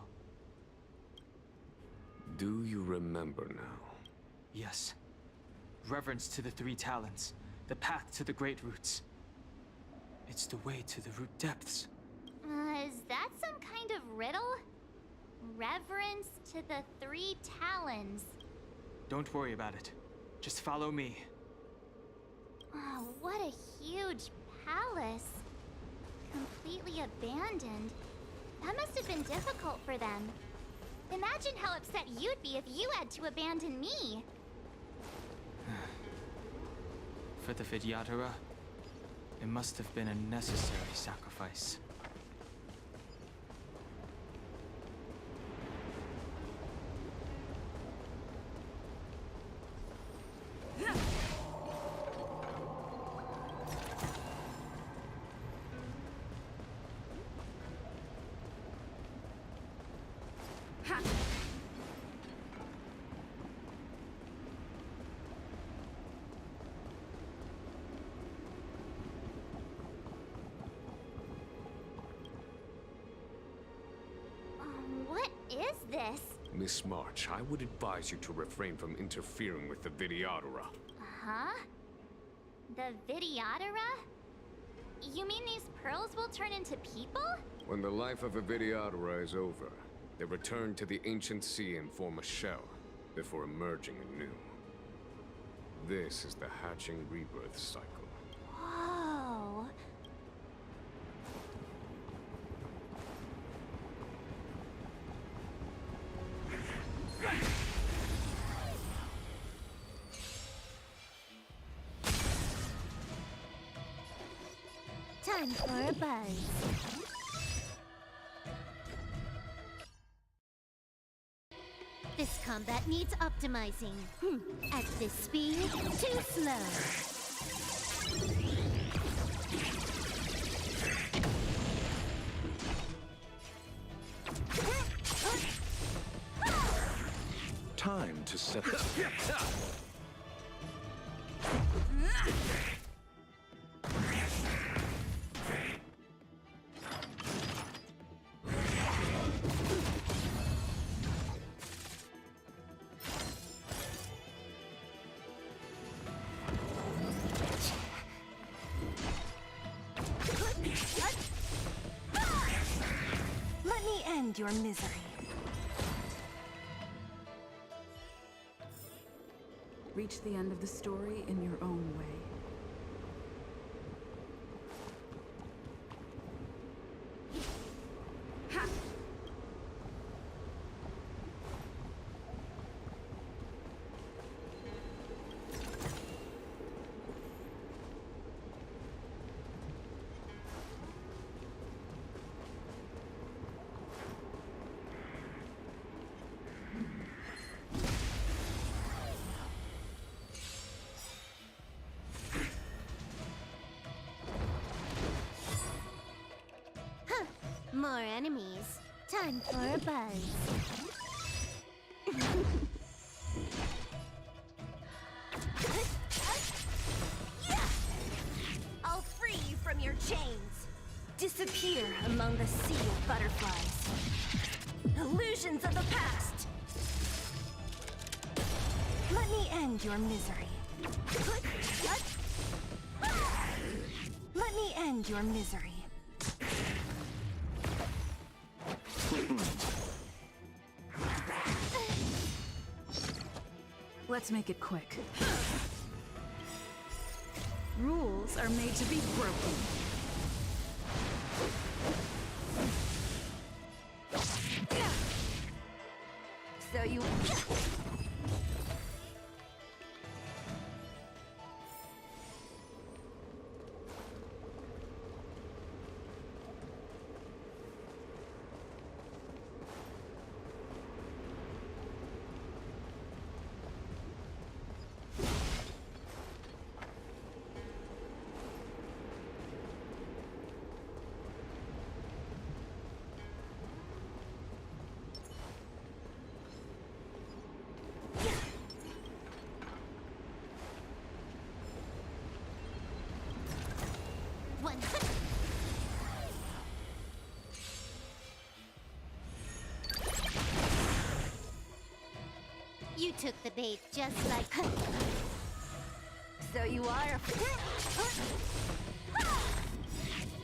Do you remember now? Yes. Reverence to the Three Talents, the path to the Great Roots. It's the way to the root depths. Is that some kind of riddle? Reverence to the Three Talons. Don't worry about it. Just follow me. Oh, what a huge palace. Completely abandoned. That must have been difficult for them. Imagine how upset you'd be if you had to abandon me. For the Vidyadhara, it must have been a necessary sacrifice. What is this? Miss March, I would advise you to refrain from interfering with the Vidyadhara. Huh? The Vidyadhara? You mean these pearls will turn into people? When the life of a Vidyadhara is over, they return to the ancient sea and form a shell, before emerging anew. This is the hatching rebirth cycle. Whoa. Time for a buzz. This combat needs optimizing. At this speed, too slow. Time to set the... Let me end your misery. Reach the end of the story in your own way. More enemies. Time for a buzz. I'll free you from your chains. Disappear among the sea of butterflies. Illusions of the past. Let me end your misery. Let me end your misery. Let's make it quick. Rules are made to be broken. So you... You took the bait just like... So you are...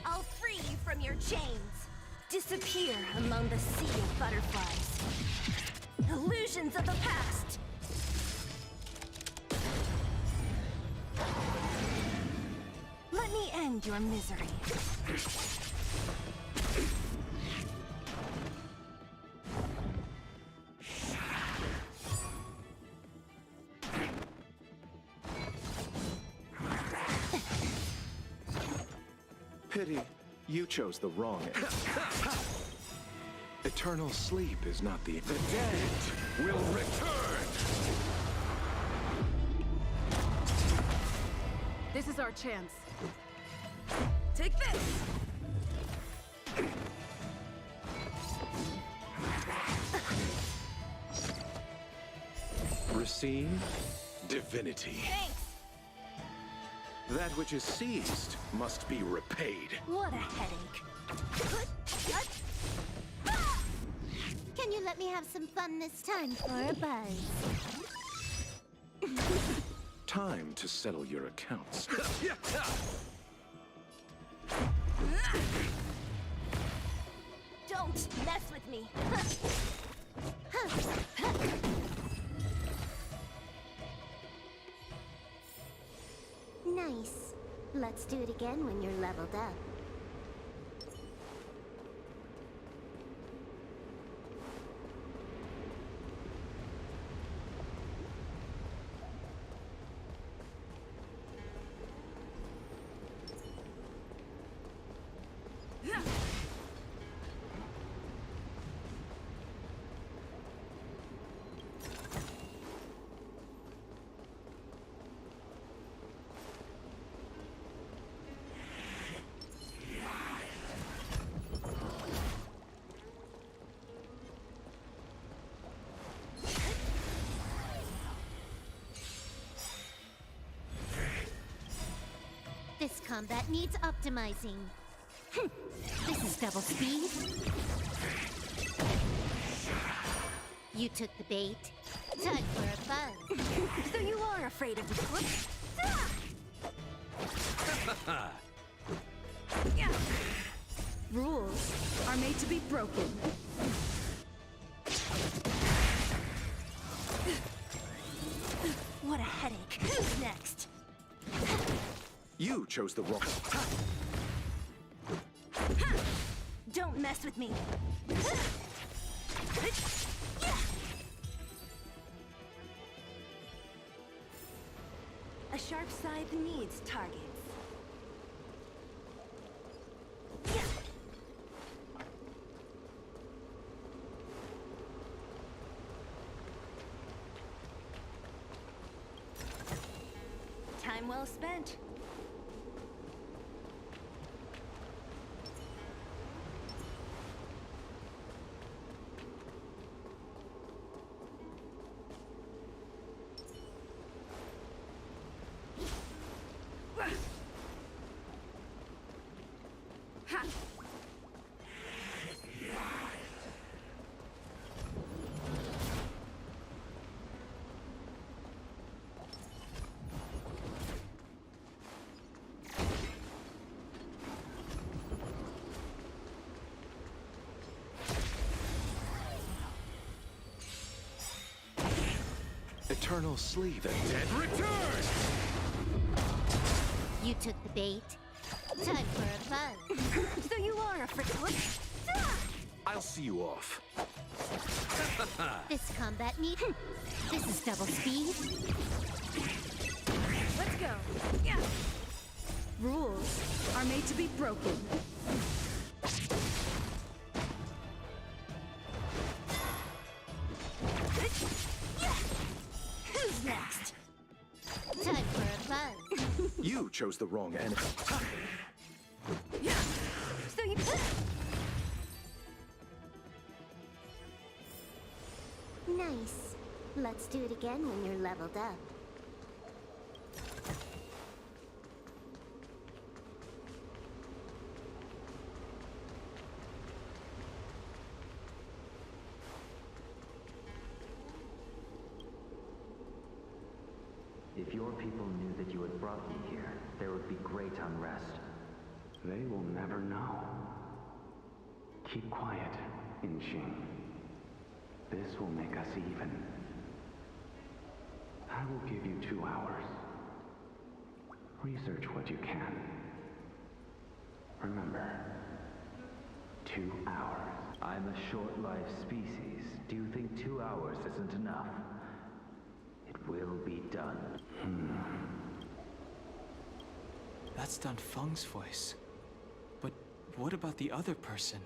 I'll free you from your chains. Disappear among the sea of butterflies. Illusions of the past. Let me end your misery. Pity, you chose the wrong end. Eternal sleep is not the... The dead will return! This is our chance. Take this! Receive divinity. Thanks! That which is seized must be repaid. What a headache. Can you let me have some fun this time for a buzz? Time to settle your accounts. Don't mess with me. Nice. Let's do it again when you're leveled up. This combat needs optimizing. This is double speed. You took the bait. Time for a buzz. So you are afraid of the whoops? Rules are made to be broken. What a headache. Who's next? You chose the wrong... Don't mess with me. A sharp scythe needs targets. Time well spent. Eternal sleep. The dead return! You took the bait. Time for a buzz. So you are afraid. I'll see you off. This combat needs... This is double speed. Let's go. Rules are made to be broken. Who's next? Time for a buzz. You chose the wrong enemy. So you... Nice. Let's do it again when you're leveled up. If your people knew that you had brought me here, there would be great unrest. They will never know. Keep quiet, Inxing. This will make us even. I will give you 2 hours. Research what you can. Remember, 2 hours. I'm a short-lived species. Do you think 2 hours isn't enough? It will be done. That's Dun Feng's voice. But what about the other person?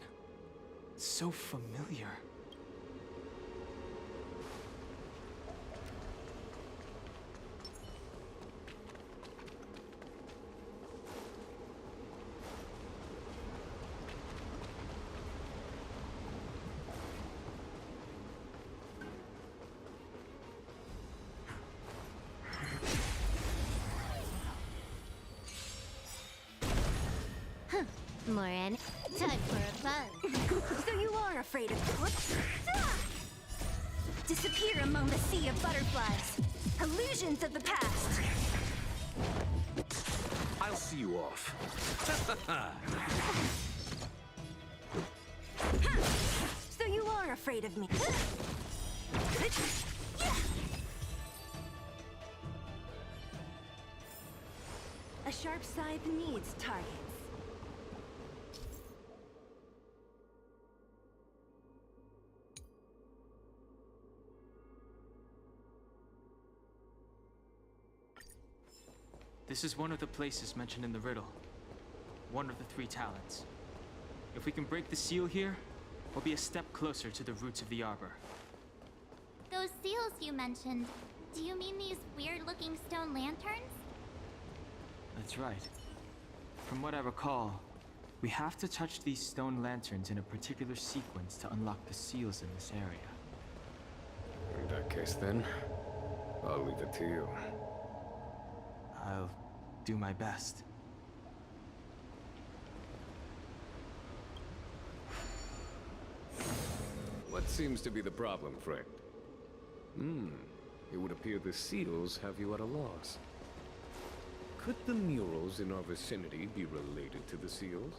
So familiar. Morin, time for a fun. So you are afraid of disappear among the sea of butterflies. Illusions of the past. I'll see you off. So you are afraid of me. A sharp scythe needs targets. This is one of the places mentioned in the riddle. One of the 3 talents. If we can break the seal here, we'll be a step closer to the roots of the arbor. Those seals you mentioned, do you mean these weird-looking stone lanterns? That's right. From what I recall, we have to touch these stone lanterns in a particular sequence to unlock the seals in this area. In that case, then, I'll leave it to you. I'll do my best. What seems to be the problem, friend? It would appear the seals have you at a loss. Could the murals in our vicinity be related to the seals?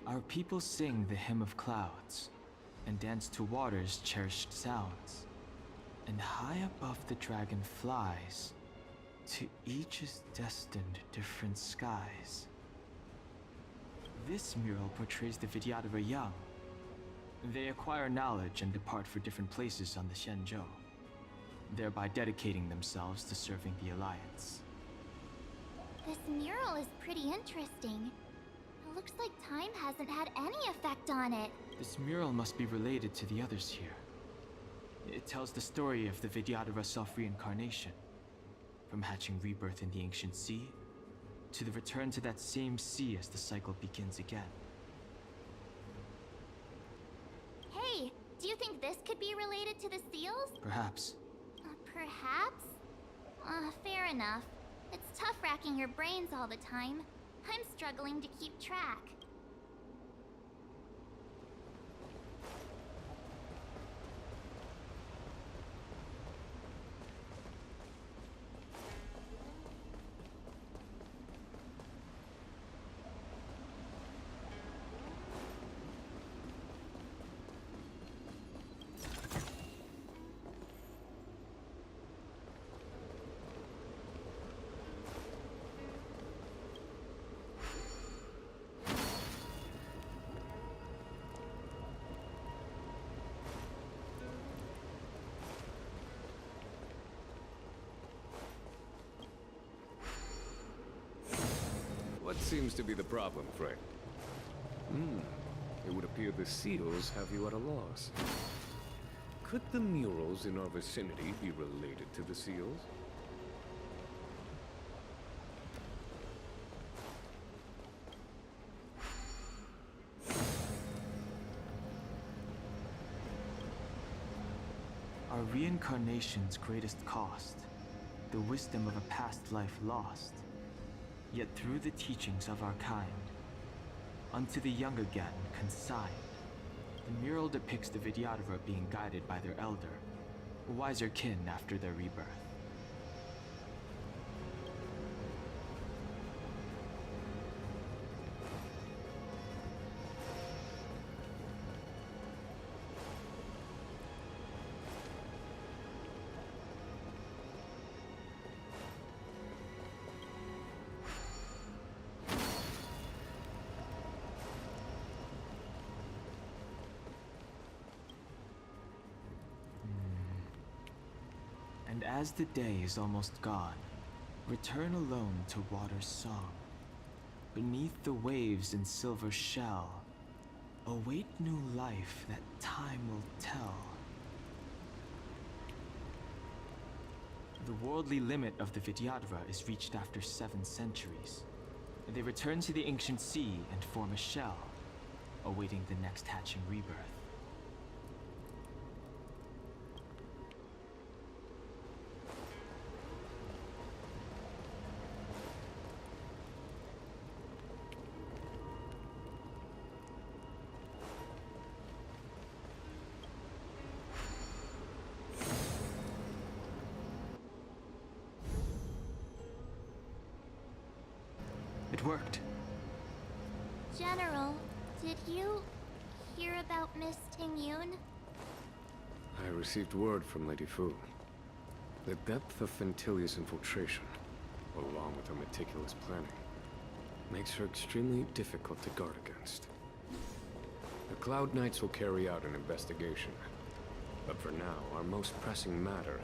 Our people sing the Hymn of Clouds, and dance to water's cherished sounds. And high above the dragon flies, to each is destined different skies. This mural portrays the Vidyadhara young. They acquire knowledge and depart for different places on the Xianzhou, thereby dedicating themselves to serving the Alliance. This mural is pretty interesting. It looks like time hasn't had any effect on it. This mural must be related to the others here. It tells the story of the Vidyadhara self-reincarnation, from hatching rebirth in the ancient sea, to the return to that same sea as the cycle begins again. Hey, do you think this could be related to the seals? Perhaps. Perhaps? Fair enough. It's tough racking your brains all the time. I'm struggling to keep track. What seems to be the problem, friend? It would appear the seals have you at a loss. Could the murals in our vicinity be related to the seals? Our reincarnation's greatest cost, the wisdom of a past life lost, yet through the teachings of our kind, unto the young again consigned. The mural depicts the Vidyadhara being guided by their elder, a wiser kin after their rebirth. And as the day is almost gone, return alone to water's song. Beneath the waves in silver shell, await new life that time will tell. The worldly limit of the Vidyadhara is reached after 7 centuries. They return to the ancient sea and form a shell, awaiting the next hatching rebirth. It worked. General, did you hear about Miss Tingyun? I received word from Lady Fu. The depth of Fentilia's infiltration, along with her meticulous planning, makes her extremely difficult to guard against. The Cloud Knights will carry out an investigation. But for now, our most pressing matter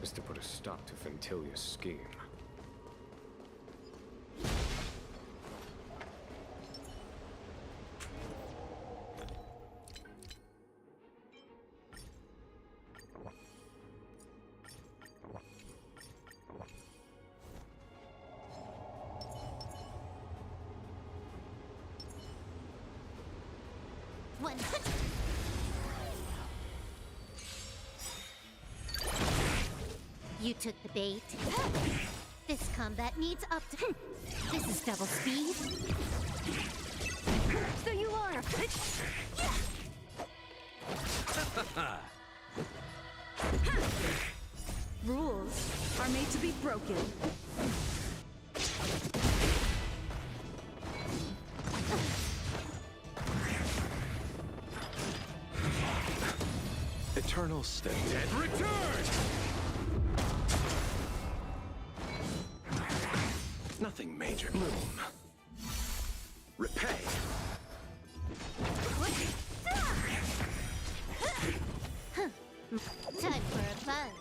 is to put a stop to Fentilia's scheme. You took the bait. This combat needs up to... This is double speed. So you are... Rules are made to be broken. Eternal state. Dead return! Nothing major. Bloom. Repay. Time for a buzz.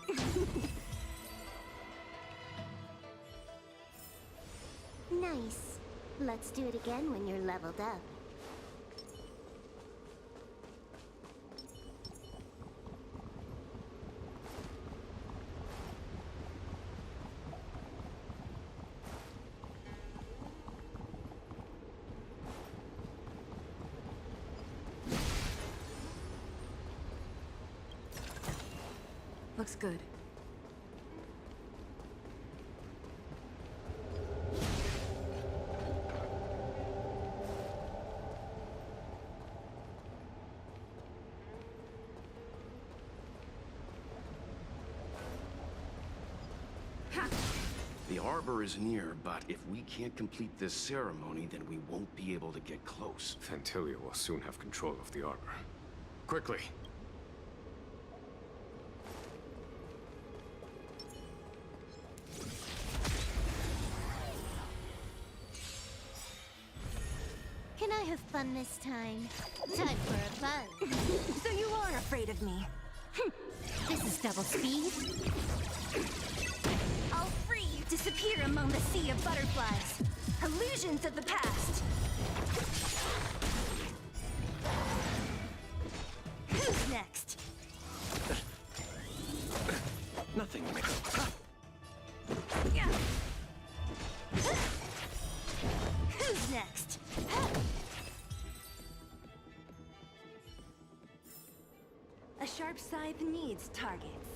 Nice. Let's do it again when you're leveled up. Looks good. The Arbor is near, but if we can't complete this ceremony, then we won't be able to get close. Fentilia will soon have control of the Arbor. Quickly! Can I have fun this time? Time for a buzz. So you are afraid of me. This is double speed. I'll free you, disappear among the sea of butterflies. Illusions of the past. Who's next? Nothing major. Who's next? A sharp scythe needs targets.